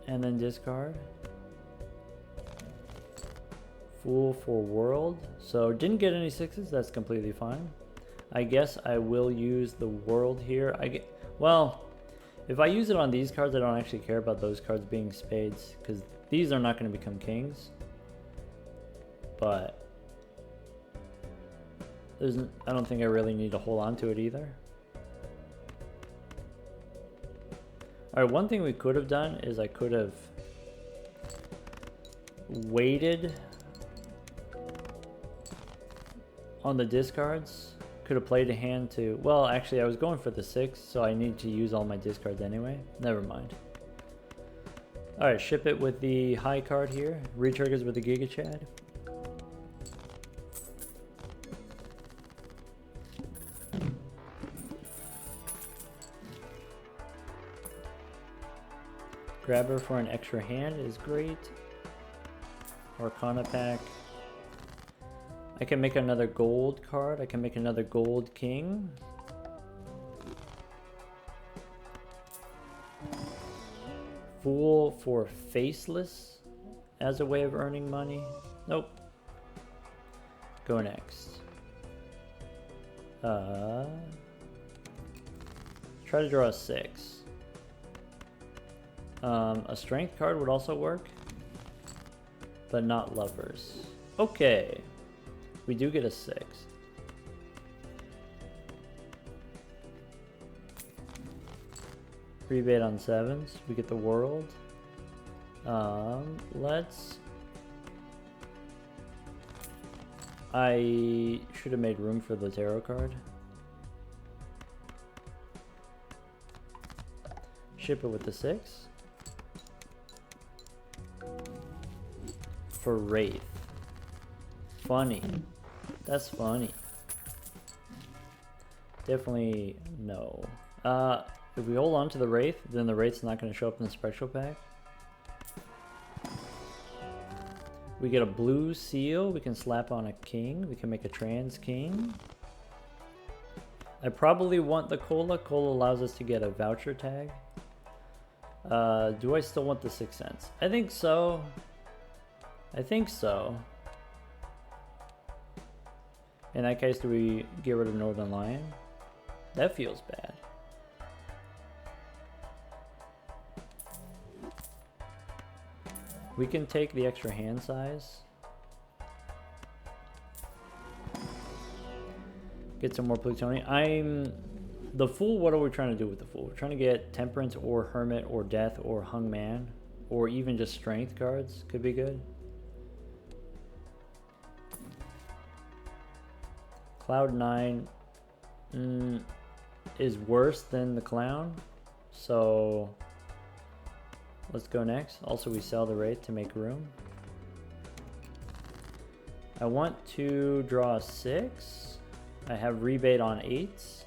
And then discard. Fool for world. So didn't get any 6s. That's completely fine. I guess I will use the world here. Well, if I use it on these cards, I don't actually care about those cards being spades because these are not going to become kings. But I don't think I really need to hold on to it either. Alright, one thing we could have done is I could have waited on the discards. Could have played a hand to, well, actually I was going for the 6, so I need to use all my discards anyway. Never mind. Alright, ship it with the high card here. Retriggers with the Giga Chad. Grabber for an extra hand is great. Arcana pack. I can make another gold card. I can make another gold king. Fool for faceless as a way of earning money. Nope. Go next. Try to draw a 6. A strength card would also work, but not lovers. Okay, we do get a 6. Rebate on 7s. We get the world. Let's. I should have made room for the tarot card. Ship it with the 6. For Wraith. Funny. That's funny. Definitely no. If we hold on to the Wraith, then the Wraith's not going to show up in the Spectral pack. We get a blue seal. We can slap on a king. We can make a trans king. I probably want the Cola. Cola allows us to get a voucher tag. Do I still want the 6 cents? I think so. I think so. In that case, do we get rid of Northern Lion? That feels bad. We can take the extra hand size. Get some more plutonium. The Fool, what are we trying to do with the Fool? We're trying to get Temperance or Hermit or Death or Hung Man, or even just Strength cards could be good. Cloud 9 is worse than the Clown, so let's go next. Also, we sell the Wraith to make room. I want to draw 6. I have rebate on 8s.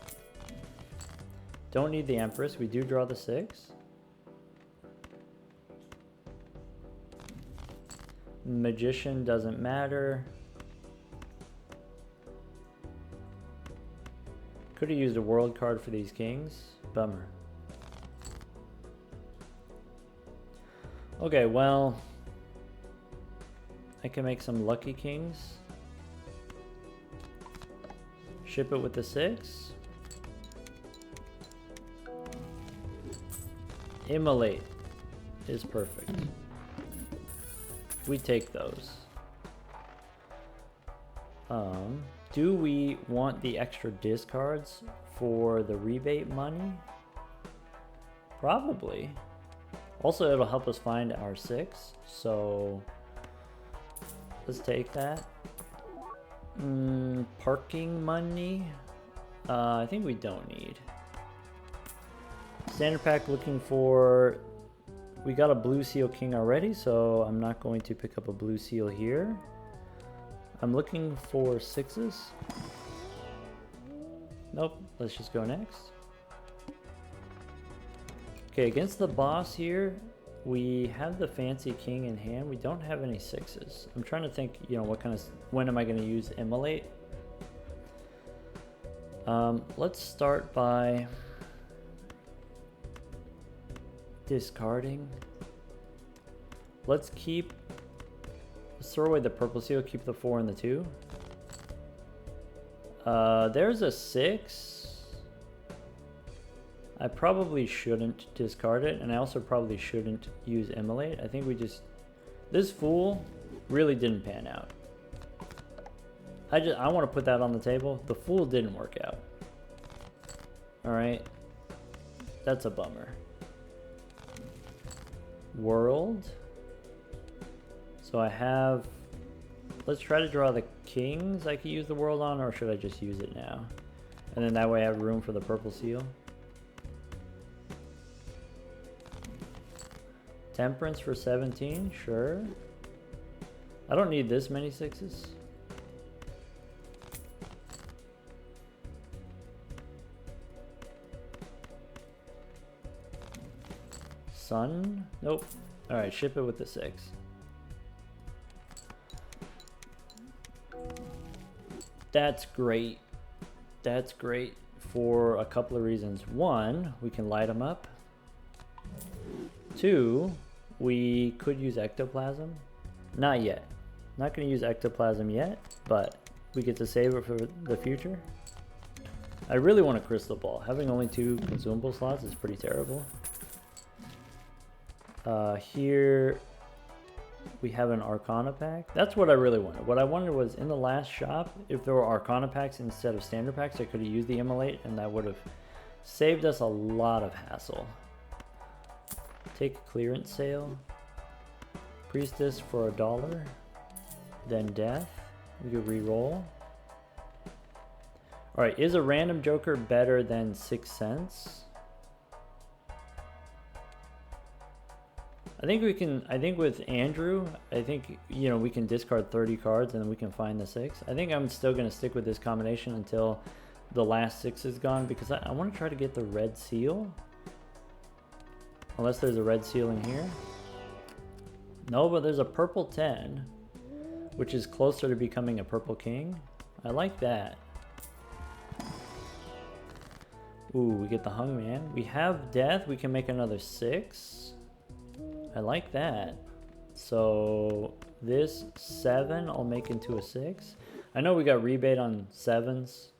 Don't need the Empress. We do draw the 6. Magician doesn't matter. Could have used a world card for these kings. Bummer. Okay, well, I can make some lucky kings. Ship it with the 6. Immolate is perfect. We take those. Do we want the extra discards for the rebate money? Probably. Also, it'll help us find our 6, so let's take that. Parking money? I think we don't need. Standard pack looking for... We got a blue seal king already, so I'm not going to pick up a blue seal here. I'm looking for 6s. Nope, let's just go next. Okay, against the boss here, we have the fancy king in hand. We don't have any 6s. I'm trying to think, you know, what kind of... When am I going to use Immolate? Let's start by discarding. Let's throw away the purple seal, keep the 4 and the 2. There's a 6. I probably shouldn't discard it, and I also probably shouldn't use Immolate. I think we just... This Fool really didn't pan out. I want to put that on the table. The Fool didn't work out. Alright. That's a bummer. World. So I have... Let's try to draw the kings I could use the world on, or should I just use it now? And then that way I have room for the purple seal. Temperance for 17, sure. I don't need this many 6s. Sun? Nope. Alright, ship it with the 6. That's great. That's great for a couple of reasons. One, we can light them up. 2, we could use ectoplasm. Not yet. Not going to use ectoplasm yet, but we get to save it for the future. I really want a crystal ball. Having only 2 consumable slots is pretty terrible. Here we have an Arcana pack. That's what I really wanted. What I wanted was, in the last shop, if there were Arcana packs instead of standard packs, I could have used the Immolate, and that would have saved us a lot of hassle. Take a clearance sale. Priestess for $1. Then Death. We could re-roll. Alright, is a random joker better than 6 cents? I think we can, I think with Andrew, I think, you know, we can discard 30 cards and then we can find the 6. I think I'm still going to stick with this combination until the last 6 is gone, because I want to try to get the red seal. Unless there's a red seal in here. No, but there's a purple 10, which is closer to becoming a purple king. I like that. Ooh, we get the Hung Man. We have Death. We can make another 6. I like that. So this 7 I'll make into a 6. I know we got rebate on 7s,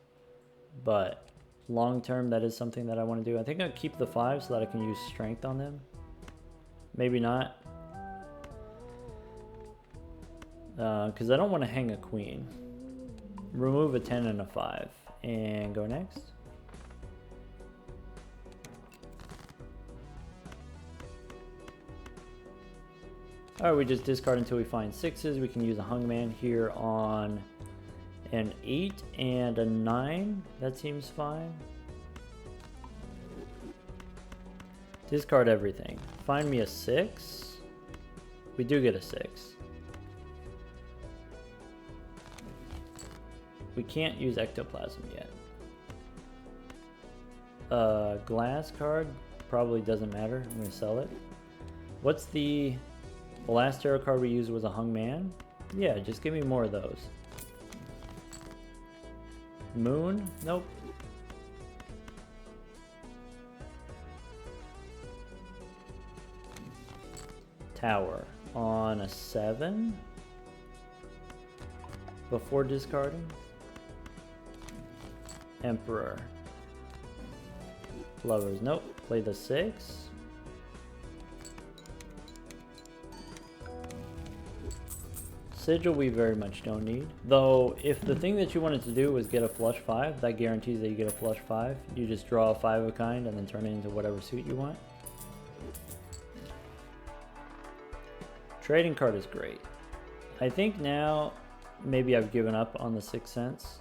but long term that is something that I want to do. I think I'll keep the 5 so that I can use strength on them. Maybe not. Because I don't want to hang a queen. Remove a 10 and a 5. And go next. Alright, we just discard until we find 6s. We can use a Hungman here on an 8 and a 9. That seems fine. Discard everything. Find me a 6. We do get a 6. We can't use ectoplasm yet. Glass card probably doesn't matter. I'm going to sell it. What's the last tarot card we used was a Hungman? Yeah, just give me more of those. Moon? Nope. Tower on a 7 before discarding. Emperor. Lovers, nope. Play the 6. Sigil we very much don't need. Though, if the thing that you wanted to do was get a flush 5, that guarantees that you get a flush 5. You just draw a 5 of a kind and then turn it into whatever suit you want. Trading card is great. I think now maybe I've given up on the 6 cents.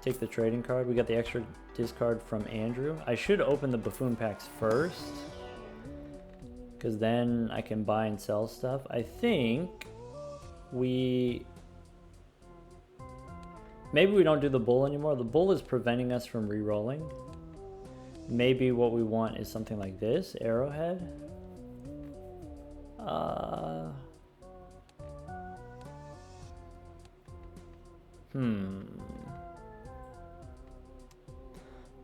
Take the trading card. We got the extra discard from Andrew. I should open the buffoon packs first, because then I can buy and sell stuff. I think maybe we don't do the bull anymore. The bull is preventing us from re-rolling. Maybe what we want is something like this, arrowhead.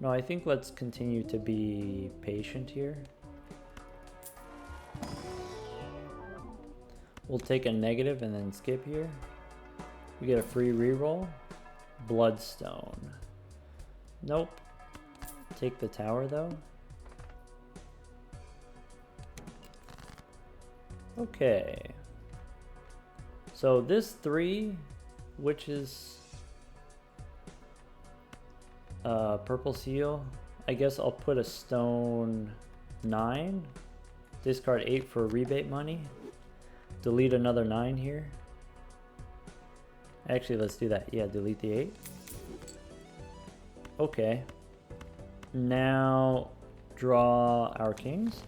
No, I think let's continue to be patient here. We'll take a negative and then skip here. We get a free reroll. Bloodstone. Nope. Take the tower though. Okay. So this 3, which is purple seal, I guess I'll put a stone 9. Discard 8 for rebate money. Delete another 9 here. Actually, let's do that. Yeah, delete the 8. Okay. Now draw our kings.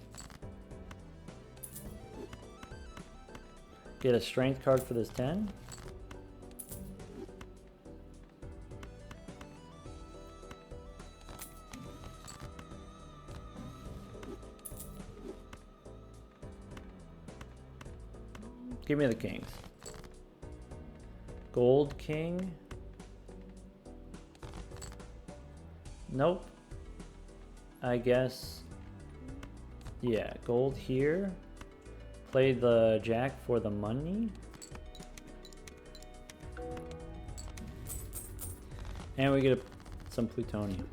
Get a strength card for this 10. Give me the kings. Gold king. Nope. I guess. Yeah, gold here. Play the jack for the money. And we get some plutonium.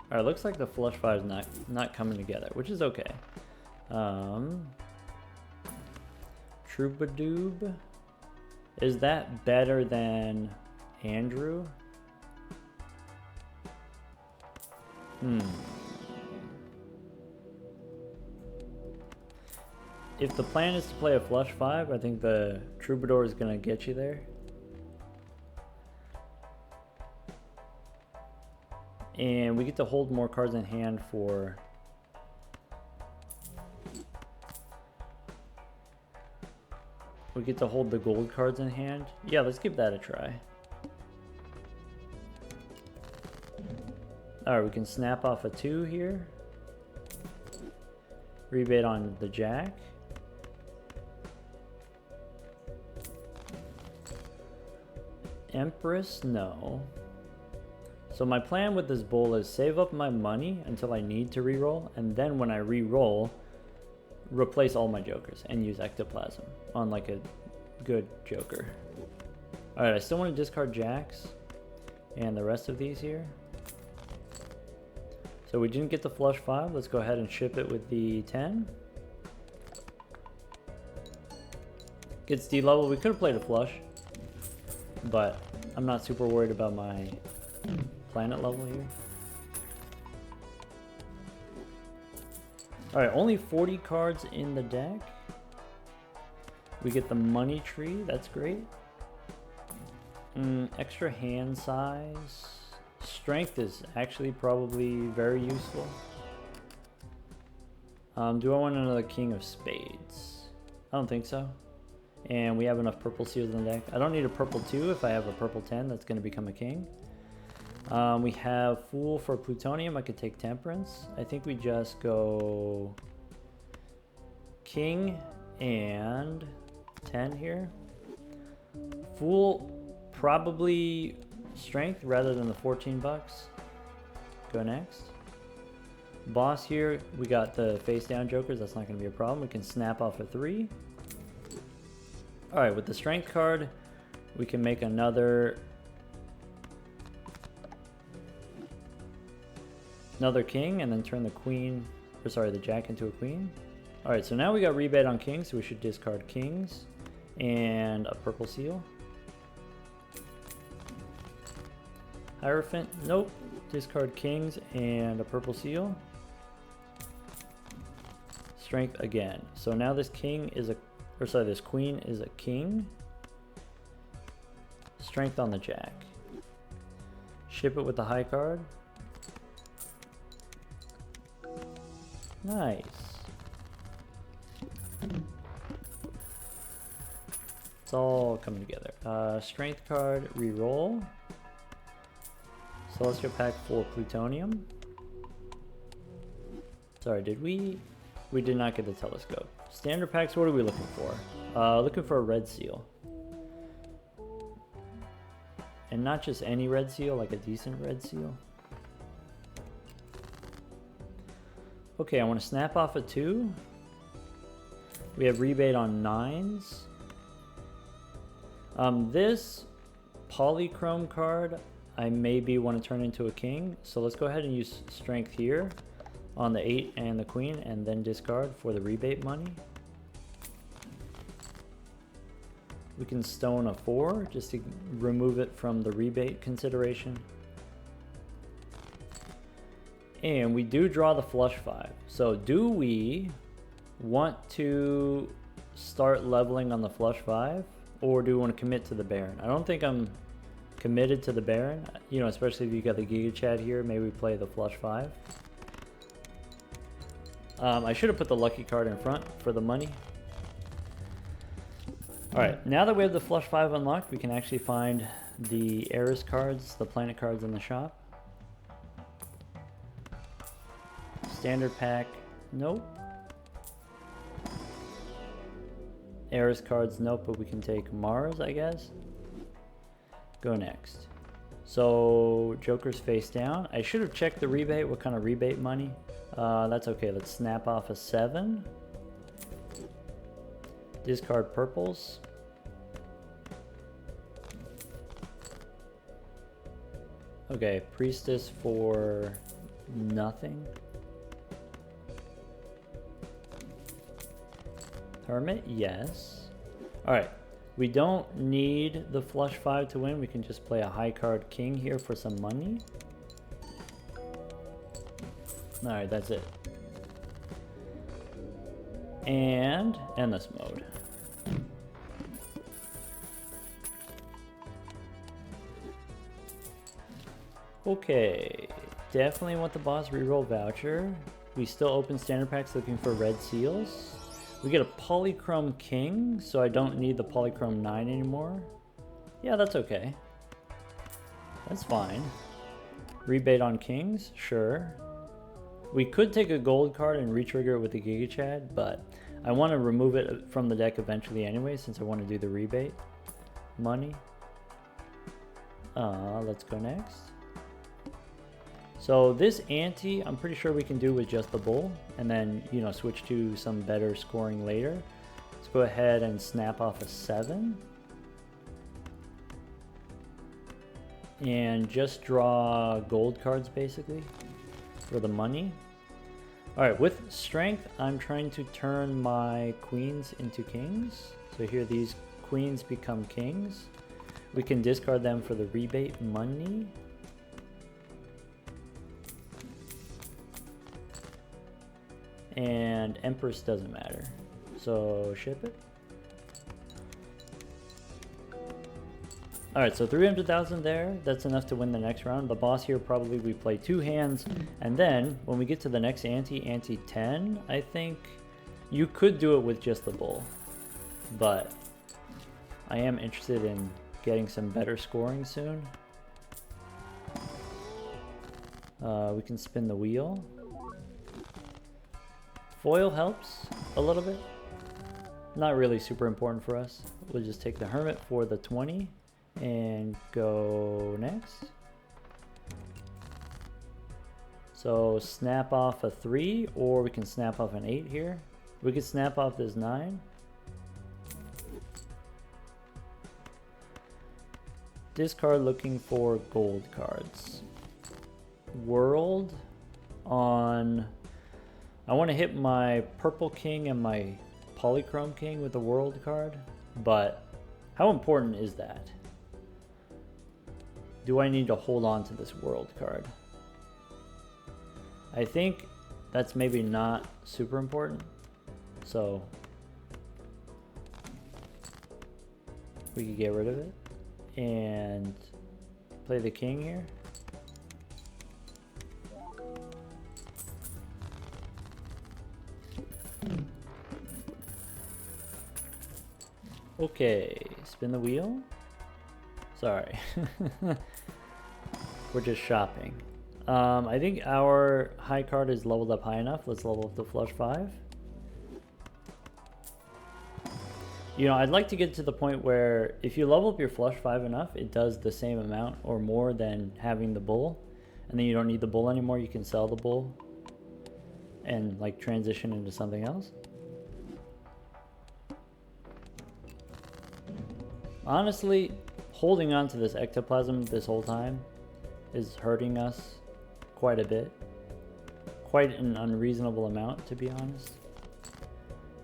Alright, looks like the flush 5 is not coming together, which is okay. Troubadour. Is that better than Andrew? If the plan is to play a flush 5, I think the Troubadour is going to get you there. And we get to hold more cards in hand for... We get to hold the gold cards in hand. Yeah, let's give that a try. Alright, we can snap off a 2 here. Rebate on the jack. Empress, no. So my plan with this bull is save up my money until I need to reroll, and then when I re-roll, replace all my jokers and use ectoplasm on like a good joker. Alright, I still want to discard jacks and the rest of these here. So we didn't get the flush 5. Let's go ahead and ship it with the 10. Gets D level. We could have played a flush, but I'm not super worried about my planet level here. Alright, only 40 cards in the deck. We get the money tree, that's great. Extra hand size. Strength is actually probably very useful. Do I want another king of spades? I don't think so. And we have enough purple seals in the deck. I don't need a purple 2 if I have a purple 10 that's going to become a king. We have fool for plutonium. I could take temperance. I think we just go king and 10 here. Fool, probably strength rather than the 14 bucks. Go next. Boss here, we got the face down jokers. That's not going to be a problem. We can snap off a 3. Alright, with the strength card, we can make another king and then turn the queen, or sorry, the jack into a queen. Alright, so now we got rebate on kings, so we should discard kings and a purple seal. Hierophant, nope. Discard kings and a purple seal. Strength again. So now this king is this queen is a king. Strength on the jack. Ship it with the high card. Nice. It's all coming together. Strength card, reroll. Celestial pack for plutonium. Sorry, did we? We did not get the telescope. Standard packs, what are we looking for? Looking for a red seal. And not just any red seal, like a decent red seal. Okay, I want to snap off a 2. We have rebate on 9s. This polychrome card, I maybe want to turn into a king. So let's go ahead and use strength here on the 8 and the queen, and then discard for the rebate money. We can stone a 4 just to remove it from the rebate consideration. And we do draw the flush 5. So do we want to start leveling on the flush 5, or do we want to commit to the Baron? I don't think I'm committed to the Baron, you know, especially if you got the Giga Chad here. Maybe we play the flush 5. I should have put the lucky card in front for the money. Alright, now that we have the flush 5 unlocked, we can actually find the Eris cards, the planet cards in the shop. Standard pack, nope. Eris cards, nope, but we can take Mars, I guess. Go next. So, Joker's face down. I should have checked the rebate, what kind of rebate money. That's okay, let's snap off a 7. Discard purples. Okay, priestess for nothing. Hermit, yes. Alright, we don't need the flush 5 to win. We can just play a high card king here for some money. Alright, that's it. And endless mode. Okay, definitely want the boss reroll voucher. We still open standard packs looking for red seals. We get a polychrome king, so I don't need the polychrome 9 anymore. Yeah, that's okay. That's fine. Rebate on kings, sure. We could take a gold card and retrigger it with the Giga Chad, but I want to remove it from the deck eventually anyway, since I want to do the rebate money. Let's go next. So this ante, I'm pretty sure we can do with just the bull, and then, you know, switch to some better scoring later. Let's go ahead and snap off a 7. And just draw gold cards, basically, for the money. Alright, with strength, I'm trying to turn my queens into kings. So here these queens become kings. We can discard them for the rebate money. and Empress doesn't matter. So ship it. Alright, so 300,000 there. That's enough to win the next round. The boss here, probably we play 2 hands. And then, when we get to the next ante, ante 10, I think you could do it with just the bull. But I am interested in getting some better scoring soon. We can spin the wheel. Foil helps a little bit. Not really super important for us. We'll just take the hermit for the 20 and go next. So snap off a 3, or we can snap off an 8 here. We could snap off this 9. Discard, looking for gold cards. World on... I want to hit my purple king and my polychrome king with the world card, but how important is that? Do I need to hold on to this world card? I think that's maybe not super important, so we could get rid of it and play the king here. Okay, spin the wheel. Sorry. We're just shopping. I think our high card is leveled up high enough. Let's level up to flush 5. You know, I'd like to get to the point where if you level up your flush 5 enough, it does the same amount or more than having the bull. And then you don't need the bull anymore. You can sell the bull and like transition into something else. Honestly, holding on to this ectoplasm this whole time is hurting us quite a bit. Quite an unreasonable amount, to be honest.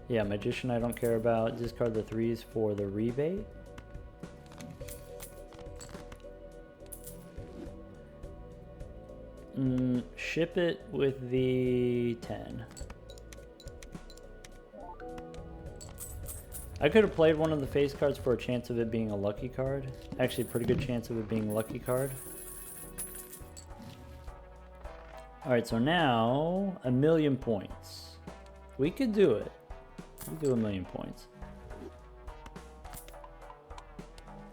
Yeah, Magician I don't care about. Discard the 3s for the rebate. Ship it with the 10. I could have played one of the face cards for a chance of it being a lucky card. Actually, pretty good chance of it being a lucky card. Alright, so now 1,000,000 points. We could do it. We do 1,000,000 points.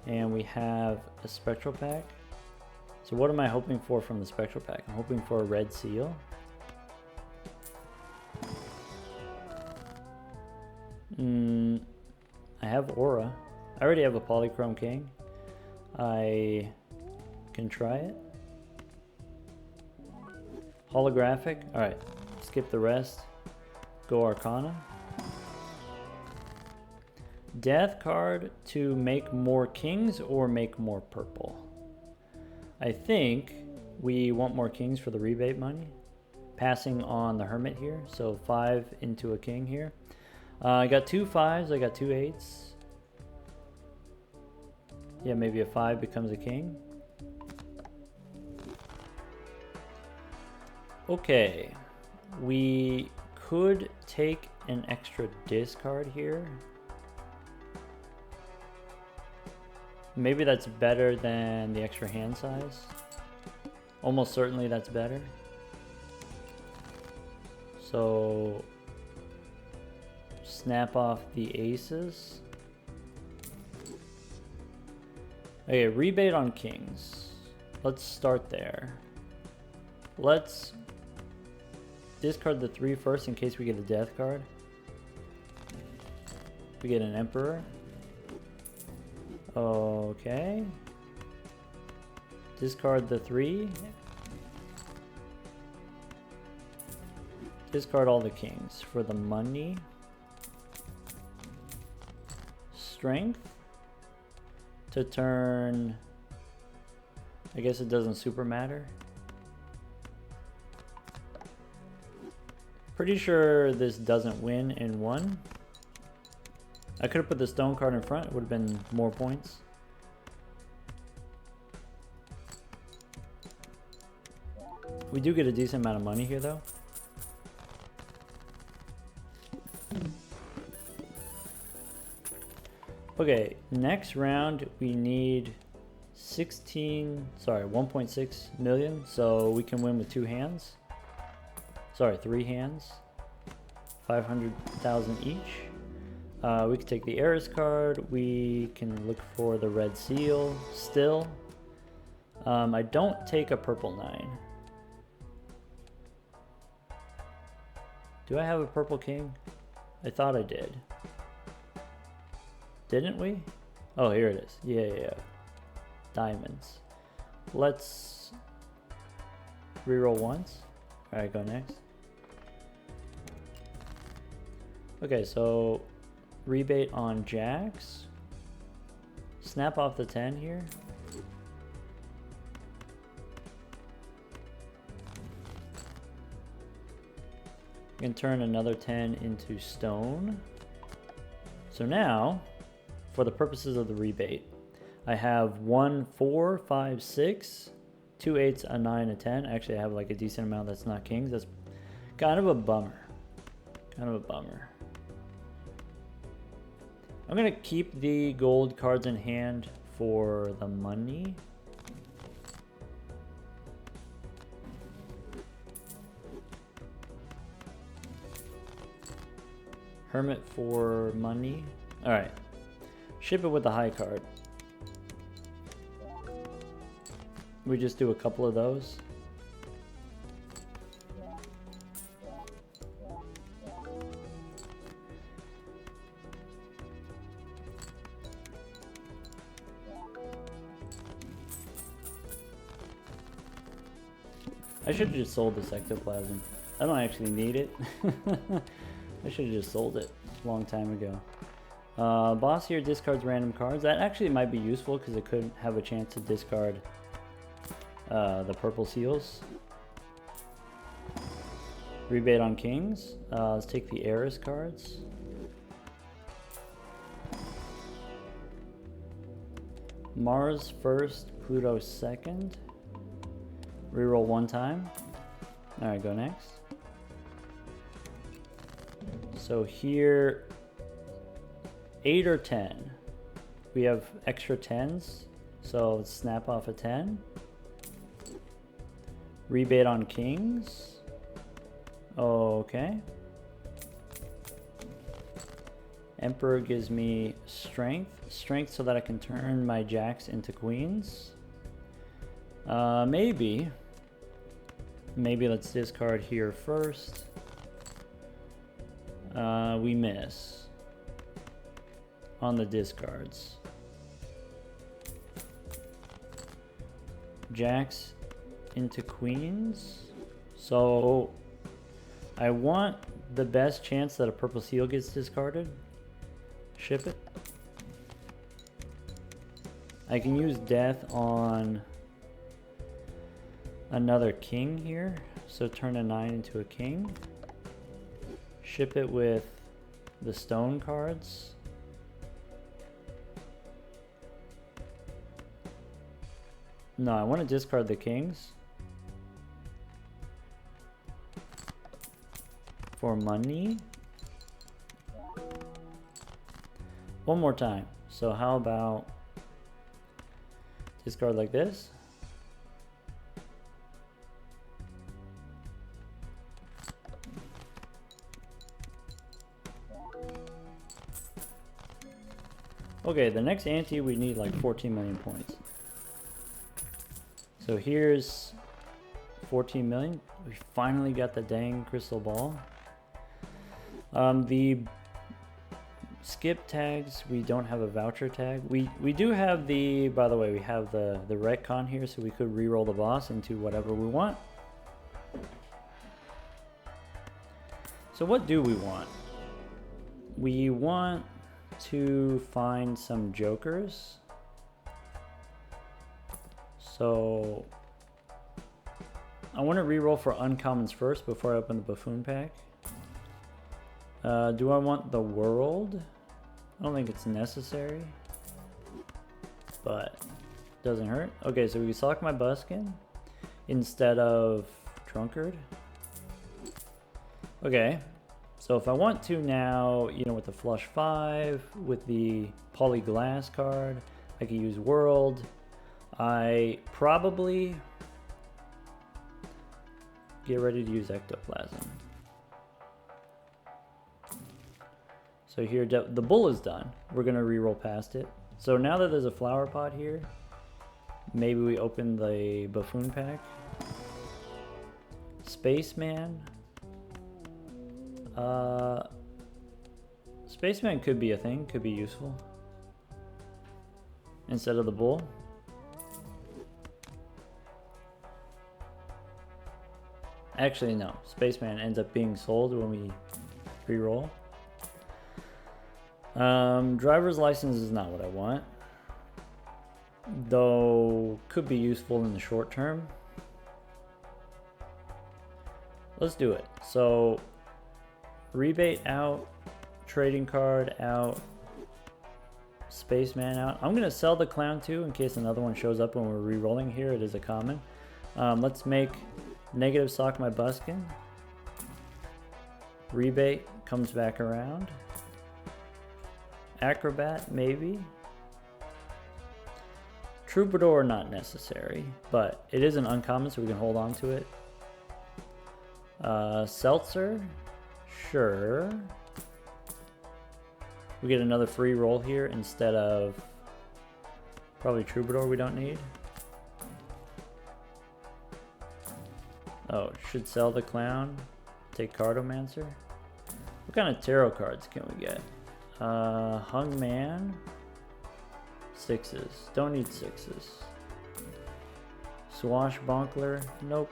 And we have a spectral pack. So what am I hoping for from the spectral pack? I'm hoping for a red seal. I have aura. I already have a polychrome king. I can try it. Holographic. Alright, skip the rest. Go Arcana. Death card to make more kings or make more purple. I think we want more kings for the rebate money. Passing on the hermit here. So 5 into a king here. I got 2 5s, I got 2 8s. Yeah, maybe a 5 becomes a king. Okay, we could take an extra discard here. Maybe that's better than the extra hand size. Almost certainly that's better. So snap off the aces. Okay, rebate on kings. Let's start there. Let's discard the 3 first in case we get a death card. We get an emperor. Okay. Discard the 3. Discard all the kings for the money. Strength. To turn... I guess it doesn't super matter. Pretty sure this doesn't win in 1. I could have put the stone card in front. It would have been more points. We do get a decent amount of money here though. Okay, next round we need 1.6 million, so we can win with 2 hands. Sorry, 3 hands. 500,000 each. We can take the Eris card. We can look for the red seal still. I don't take a purple 9. Do I have a purple king? I thought I did. Didn't we? Oh, here it is. Yeah. Diamonds. Let's reroll once. Alright, go next. Okay, so rebate on jacks. Snap off the 10 here. You can turn another 10 into stone. So now, for the purposes of the rebate, I have 1, 4, 5, 6, 2 8s, a 9, a 10. Actually, I have like a decent amount that's not kings. That's kind of a bummer. I'm gonna keep the gold cards in hand for the money. Hermit for money. Alright. Ship it with the high card. We just do a couple of those. I should have just sold this ectoplasm. I don't actually need it. I should have just sold it a long time ago. Boss here discards random cards. That actually might be useful because it could have a chance to discard the purple seals. Rebate on kings. Let's take the Eris cards. Mars first, Pluto second. Reroll one time. Alright, go next. So here, 8 or 10. We have extra 10s, so let's snap off a 10. Rebate on kings. Okay. Emperor gives me strength. Strength so that I can turn my jacks into queens. Maybe let's discard here first. We miss on the discards. Jacks into queens. So I want the best chance that a purple seal gets discarded. Ship it. I can use death on another king here. So turn a 9 into a king. Ship it with the stone cards. No, I want to discard the kings for money. One more time. So how about discard like this? Okay, the next ante we need like 14 million points. So here's 14 million. We finally got the dang crystal ball. The skip tags, we don't have a voucher tag. We do have the, by the way, we have the retcon here, so we could re-roll the boss into whatever we want. So what do we want? We want to find some jokers. So I want to re-roll for uncommons first before I open the buffoon pack. Do I want the world? I don't think it's necessary, but doesn't hurt. Okay, so we can select my buskin instead of drunkard. Okay, So if I want to now, you know, with the flush 5, with the polyglass card, I can use world. I probably get ready to use ectoplasm. So here, the bull is done. We're gonna re-roll past it. So now that there's a flower pot here, maybe we open the buffoon pack. Spaceman. Spaceman could be a thing, could be useful. Instead of the bull. Actually, no. Spaceman ends up being sold when we re-roll. Driver's license is not what I want. Though, could be useful in the short term. Let's do it. So, rebate out, trading card out, spaceman out. I'm going to sell the clown too in case another one shows up when we're re-rolling here. It is a common. Let's make negative sock my buskin. Rebate comes back around. Acrobat, maybe. Troubadour, not necessary, but it is an uncommon, so we can hold on to it. Seltzer, sure. We get another free roll here instead of probably Troubadour we don't need. Oh, should sell the clown. Take Cartomancer. What kind of tarot cards can we get? Hung Man. 6s. Don't need 6s. Swashbuckler. Nope.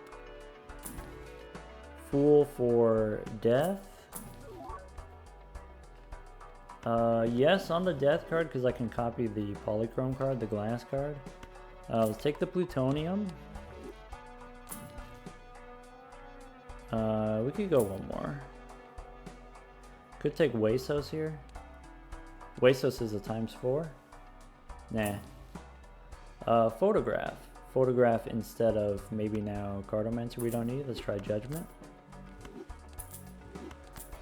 Fool for death. Yes, on the death card because I can copy the polychrome card, the glass card. Let's take the plutonium. We could go one more. Could take Huesos here. Huesos is a ×4. Nah. Photograph. Photograph instead of maybe now Cartomancer we don't need. Let's try Judgment.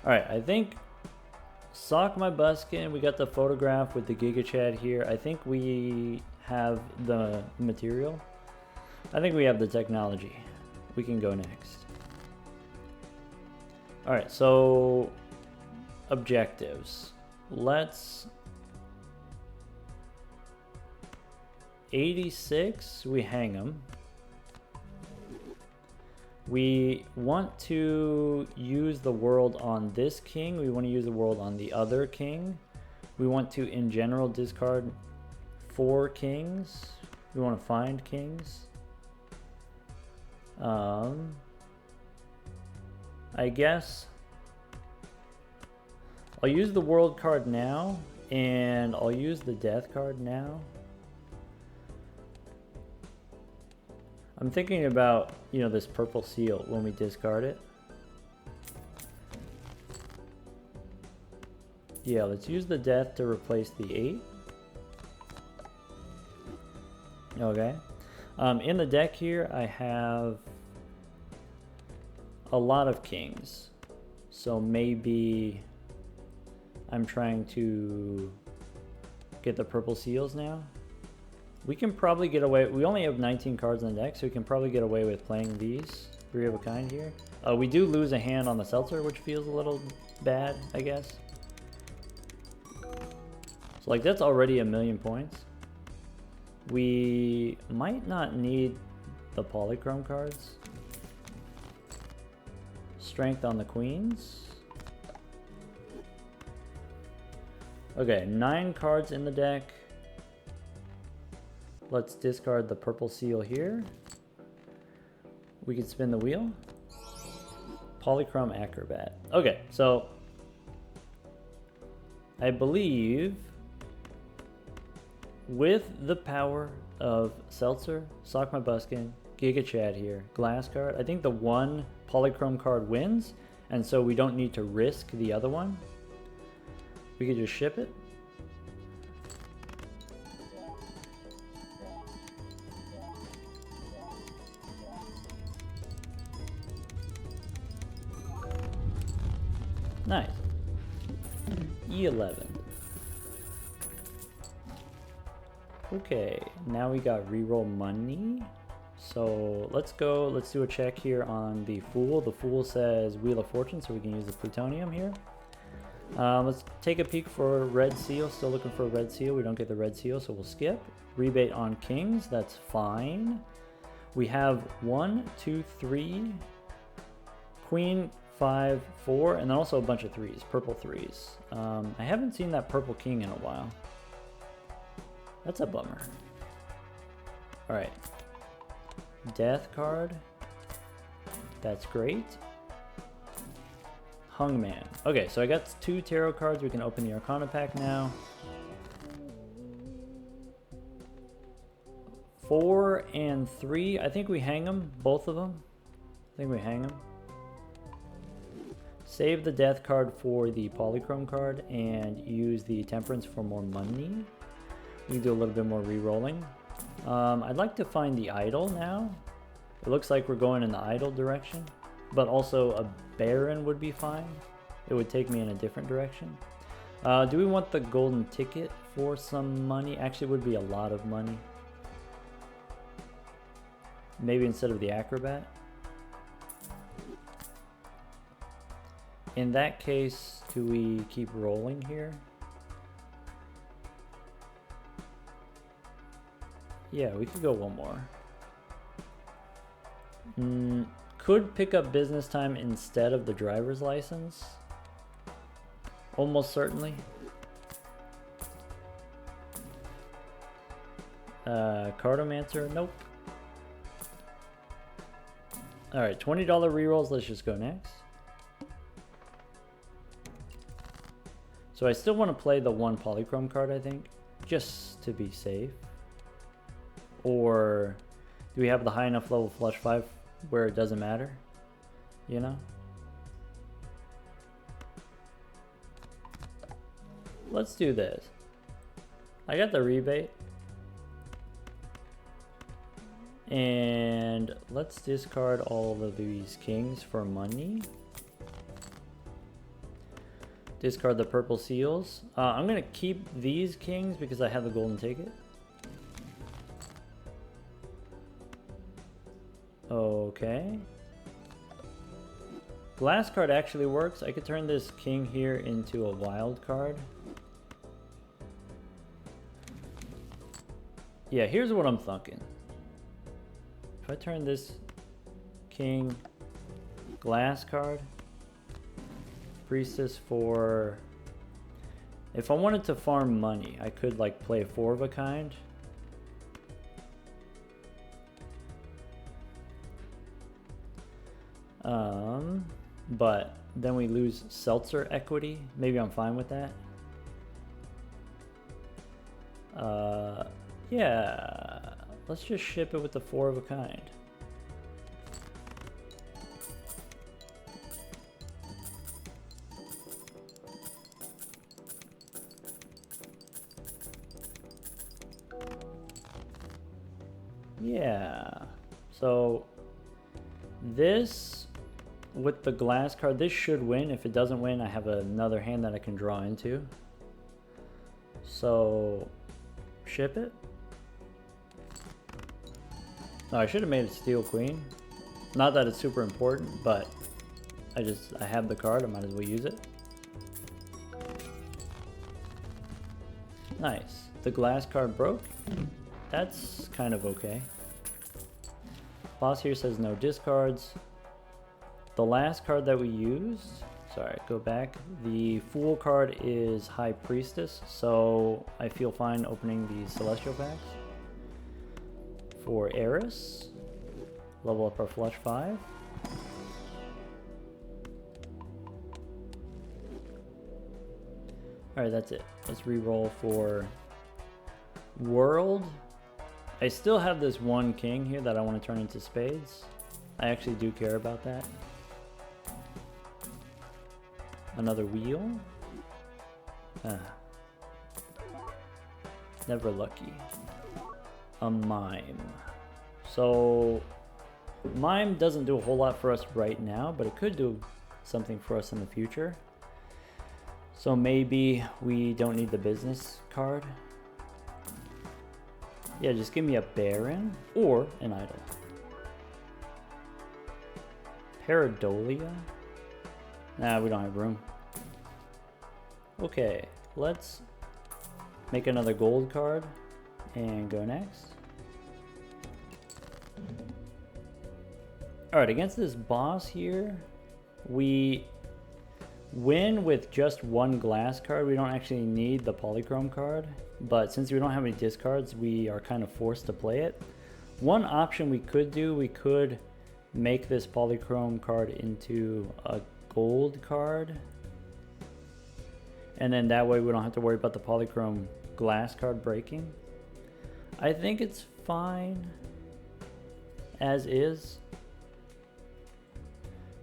Alright, I think sock my buskin. We got the photograph with the Giga Chad here. I think we have the material. I think we have the technology. We can go next. Alright, so objectives. Let's 86, we hang them. We want to use the world on this king. We want to use the world on the other king. We want to, in general, discard 4 kings. We want to find kings. I guess I'll use the world card now, and I'll use the death card now. I'm thinking about, you know, this purple seal when we discard it. Yeah, let's use the death to replace the 8. Okay. In the deck here, I have a lot of kings. So maybe I'm trying to get the purple seals now. We can probably get away. We only have 19 cards in the deck, so we can probably get away with playing these 3 of a kind here. We do lose a hand on the Seltzer, which feels a little bad, I guess. So like that's already 1,000,000 points. We might not need the polychrome cards. Strength on the queens. Okay, 9 cards in the deck. Let's discard the purple seal here. We can spin the wheel. Polychrome Acrobat. Okay, so I believe with the power of Seltzer, Sock My Buskin, Giga Chad here, Glass card, I think the one polychrome card wins, and so we don't need to risk the other one. We could just ship it. Nice. E11. Okay, now we got reroll money. So let's go, let's do a check here on the Fool. The Fool says Wheel of Fortune, so we can use the plutonium here. Let's take a peek for Red Seal. Still looking for a Red Seal. We don't get the Red Seal, so we'll skip. Rebate on Kings, that's fine. We have 1, 2, 3, Queen, 5, 4, and then also a bunch of 3s, purple 3s. I haven't seen that purple king in a while. That's a bummer. Alright. Death card. That's great. Hungman. Okay, so I got 2 tarot cards. We can open the Arcana pack now. 4 and 3. I think we hang them, both of them. I think we hang them. Save the death card for the polychrome card and use the temperance for more money. We can do a little bit more re-rolling. I'd like to find the idol now. It looks like we're going in the idol direction, but also a baron would be fine. It would take me in a different direction. Do we want the golden ticket for some money? Actually, it would be a lot of money. Maybe instead of the acrobat. In that case, do we keep rolling here? Yeah, we could go one more. Could pick up business time instead of the driver's license. Almost certainly. Cartomancer, nope. Alright, $20 rerolls, let's just go next. So I still want to play the 1 polychrome card, I think, just to be safe. Or do we have the high enough level flush 5 where it doesn't matter? You know? Let's do this. I got the rebate. And let's discard all of these kings for money. Discard the purple seals. I'm going to keep these kings because I have the golden ticket. Okay. Glass card actually works. I could turn this king here into a wild card. Yeah, here's what I'm thinking. If I turn this king glass card, priestess for... If I wanted to farm money, I could like play 4 of a kind. But then we lose seltzer equity. Maybe I'm fine with that. Yeah, let's just ship it with the 4 of a kind. Yeah, so this with the glass card, this should win. If it doesn't win, I have another hand that I can draw into. So ship it. No, I should have made it Steel Queen. Not that it's super important, but I have the card, I might as well use it. Nice. The glass card broke. That's kind of okay. Boss here says no discards. The last card that we used, sorry, go back. The Fool card is High Priestess, so I feel fine opening the Celestial packs. For Eris, level up our flush 5. Alright, that's it. Let's re-roll for World. I still have this 1 king here that I want to turn into spades. I actually do care about that. Another wheel. Never lucky. A mime. So mime doesn't do a whole lot for us right now, but it could do something for us in the future. So maybe we don't need the business card. Yeah, just give me a Baron or an idol. Paradolia? Nah, we don't have room. Okay, let's make another gold card and go next. Alright, against this boss here, we win with just one glass card. We don't actually need the polychrome card, but since we don't have any discards, we are kind of forced to play it. One option we could do, we could make this polychrome card into a gold card, and then that way we don't have to worry about the polychrome glass card breaking. I think it's fine as is.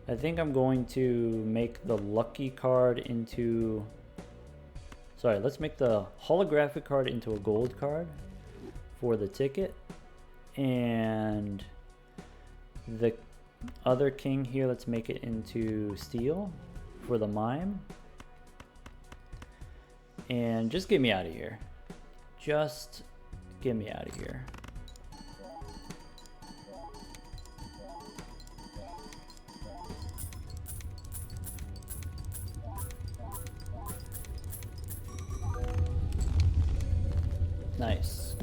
I think I'm going to make the lucky card into, sorry, let's make the holographic card into a gold card for the ticket, and the other king here, let's make it into steel for the mime. And just get me out of here. Just get me out of here. Nice.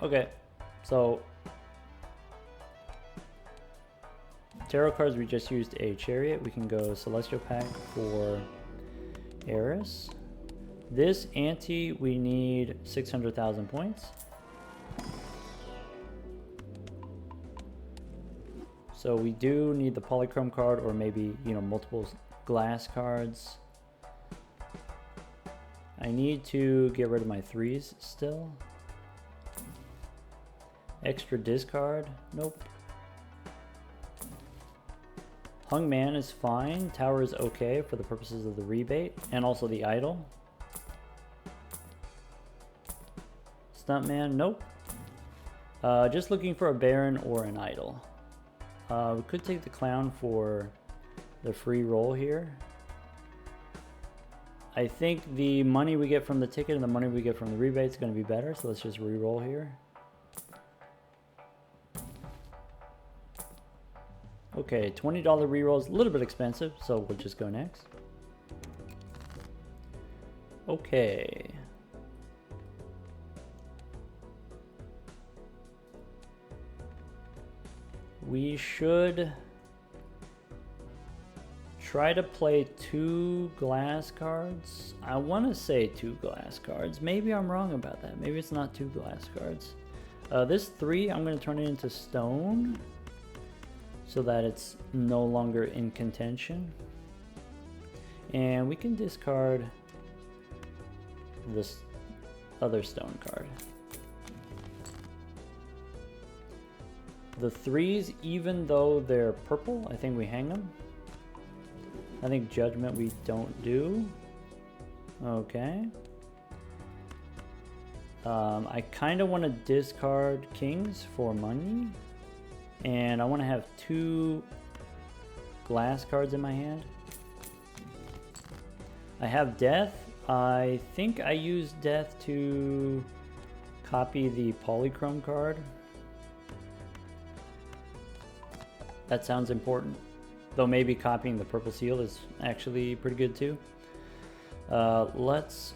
Okay, so tarot cards, we just used a chariot. We can go celestial pack for Eris. This ante, we need 600,000 points. So we do need the polychrome card, or maybe, you know, multiple glass cards. I need to get rid of my threes still. Extra discard, nope. Hung Man is fine. Tower is okay for the purposes of the rebate, and also the idol. Stuntman, nope. Just looking for a Baron or an idol. We could take the clown for the free roll here. I think the money we get from the ticket and the money we get from the rebate is going to be better, so let's just re-roll here. Okay, $20 re-roll is a little bit expensive, so we'll just go next. Okay. We should try to play 2 glass cards. I want to say 2 glass cards. Maybe I'm wrong about that. Maybe it's not 2 glass cards. This 3, I'm going to turn it into stone so that it's no longer in contention. And we can discard this other stone card. The 3s, even though they're purple, I think we hang them. I think judgment we don't do. Okay. I kind of want to discard kings for money. And I want to have 2 glass cards in my hand. I have death. I think I used death to copy the polychrome card. That sounds important. Though maybe copying the purple seal is actually pretty good too. Let's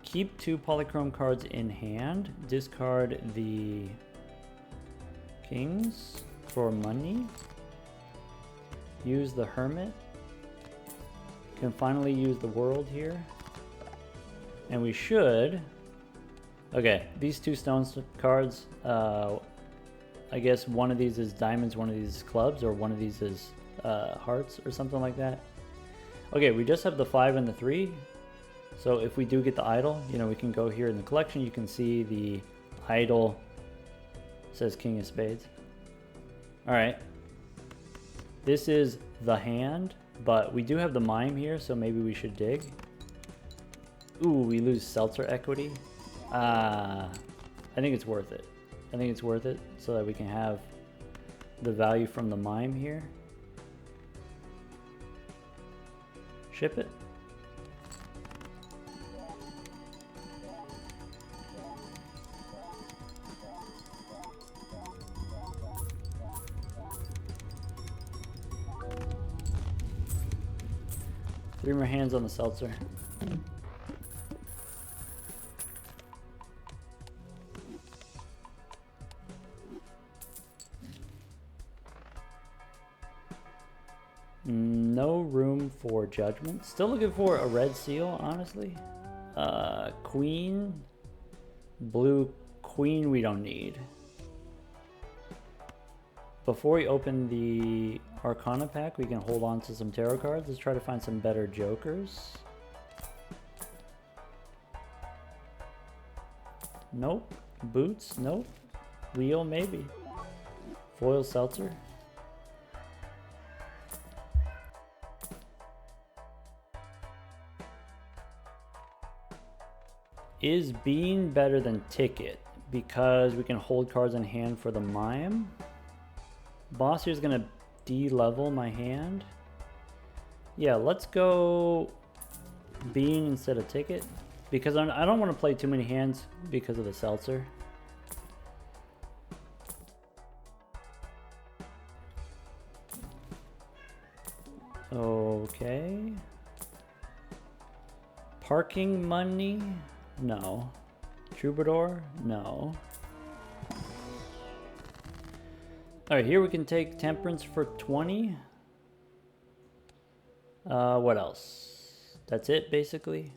keep 2 polychrome cards in hand. Discard the kings for money. Use the hermit. Can finally use the world here. And we should... Okay, these 2 stone cards, I guess one of these is diamonds, one of these is clubs, or one of these is hearts or something like that. Okay, we just have the 5 and the 3. So if we do get the idol, you know, we can go here in the collection. You can see the idol says King of Spades. All right. This is the hand, but we do have the mime here, so maybe we should dig. Ooh, we lose seltzer equity. I think it's worth it. I think it's worth it so that we can have the value from the mime here. Ship it. Three more hands on the seltzer. No room for judgment. Still looking for a red seal, honestly. Queen. Blue queen we don't need. Before we open the Arcana pack, we can hold on to some tarot cards. Let's try to find some better jokers. Nope. Boots? Nope. Wheel? Maybe. Foil seltzer? Is bean better than ticket? Because we can hold cards in hand for the mime. Boss here's gonna de-level my hand. Yeah, let's go bean instead of ticket. Because I don't want to play too many hands because of the seltzer. Okay. Parking money? No. Troubadour? No. Alright, here we can take Temperance for 20. What else? That's it, basically.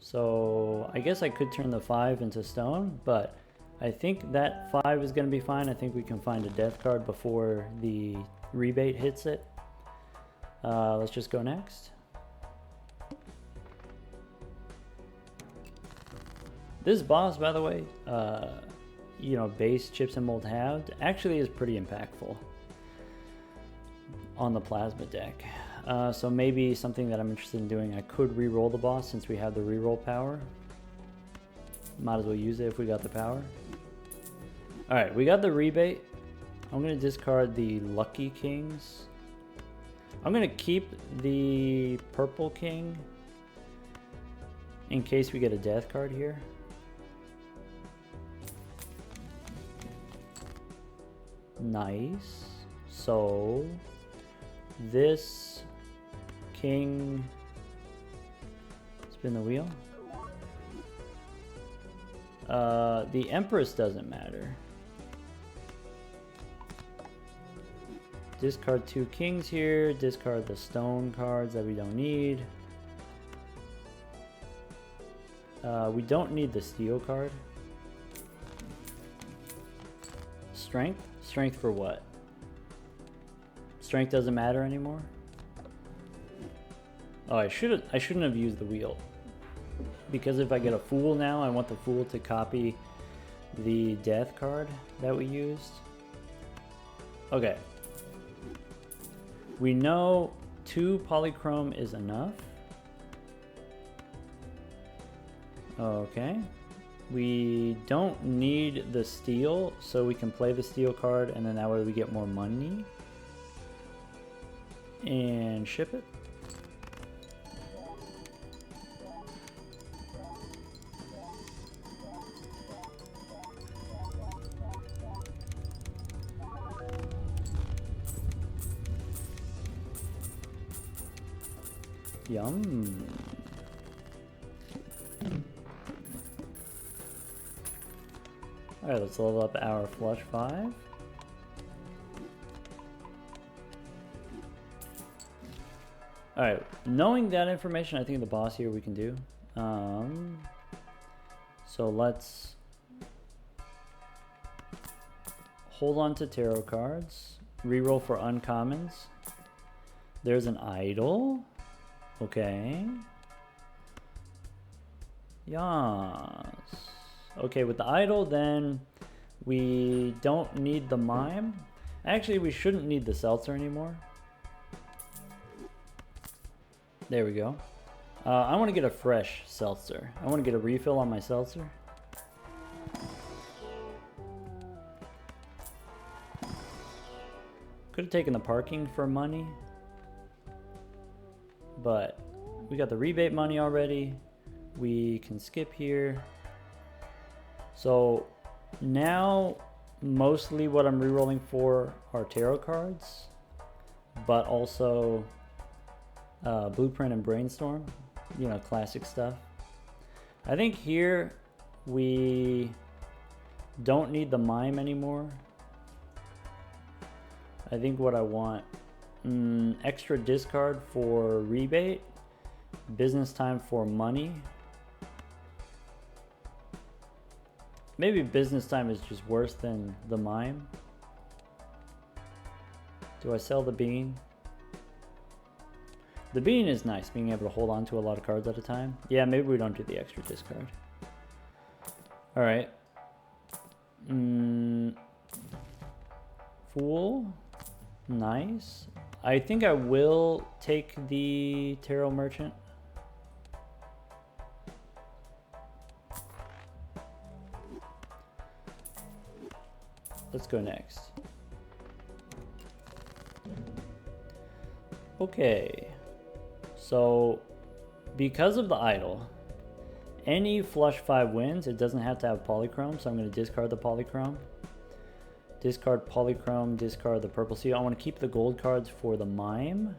So, I guess I could turn the 5 into stone, but I think that 5 is going to be fine. I think we can find a death card before the rebate hits it. Let's just go next. This boss, by the way, you know, base chips and mold halved, actually is pretty impactful on the plasma deck. So maybe something that I'm interested in doing, I could re-roll the boss since we have the re-roll power. Might as well use it if we got the power. Alright, we got the rebate. I'm going to discard the Lucky Kings. I'm going to keep the Purple King in case we get a death card here. Nice. So this king, spin the wheel. The Empress doesn't matter. Discard 2 kings here, discard the stone cards that we don't need. We don't need the steel card. Strength? Strength for what? Strength doesn't matter anymore? Oh, I shouldn't have used the wheel. Because if I get a fool now, I want the fool to copy the death card that we used. Okay. We know 2 polychrome is enough. Okay. We don't need the steel, so we can play the steel card, and then that way we get more money. And ship it. Yum. Alright, let's level up our flush 5. Alright, knowing that information, I think the boss here we can do. So let's hold on to tarot cards. Reroll for uncommons. There's an idol. Okay. Yes. Okay, with the idol, then we don't need the mime. Actually, we shouldn't need the seltzer anymore. There we go. I want to get a fresh seltzer. I want to get a refill on my seltzer. Could have taken the parking for money. but we got the rebate money already. We can skip here. So now mostly what I'm rerolling for are tarot cards, but also Blueprint and Brainstorm, you know, classic stuff. I think here we don't need the mime anymore. I think what I want, extra discard for rebate, business time for money. Maybe business time is just worse than the mime. Do I sell the bean? The bean is nice, being able to hold on to a lot of cards at a time. Yeah, maybe we don't do the extra discard. All right. Fool. Nice. I think I will take the Tarot Merchant. Let's go next. Okay. So, because of the idol, any flush 5 wins. It doesn't have to have polychrome, so I'm going to discard the polychrome. Discard polychrome, discard the purple seal. I want to keep the gold cards for the mime.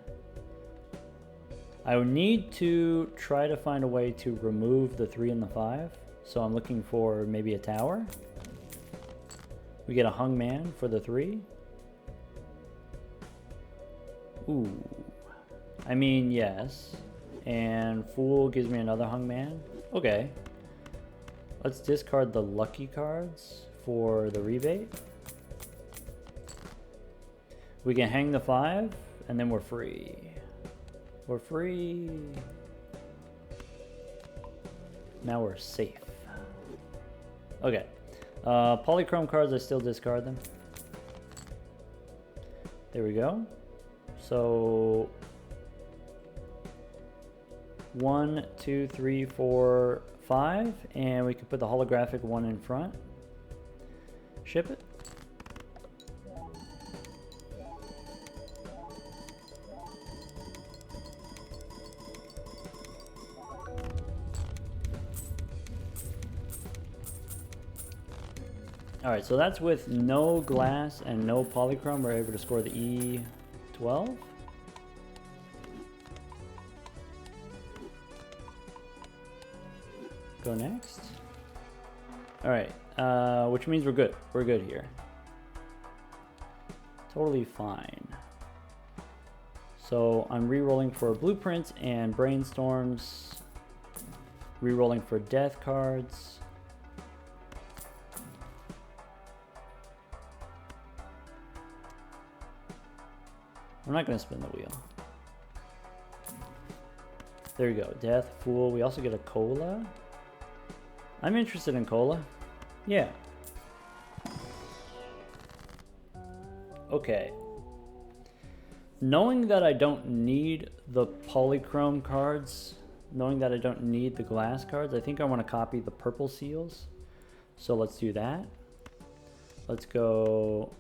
I would need to try to find a way to remove the 3 and the 5. So I'm looking for maybe a tower. We get a hung man for the 3. Ooh. I mean, yes. And fool gives me another hung man. Okay. Let's discard the lucky cards for the rebate. We can hang the 5, and then we're free. We're free. Now we're safe. Okay. Polychrome cards, I still discard them. There we go. So 1, 2, 3, 4, 5, and we can put the holographic 1 in front. Ship it. Alright, so that's with no glass and no polychrome. We're able to score the E12. Go next. Alright, which means we're good. We're good here. Totally fine. So I'm re-rolling for blueprints and brainstorms. Re-rolling for death cards. I'm not going to spin the wheel. There you go. Death, Fool. We also get a cola. I'm interested in cola. Yeah. Okay. Knowing that I don't need the polychrome cards, knowing that I don't need the glass cards, I think I want to copy the purple seals. So let's do that. Let's go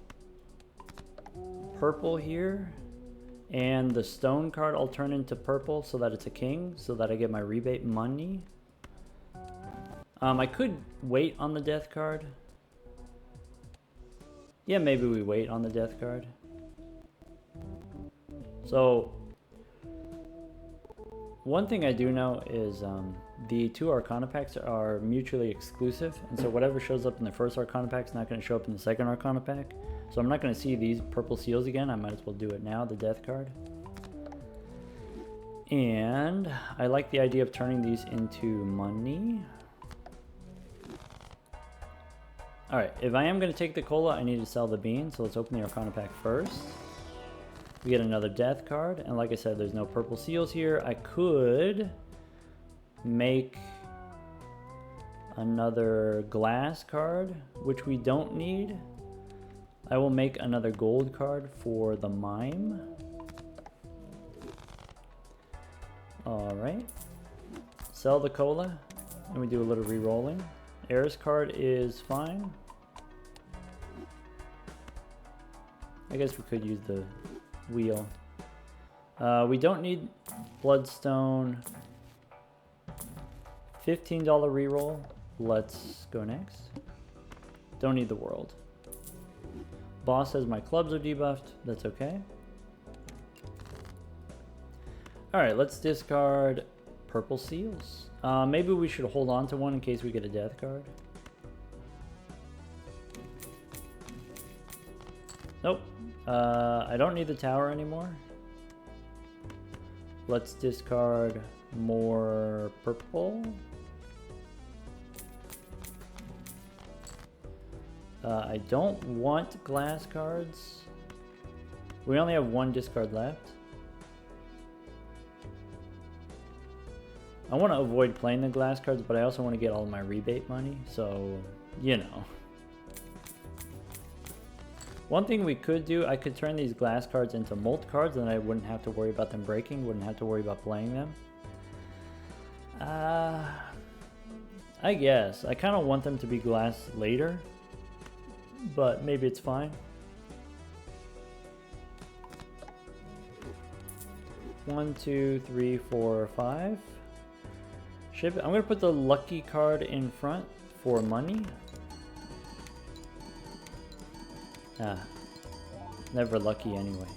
purple here. And the stone card I'll turn into purple so that it's a king, so that I get my rebate money. I could wait on the death card. Yeah, maybe we wait on the death card. So, one thing I do know is the 2 Arcana packs are mutually exclusive, and so whatever shows up in the first Arcana pack is not going to show up in the second Arcana pack. So I'm not going to see these purple seals again. I might as well do it now, the death card. And I like the idea of turning these into money. Alright, if I am going to take the cola, I need to sell the bean. So let's open the Arcana pack first. We get another death card. And like I said, there's no purple seals here. I could make another glass card, which we don't need. I will make another gold card for the mime. Alright. Sell the cola. And we do a little re-rolling. Heiress card is fine. I guess we could use the wheel. We don't need Bloodstone. $15 reroll. Let's go next. Don't need the world. Boss says my clubs are debuffed. That's okay. Alright, let's discard purple seals. Maybe we should hold on to one in case we get a death card. Nope. I don't need the tower anymore. Let's discard more purple. I don't want glass cards. We only have one discard left. I want to avoid playing the glass cards, but I also want to get all my rebate money, so, you know. One thing we could do, I could turn these glass cards into molt cards, and I wouldn't have to worry about them breaking, wouldn't have to worry about playing them. I guess. I kind of want them to be glass later, but maybe it's fine. One, two, three, four, five. Ship it. I'm gonna put the lucky card in front for money. Never lucky anyway.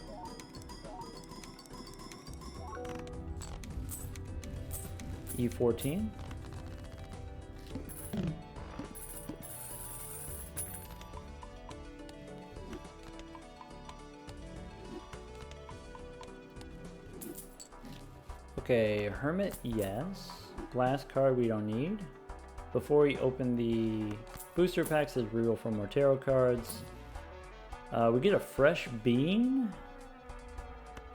E14. Okay, Hermit, yes. Glass card we don't need. Before we open the booster packs, there's reroll for more tarot cards. We get a fresh bean.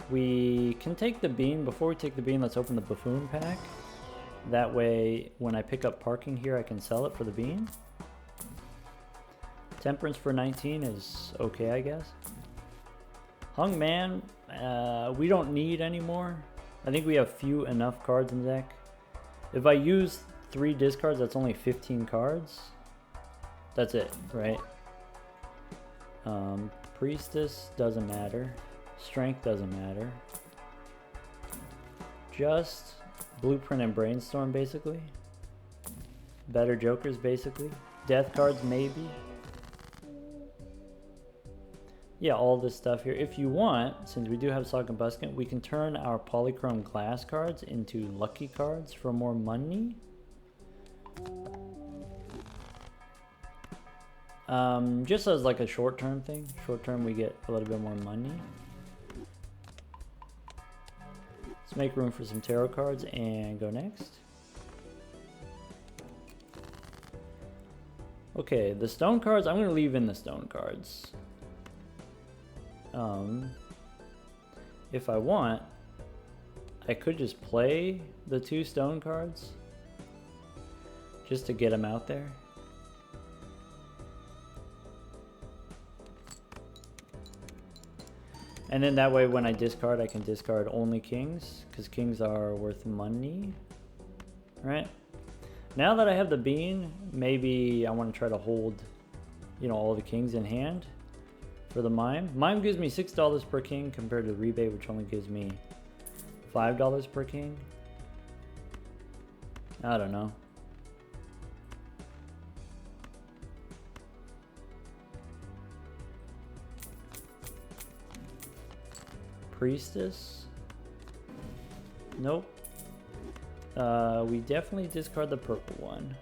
We can take the bean. Before we take the bean, let's open the buffoon pack. That way, when I pick up parking here, I can sell it for the bean. Temperance for 19 is okay, I guess. Hung Man, we don't need anymore. I think we have few enough cards in the deck. If I use 3 discards, that's only 15 cards. That's it, right? Priestess doesn't matter. Strength doesn't matter. Just Blueprint and Brainstorm, basically. Better Jokers, basically. Death cards, maybe. Yeah, all this stuff here. If you want, since we do have Saga Buskin, we can turn our polychrome glass cards into lucky cards for more money. Just as like a short-term thing. Short-term, we get a little bit more money. Let's make room for some tarot cards and go next. Okay, the stone cards, I'm going to leave in the stone cards. If I want, I could just play the 2 stone cards just to get them out there. And then that way when I discard, I can discard only kings, because kings are worth money, right? Now that I have the bean, maybe I want to try to hold, you know, all the kings in hand. For the mime. Mime gives me $6 per king compared to the rebate, which only gives me $5 per king. I don't know. Priestess? Nope. We definitely discard the purple one.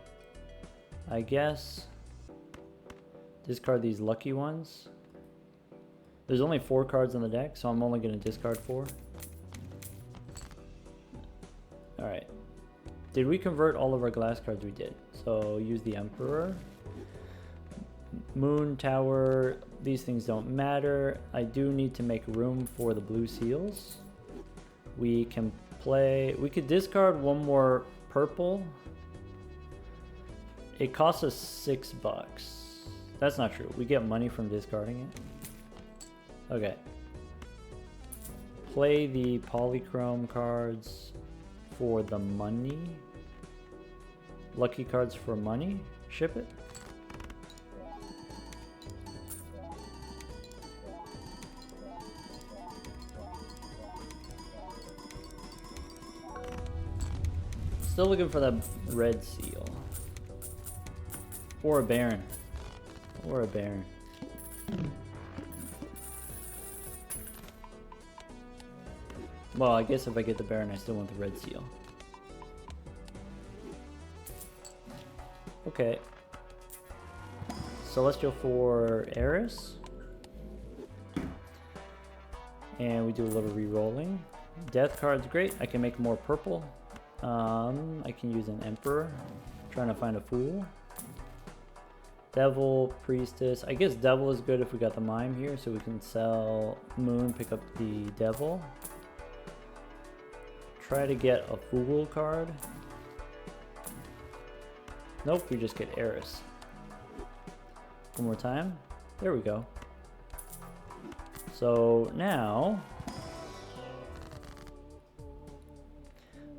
I guess discard these lucky ones. There's only 4 cards in the deck, so I'm only going to discard 4. Alright. Did we convert all of our glass cards? We did. So use the Emperor. Moon, Tower, these things don't matter. I do need to make room for the blue seals. We can play... We could discard one more purple. It costs us $6. That's not true. We get money from discarding it. Okay. Play the polychrome cards for the money. Lucky cards for money. Ship it. Still looking for that red seal. Or a Baron. Or a Baron. Well, I guess if I get the Baron, I still want the red seal. Okay. Celestial for Eris. And we do a little re-rolling. Death card's great. I can make more purple. I can use an Emperor. Trying to find a Fool. Devil, Priestess. I guess Devil is good if we got the Mime here, so we can sell Moon, pick up the Devil. Try to get a Fool card. Nope, we just get Eris. One more time. There we go. So now,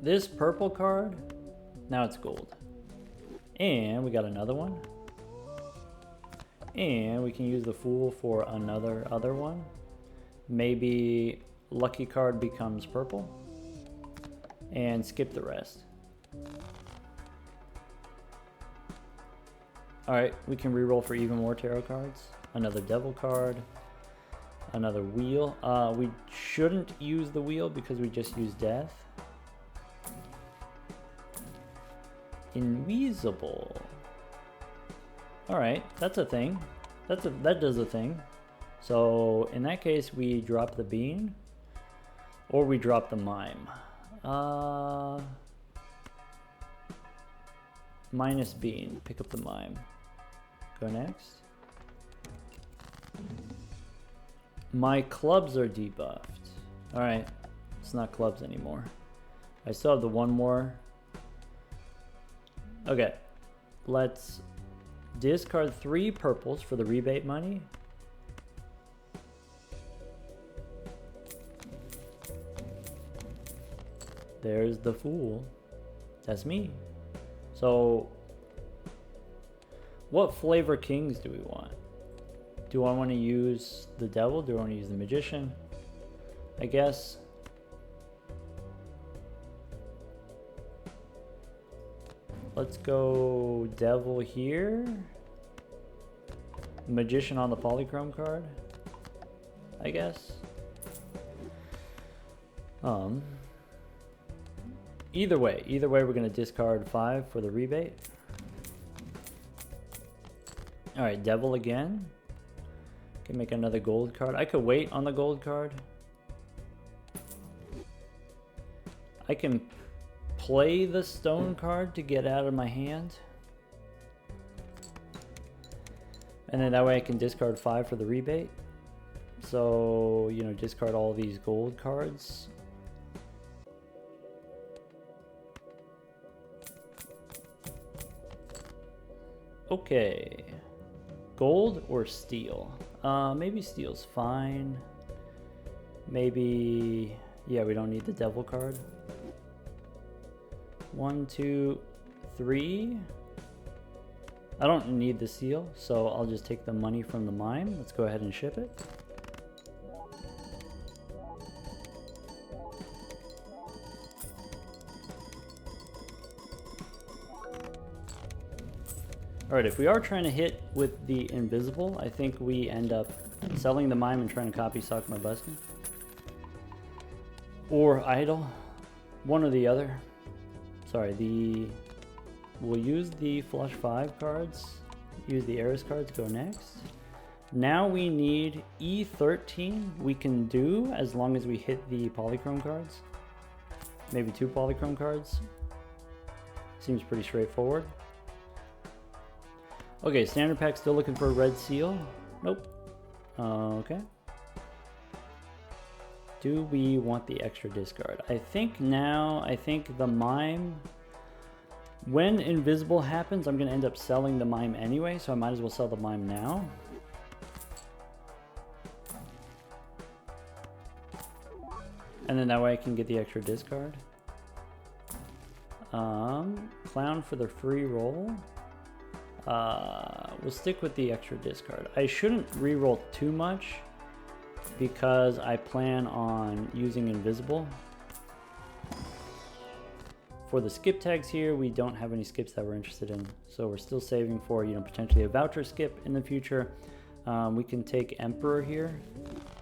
this purple card, now it's gold. And we got another one. And we can use the Fool for another other one. Maybe lucky card becomes purple. And skip the rest. Alright, we can reroll for even more tarot cards. Another Devil card. Another Wheel. We shouldn't use the Wheel because we just used Death. Invisible. Alright, that's a thing. That does a thing. So in that case we drop the Bean. Or we drop the Mime. Minus Bean. Pick up the Mime. Go next. My clubs are debuffed. Alright. It's not clubs anymore. I still have the one more. Okay. Let's discard 3 purples for the rebate money. There's the Fool. That's me. So, what flavor kings do we want? Do I want to use the Devil? Do I want to use the Magician? I guess. Let's go Devil here. Magician on the Polychrome card. I guess. Either way we're going to discard 5 for the rebate. Alright, Devil again. Can make another gold card. I could wait on the gold card. I can play the stone card to get out of my hand. And then that way I can discard 5 for the rebate. So, you know, discard all these gold cards. Okay. Gold or steel? Maybe steel's fine. Maybe... yeah, we don't need the Devil card. 1, 2, 3. I don't need the seal, so I'll just take the money from the Mime. Let's go ahead and ship it. Alright, if we are trying to hit with the Invisible, I think we end up selling the Mime and trying to copy Sock My Buskin. Or Idol. One or the other. Sorry, we'll use the Flush 5 cards. Use the Eris cards, go next. Now we need E13. We can do as long as we hit the Polychrome cards. Maybe 2 Polychrome cards. Seems pretty straightforward. Okay, standard pack still looking for a red seal. Nope. Okay. Do we want the extra discard? I think the Mime, when Invisible happens, I'm going to end up selling the Mime anyway, so I might as well sell the Mime now. And then that way I can get the extra discard. Clown for the free roll. We'll stick with the extra discard. I shouldn't reroll too much because I plan on using Invisible for the skip tags here, we don't have any skips that we're interested in. So we're still saving for, you know, potentially a voucher skip in the future. We can take Emperor here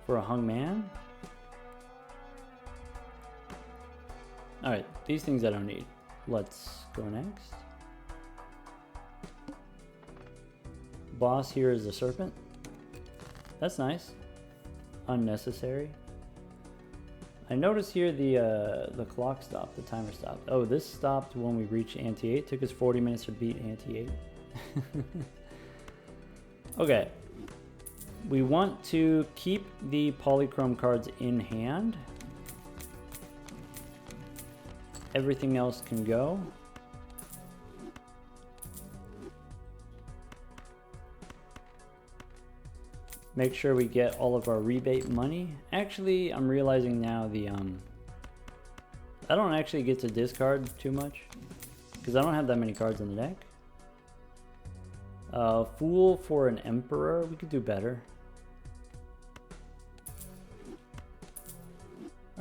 for a hung man. All right, these things I don't need. Let's go next. Boss here is the serpent. That's nice. Unnecessary. I noticed here the clock stopped, the timer stopped. Oh, this stopped when we reached Ante 8. Took us 40 minutes to beat Ante 8. Okay. We want to keep the polychrome cards in hand. Everything else can go. Make sure we get all of our rebate money. Actually, I'm realizing now I don't actually get to discard too much because I don't have that many cards in the deck. Fool for an Emperor, we could do better.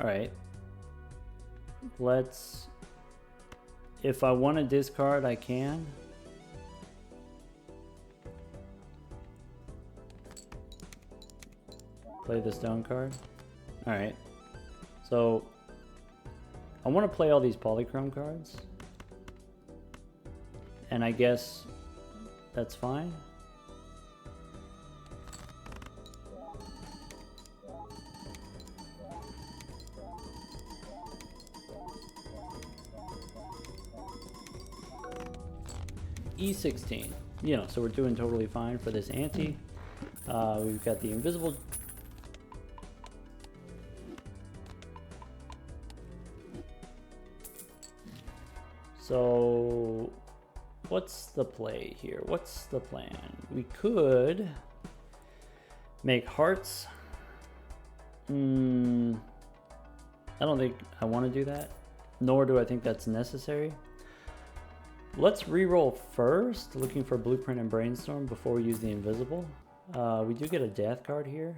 All right. If I want to discard, I can. Play the stone card. All right. So I want to play all these polychrome cards. And I guess that's fine. E16. You know, so we're doing totally fine for this ante. We've got the invisible. So what's the play here? What's the plan? We could make hearts. I don't think I want to do that, nor do I think that's necessary. Let's reroll first, looking for Blueprint and Brainstorm before we use the invisible. We do get a death card here.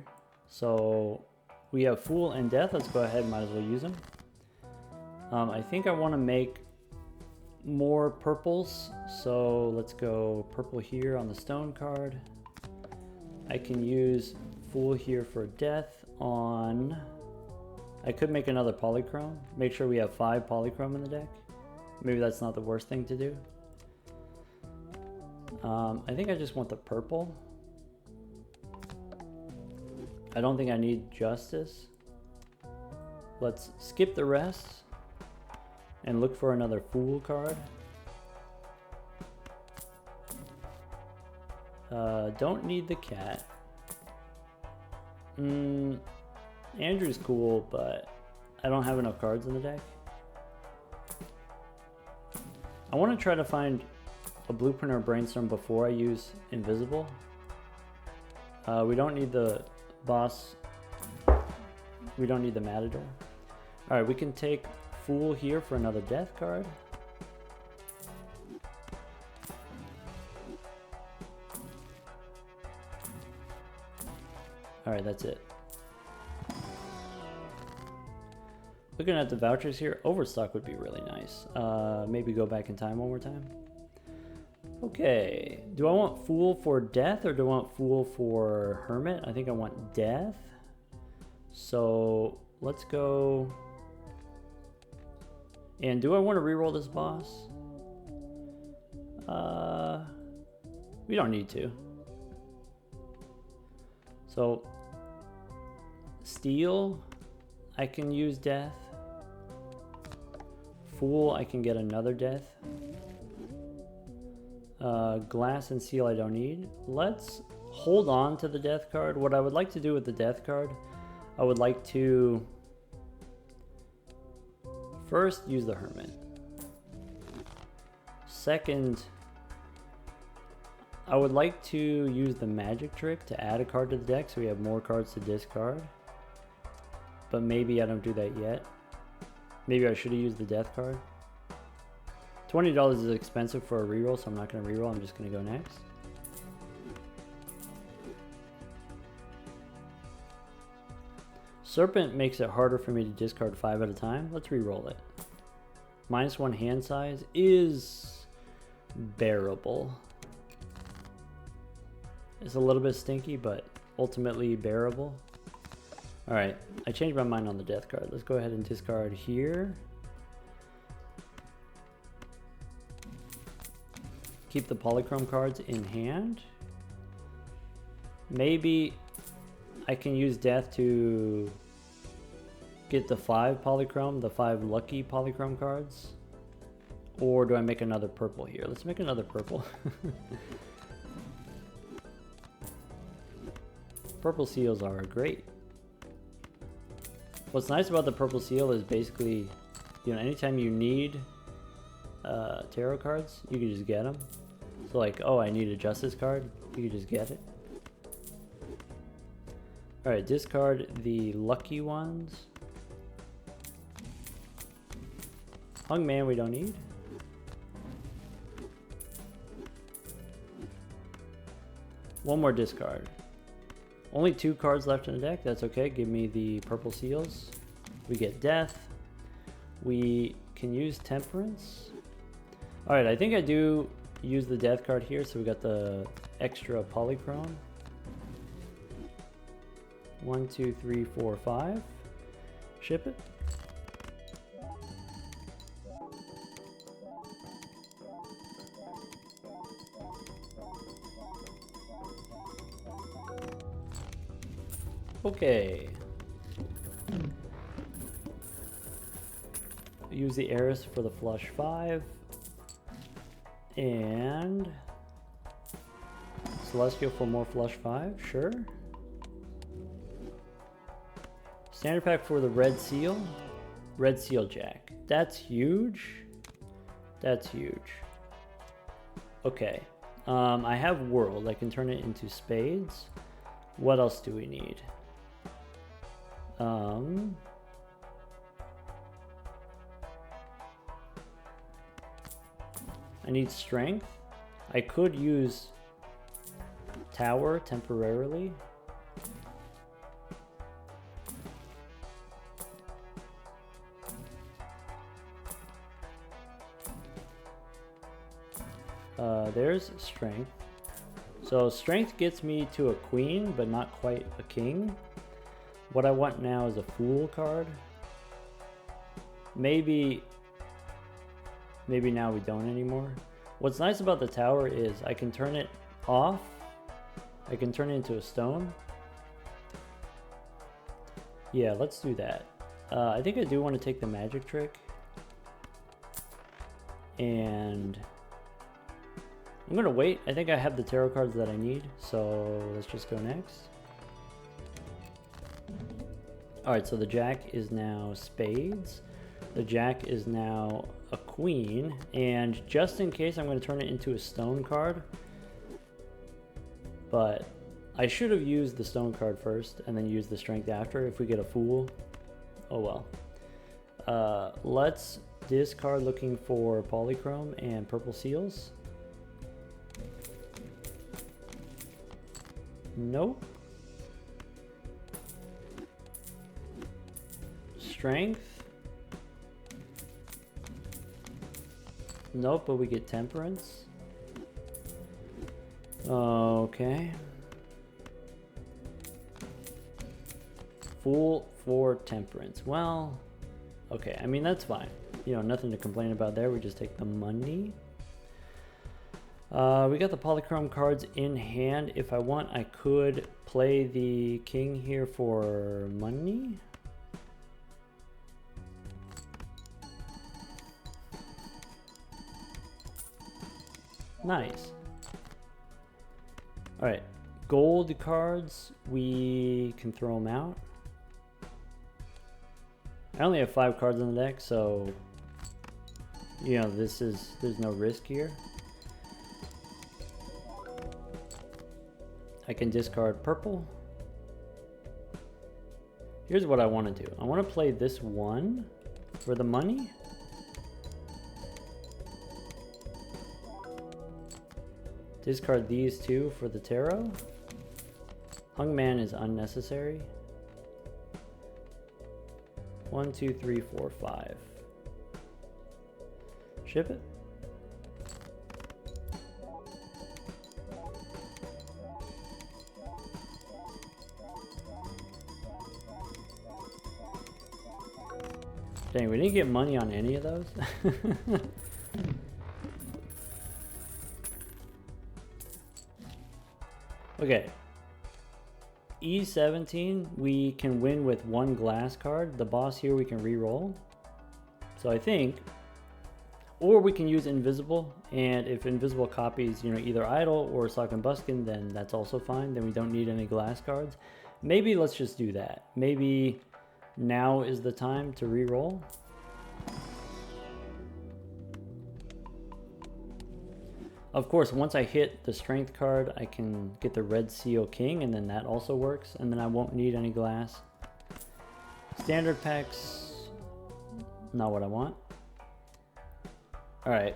So we have Fool and Death. Let's go ahead and might as well use them. I think I want to make more purples. So let's go purple here on the stone card. I can use Fool here for Death on... I could make another polychrome. Make sure we have 5 polychrome in the deck. Maybe that's not the worst thing to do. I think I just want the purple. I don't think I need Justice. Let's skip the rest and look for another Fool card. Don't need the cat. Andrew's cool, but I don't have enough cards in the deck. I want to try to find a Blueprint or Brainstorm before I use Invisible. We don't need the boss. We don't need the Matador. Alright, we can take Fool here for another Death card. Alright, that's it. Looking at the vouchers here, Overstock would be really nice. Maybe go back in time one more time. Okay, do I want Fool for Death or do I want Fool for Hermit? I think I want Death. So let's go. And do I want to reroll this boss? We don't need to. So Steel, I can use Death. Fool, I can get another Death. Glass and Seal I don't need. Let's hold on to the Death card. What I would like to do with the Death card, I would like to first use the Hermit. Second, I would like to use the Magic Trick to add a card to the deck so we have more cards to discard. But maybe I don't do that yet. Maybe I should have used the Death card. $20 is expensive for a reroll, so I'm not going to reroll. I'm just going to go next. Serpent makes it harder for me to discard 5 at a time. Let's reroll it. -1 hand size is bearable. It's a little bit stinky, but ultimately bearable. Alright, I changed my mind on the death card. Let's go ahead and discard here. Keep the polychrome cards in hand. Maybe I can use death to get the 5 polychrome, the 5 lucky polychrome cards. Or do I make another purple here? Let's make another purple. Purple seals are great. What's nice about the purple seal is basically, you know, anytime you need tarot cards, you can just get them. So like, oh, I need a justice card, you can just get it. Alright, discard the lucky ones. Hungman we don't need. One more discard. Only 2 cards left in the deck, that's okay. Give me the purple seals. We get death. We can use temperance. Alright, I think I do use the death card here, so we got the extra polychrome. 1, 2, 3, 4, 5. Ship it. Okay. Use the Heiress for the flush 5. And Celestial for more flush 5, sure. Standard pack for the red seal. Red seal jack. That's huge. That's huge. Okay. I have world. I can turn it into spades. What else do we need? I need strength. I could use tower temporarily. There's strength. So strength gets me to a queen, but not quite a king. What I want now is a fool card. Maybe now we don't anymore. What's nice about the tower is I can turn it off. I can turn it into a stone. Yeah, let's do that. I think I do want to take the magic trick. And I'm gonna wait. I think I have the tarot cards that I need, so let's just go next. Alright, so the jack is now spades. The jack is now a queen, and just in case I'm going to turn it into a stone card. But I should have used the stone card first and then use the strength after if we get a fool. Oh well. Let's discard looking for polychrome and purple seals. Nope. Strength. Nope, but we get temperance. Okay. Fool for temperance. Well, okay. I mean, that's fine. You know, nothing to complain about there. We just take the money. We got the polychrome cards in hand. If I want, I could play the king here for money. Nice. Alright, gold cards, we can throw them out. I only have 5 cards in the deck, so you know, there's no risk here. I can discard purple. Here's what I want to do. I want to play this one for the money. Discard these 2 for the tarot. Hungman is unnecessary. 1, 2, 3, 4, 5. Ship it. Dang, we didn't get money on any of those. Okay. E17, we can win with one glass card. The boss here we can re-roll. So I think, or we can use invisible, and if invisible copies, you know, either idle or sock and buskin, then that's also fine. Then we don't need any glass cards. Maybe let's just do that. Maybe now is the time to re-roll. Of course, once I hit the strength card, I can get the red seal king, and then that also works, and then I won't need any glass. Standard packs, not what I want. All right,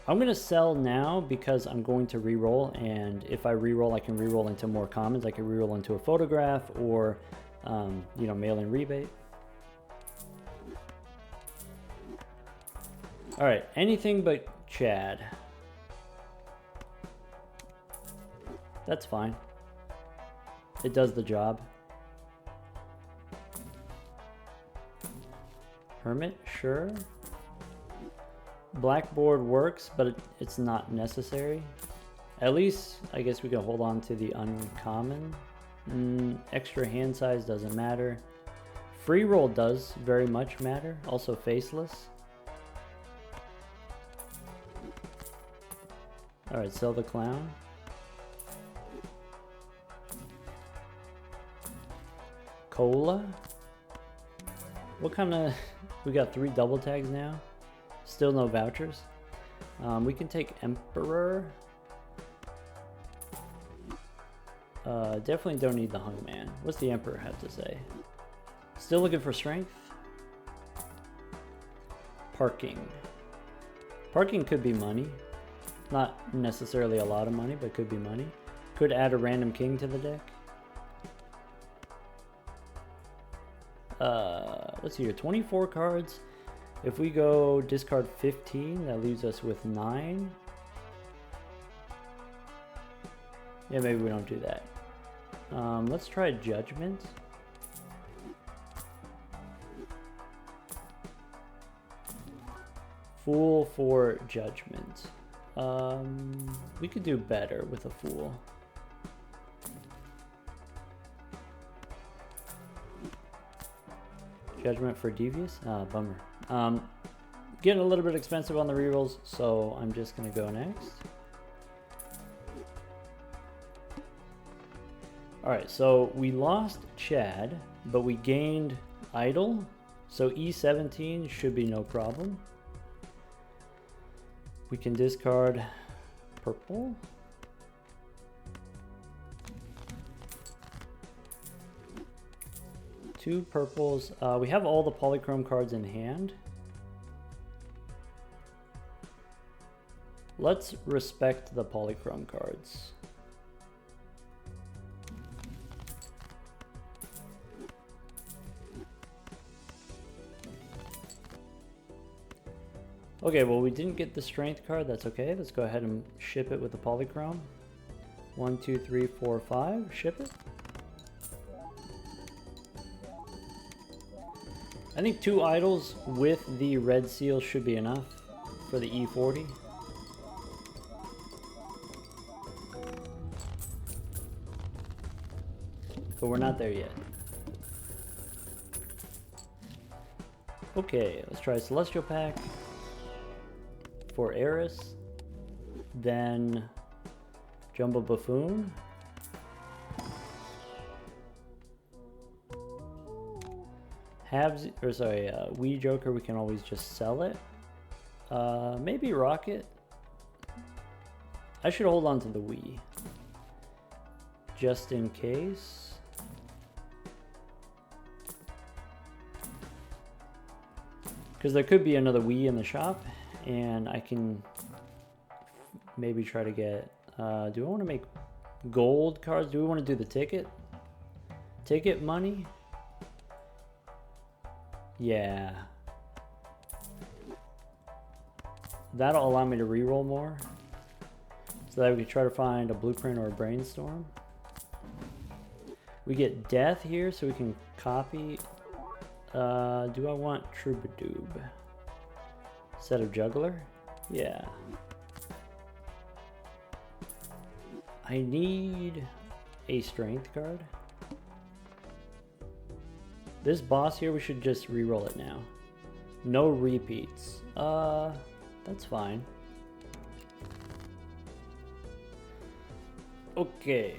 I'm gonna sell now because I'm going to re-roll, and if I re-roll, I can re-roll into more commons. I can re-roll into a photograph or, you know, mail-in rebate. All right, anything but Chad. That's fine. It does the job. Hermit, sure. Blackboard works, but it's not necessary. At least, I guess we can hold on to the uncommon. Extra hand size doesn't matter. Free roll does very much matter. Also faceless. Alright, sell the clown. Cola. What kind of... We got 3 double tags now. Still no vouchers. We can take Emperor. Definitely don't need the Hung Man. What's the Emperor have to say? Still looking for strength. Parking. Parking could be money. Not necessarily a lot of money, but could be money. Could add a random king to the deck. Let's see here, 24 cards. If we go discard 15, that leaves us with 9. Yeah, maybe we don't do that. Let's try Judgment. Fool for Judgment. We could do better with a Fool. Judgment for Devious? Bummer. Getting a little bit expensive on the rerolls, so I'm just going to go next. Alright, so we lost Chad, but we gained Idol, so E17 should be no problem. We can discard purple. Two purples. We have all the polychrome cards in hand. Let's respect the polychrome cards. Okay, well, we didn't get the strength card. That's okay. Let's go ahead and ship it with the polychrome. 1, 2, 3, 4, 5. Ship it. I think 2 idols with the red seal should be enough for the E40. But we're not there yet. Okay, let's try Celestial Pack for Eris. Then Jumbo Buffoon. Wii Joker, we can always just sell it. Maybe Rocket. I should hold on to the Wii, just in case. Because there could be another Wii in the shop, and I can maybe try to get... do I want to make gold cards? Do we want to do the ticket? Ticket money? Yeah. That'll allow me to reroll more, so that we can try to find a blueprint or a brainstorm. We get death here, so we can copy. Do I want Troubadour? Set of juggler? Yeah. I need a strength card. This boss here, we should just reroll it now. No repeats. That's fine. Okay,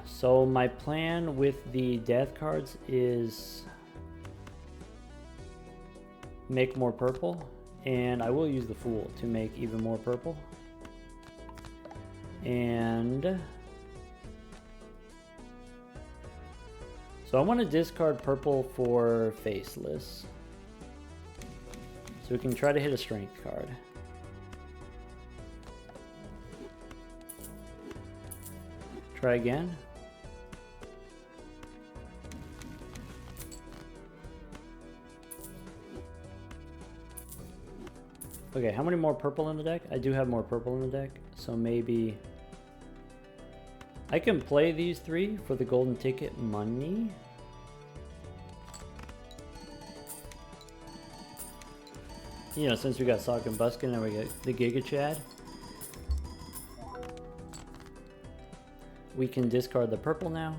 so my plan with the death cards is make more purple, and I will use the Fool to make even more purple. And so I want to discard purple for Faceless, so we can try to hit a strength card. Try again. Okay, how many more purple in the deck? I do have more purple in the deck, so maybe I can play these three for the golden ticket money. You know, since we got Sock and Buskin and we get the Giga Chad, we can discard the purple now.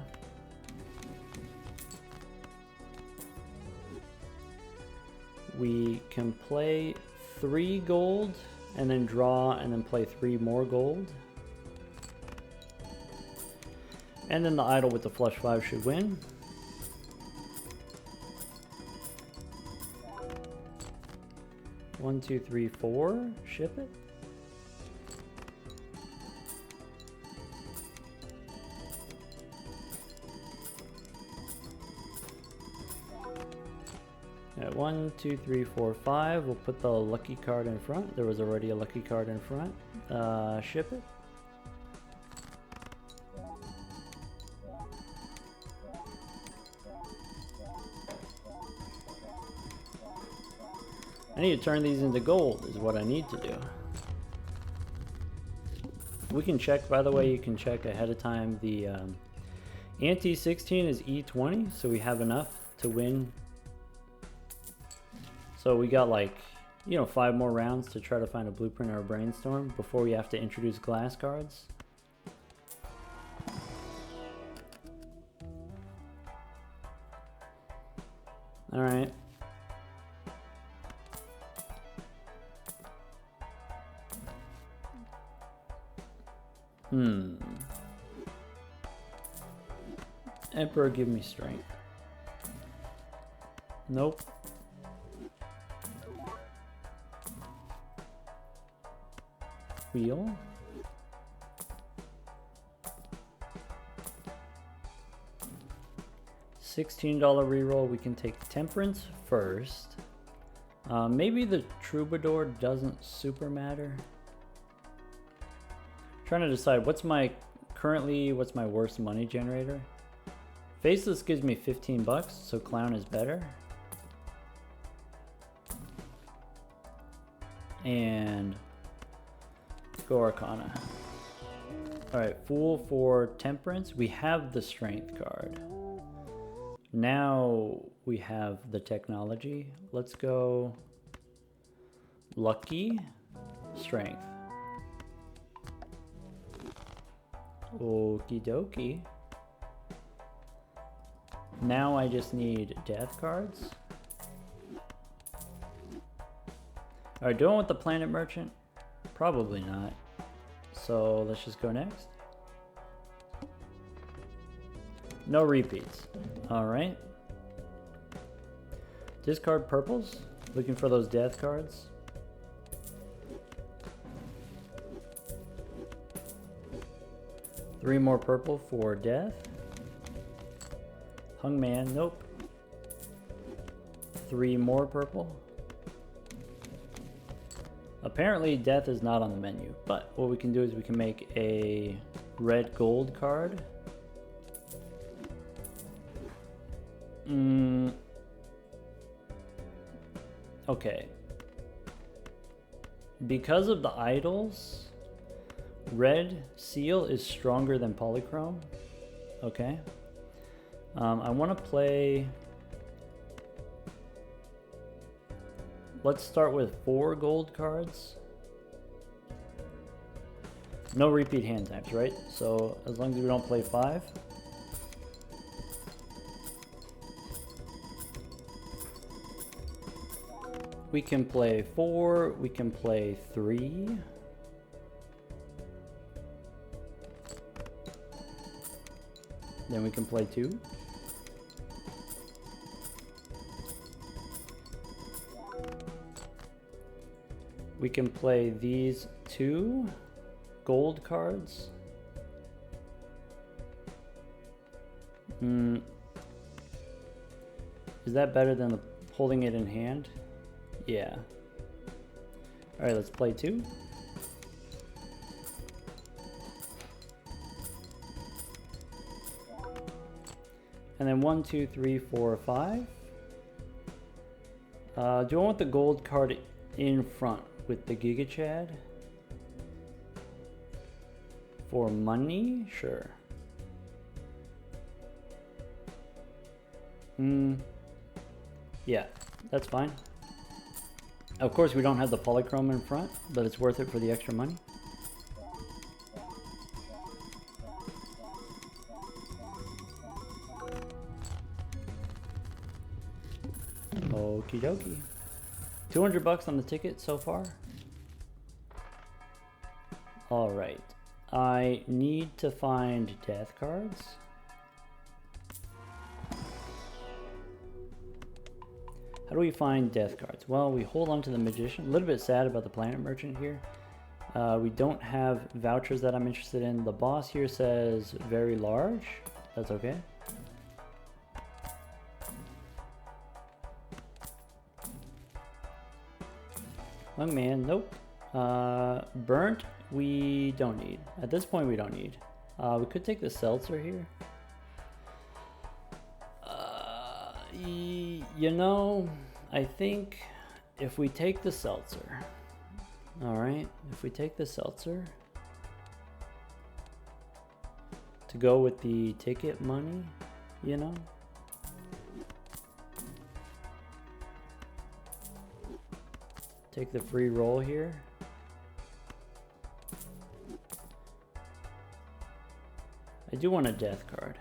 We can play 3 gold and then draw and then play 3 more gold. And then the idol with the flush 5 should win. One, two, three, four. Ship it. Alright, 1, 2, 3, 4, 5. We'll put the lucky card in front. There was already a lucky card in front. Ship it. I need to turn these into gold is what I need to do. We can check, by the way, you can check ahead of time. The ante 16 is E20, so we have enough to win. So we got like, you know, 5 more rounds to try to find a blueprint or a brainstorm before we have to introduce glass cards. All right. Emperor, give me strength. Nope. Wheel. $16 reroll. We can take Temperance first. Maybe the Troubadour doesn't super matter. Trying to decide what's my worst money generator. Faceless gives me 15 bucks, so Clown is better. And go Arcana. Alright, Fool for Temperance. We have the Strength card. Now we have the technology. Let's go Lucky, Strength. Okie dokie. Now I just need death cards. Alright, do I want the Planet Merchant? Probably not. So let's just go next. No repeats. Alright. Discard purples. Looking for those death cards. Three more purple for death. Hungman, nope. 3 more purple. Apparently death is not on the menu, but what we can do is we can make a red gold card. Okay. because of the idols, red seal is stronger than polychrome. Okay. I want to play... Let's start with 4 gold cards. No repeat hand types, right? So as long as we don't play 5. We can play 4, we can play 3. Then we can play 2. We can play these 2 gold cards. Is that better than holding it in hand? Yeah. Alright, let's play 2. And then 1, 2, 3, 4, 5. Do I want the gold card in front with the Giga Chad? For money? Sure. Yeah, that's fine. Of course, we don't have the polychrome in front, but it's worth it for the extra money. Okie dokie. 200 bucks on the ticket so far. All right. I need to find death cards. How do we find death cards? Well, we hold on to the magician. A little bit sad about the planet merchant here. We don't have vouchers that I'm interested in. The boss here says very large. That's okay. Young man, nope. Burnt, we don't need. At this point, we don't need. We could take the seltzer here. You know, I think if we take the seltzer, all right, if we take the seltzer to go with the ticket money, you know, take the free roll here. I do want a death card.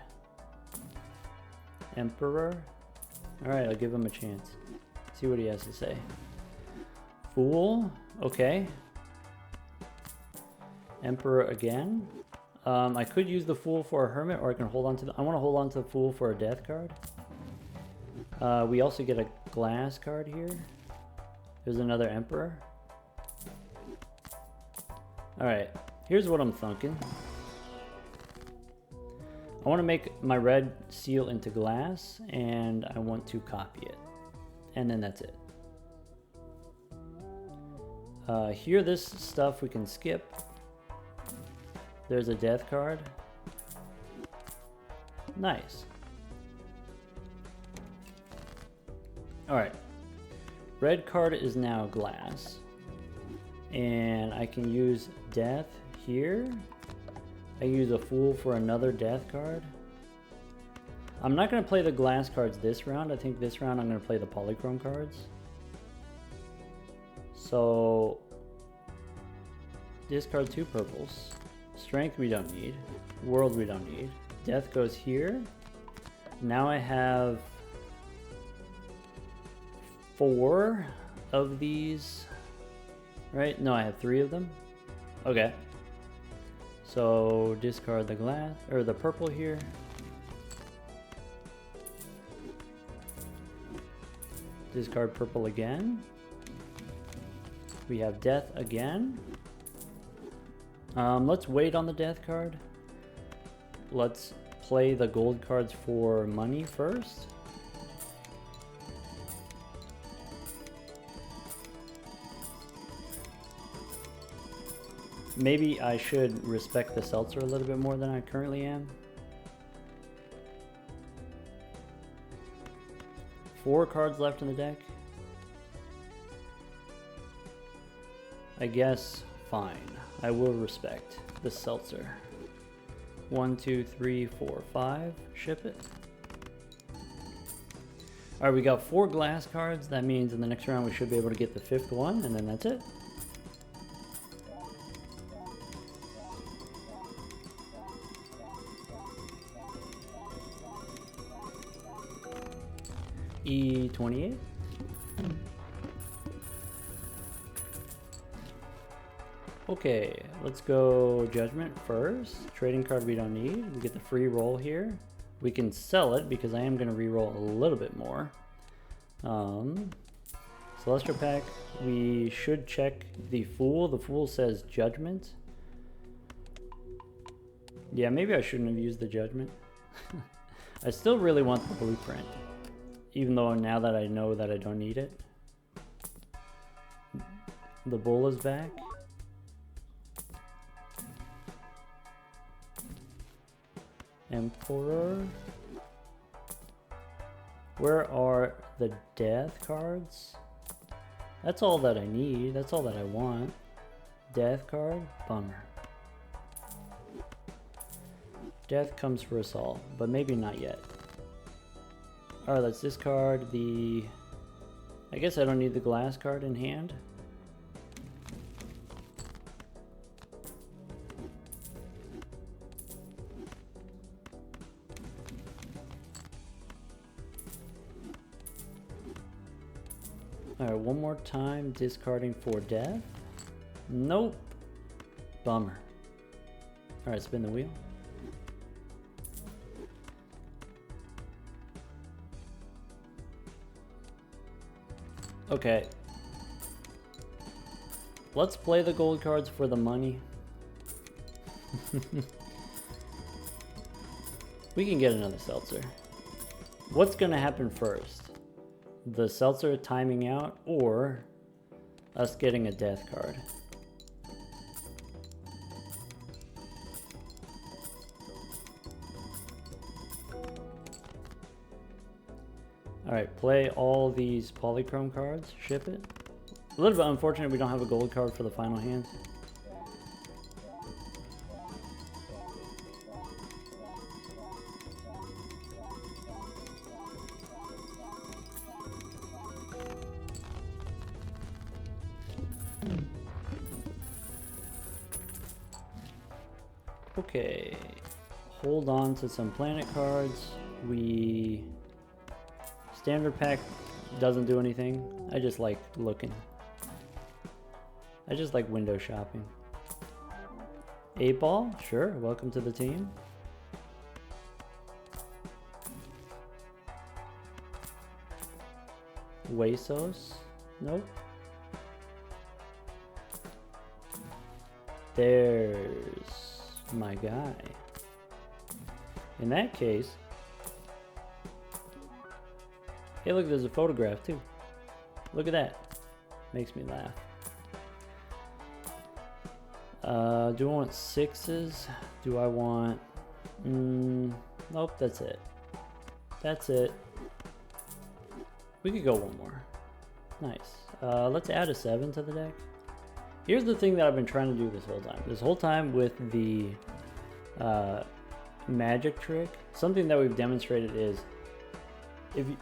Emperor. Alright, I'll give him a chance. See what he has to say. Fool. Okay. Emperor again. I could use the Fool for a Hermit, or I can hold on to the... I want to hold on to the Fool for a death card. We also get a glass card here. There's another Emperor. Alright, here's what I'm thinking. I want to make my red seal into glass, and I want to copy it. And then that's it. Here, this stuff we can skip. There's a death card. Nice. Alright. Red card is now glass. And I can use death here. I use a Fool for another death card. I'm not going to play the glass cards this round. I think this round I'm going to play the polychrome cards. So, discard 2 purples. Strength we don't need. World we don't need. Death goes here. Now I have 4 of these. Right? No, I have 3 of them. Okay. So discard the glass or the purple here. Discard purple again. We have death again. Let's wait on the death card. Let's play the gold cards for money first. Maybe I should respect the seltzer a little bit more than I currently am. 4 cards left in the deck. I guess fine. I will respect the seltzer. 1, 2, 3, 4, 5. Ship it. Alright, we got 4 glass cards. That means in the next round we should be able to get the 5th one, and then that's it. E28. Okay, let's go Judgment first. Trading card we don't need. We get the free roll here. We can sell it because I am going to re-roll a little bit more. Celestial Pack, we should check the Fool. The Fool says Judgment. Yeah, maybe I shouldn't have used the Judgment. I still really want the Blueprint, even though now that I know that I don't need it. The Bull is back. Emperor. Where are the death cards? That's all that I need. That's all that I want. Death card? Bummer. Death comes for us all, but maybe not yet. Alright, let's discard the... I guess I don't need the glass card in hand. Alright, one more time, discarding for death. Nope. Bummer. Alright, spin the wheel. Okay. Let's play the gold cards for the money. We can get another seltzer. What's gonna happen first? The seltzer timing out or us getting a death card? Alright, play all these polychrome cards, ship it. A little bit unfortunate we don't have a gold card for the final hand. Okay, hold on to some planet cards. Standard pack doesn't do anything. I just like looking. I just like window shopping. 8-ball, sure, welcome to the team. Huesos, nope. There's my guy. In that case, hey look, there's a photograph too. Look at that. Makes me laugh. Do I want 6s? Do I want... nope, that's it. That's it. We could go one more. Nice. Let's add a 7 to the deck. Here's the thing that I've been trying to do this whole time. This whole time with the magic trick, something that we've demonstrated is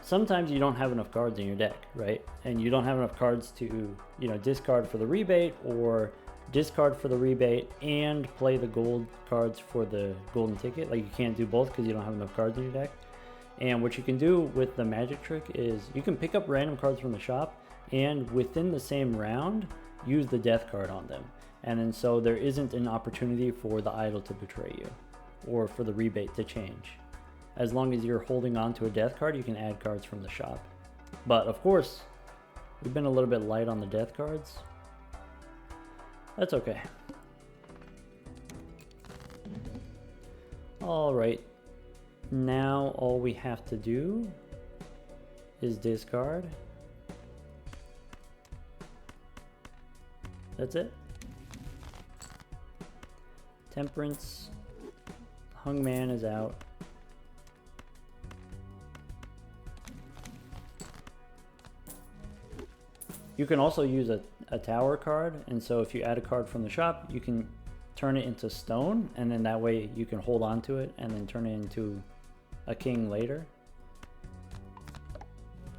sometimes you don't have enough cards in your deck, right? And you don't have enough cards to, discard for the rebate or discard for the rebate and play the gold cards for the golden ticket. Like you can't do both because you don't have enough cards in your deck. And what you can do with the magic trick is you can pick up random cards from the shop and within the same round, use the death card on them. And then so there isn't an opportunity for the idol to betray you or for the rebate to change. As long as you're holding on to a death card, you can add cards from the shop. But of course, we've been a little bit light on the death cards. That's okay. Alright, now all we have to do is discard. That's it. Temperance. Hung Man is out. You can also use a tower card, and so if you add a card from the shop, you can turn it into stone, and then that way you can hold on to it and then turn it into a king later.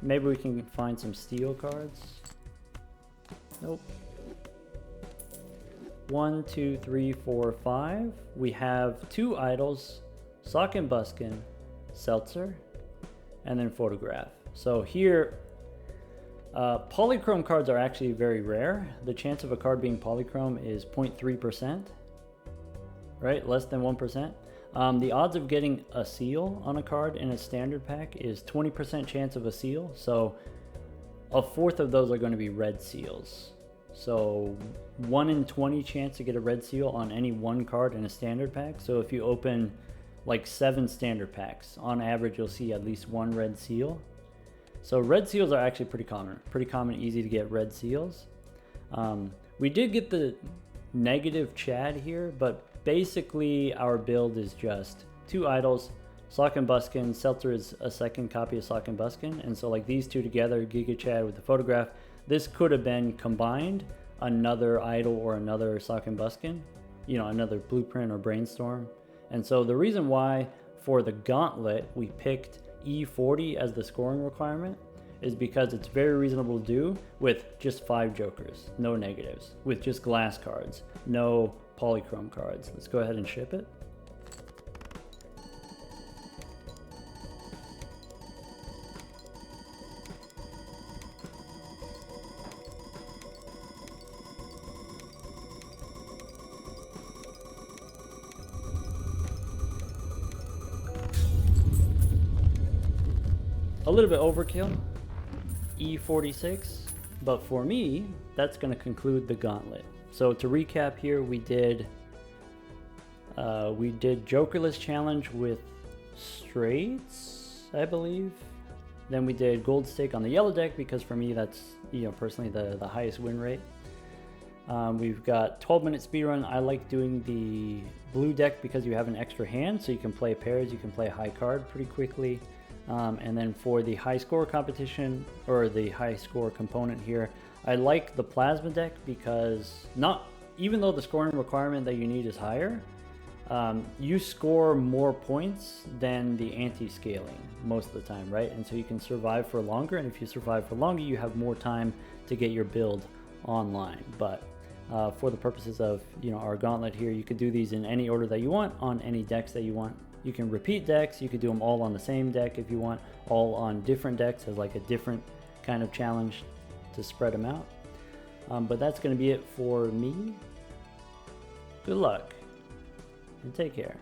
Maybe we can find some steel cards. Nope. 1, 2, 3, 4, 5. We have 2 idols, Sock and Buskin, Seltzer, and then Photograph. So here, polychrome cards are actually very rare. The chance of a card being polychrome is 0.3%, right? Less than 1%. The odds of getting a seal on a card in a standard pack is 20% chance of a seal. So a fourth of those are going to be red seals. So 1 in 20 chance to get a red seal on any one card in a standard pack. So if you open like 7 standard packs, on average you'll see at least 1 red seal. So red seals are actually pretty common, easy to get red seals. We did get the negative Chad here, but basically our build is just 2 idols, Sock and Buskin. Seltzer is a second copy of Sock and Buskin, and so like these two together, Giga Chad with the Photograph, this could have been combined another idol or another Sock and Buskin, you know, another Blueprint or Brainstorm. And so the reason why for the Gauntlet we picked E40 as the scoring requirement is because it's very reasonable to do with just 5 jokers, no negatives, with just glass cards, no polychrome cards. Let's go ahead and ship it. A little bit overkill, E46, but for me, that's going to conclude the Gauntlet. So to recap here, we did Jokerless Challenge with straights, I believe. Then we did Gold Stake on the yellow deck because for me that's, you know, personally the highest win rate. We've got 12-minute speedrun. I like doing the blue deck because you have an extra hand, so you can play pairs, you can play high card pretty quickly. And then for the high score competition, or the high score component here, I like the plasma deck because even though the scoring requirement that you need is higher, you score more points than the anti-scaling most of the time, right? And so you can survive for longer, and if you survive for longer, you have more time to get your build online. But for the purposes of, you know, our Gauntlet here, you could do these in any order that you want on any decks that you want. You can repeat decks, you could do them all on the same deck if you want, all on different decks as like a different kind of challenge to spread them out. But that's going to be it for me. Good luck and take care.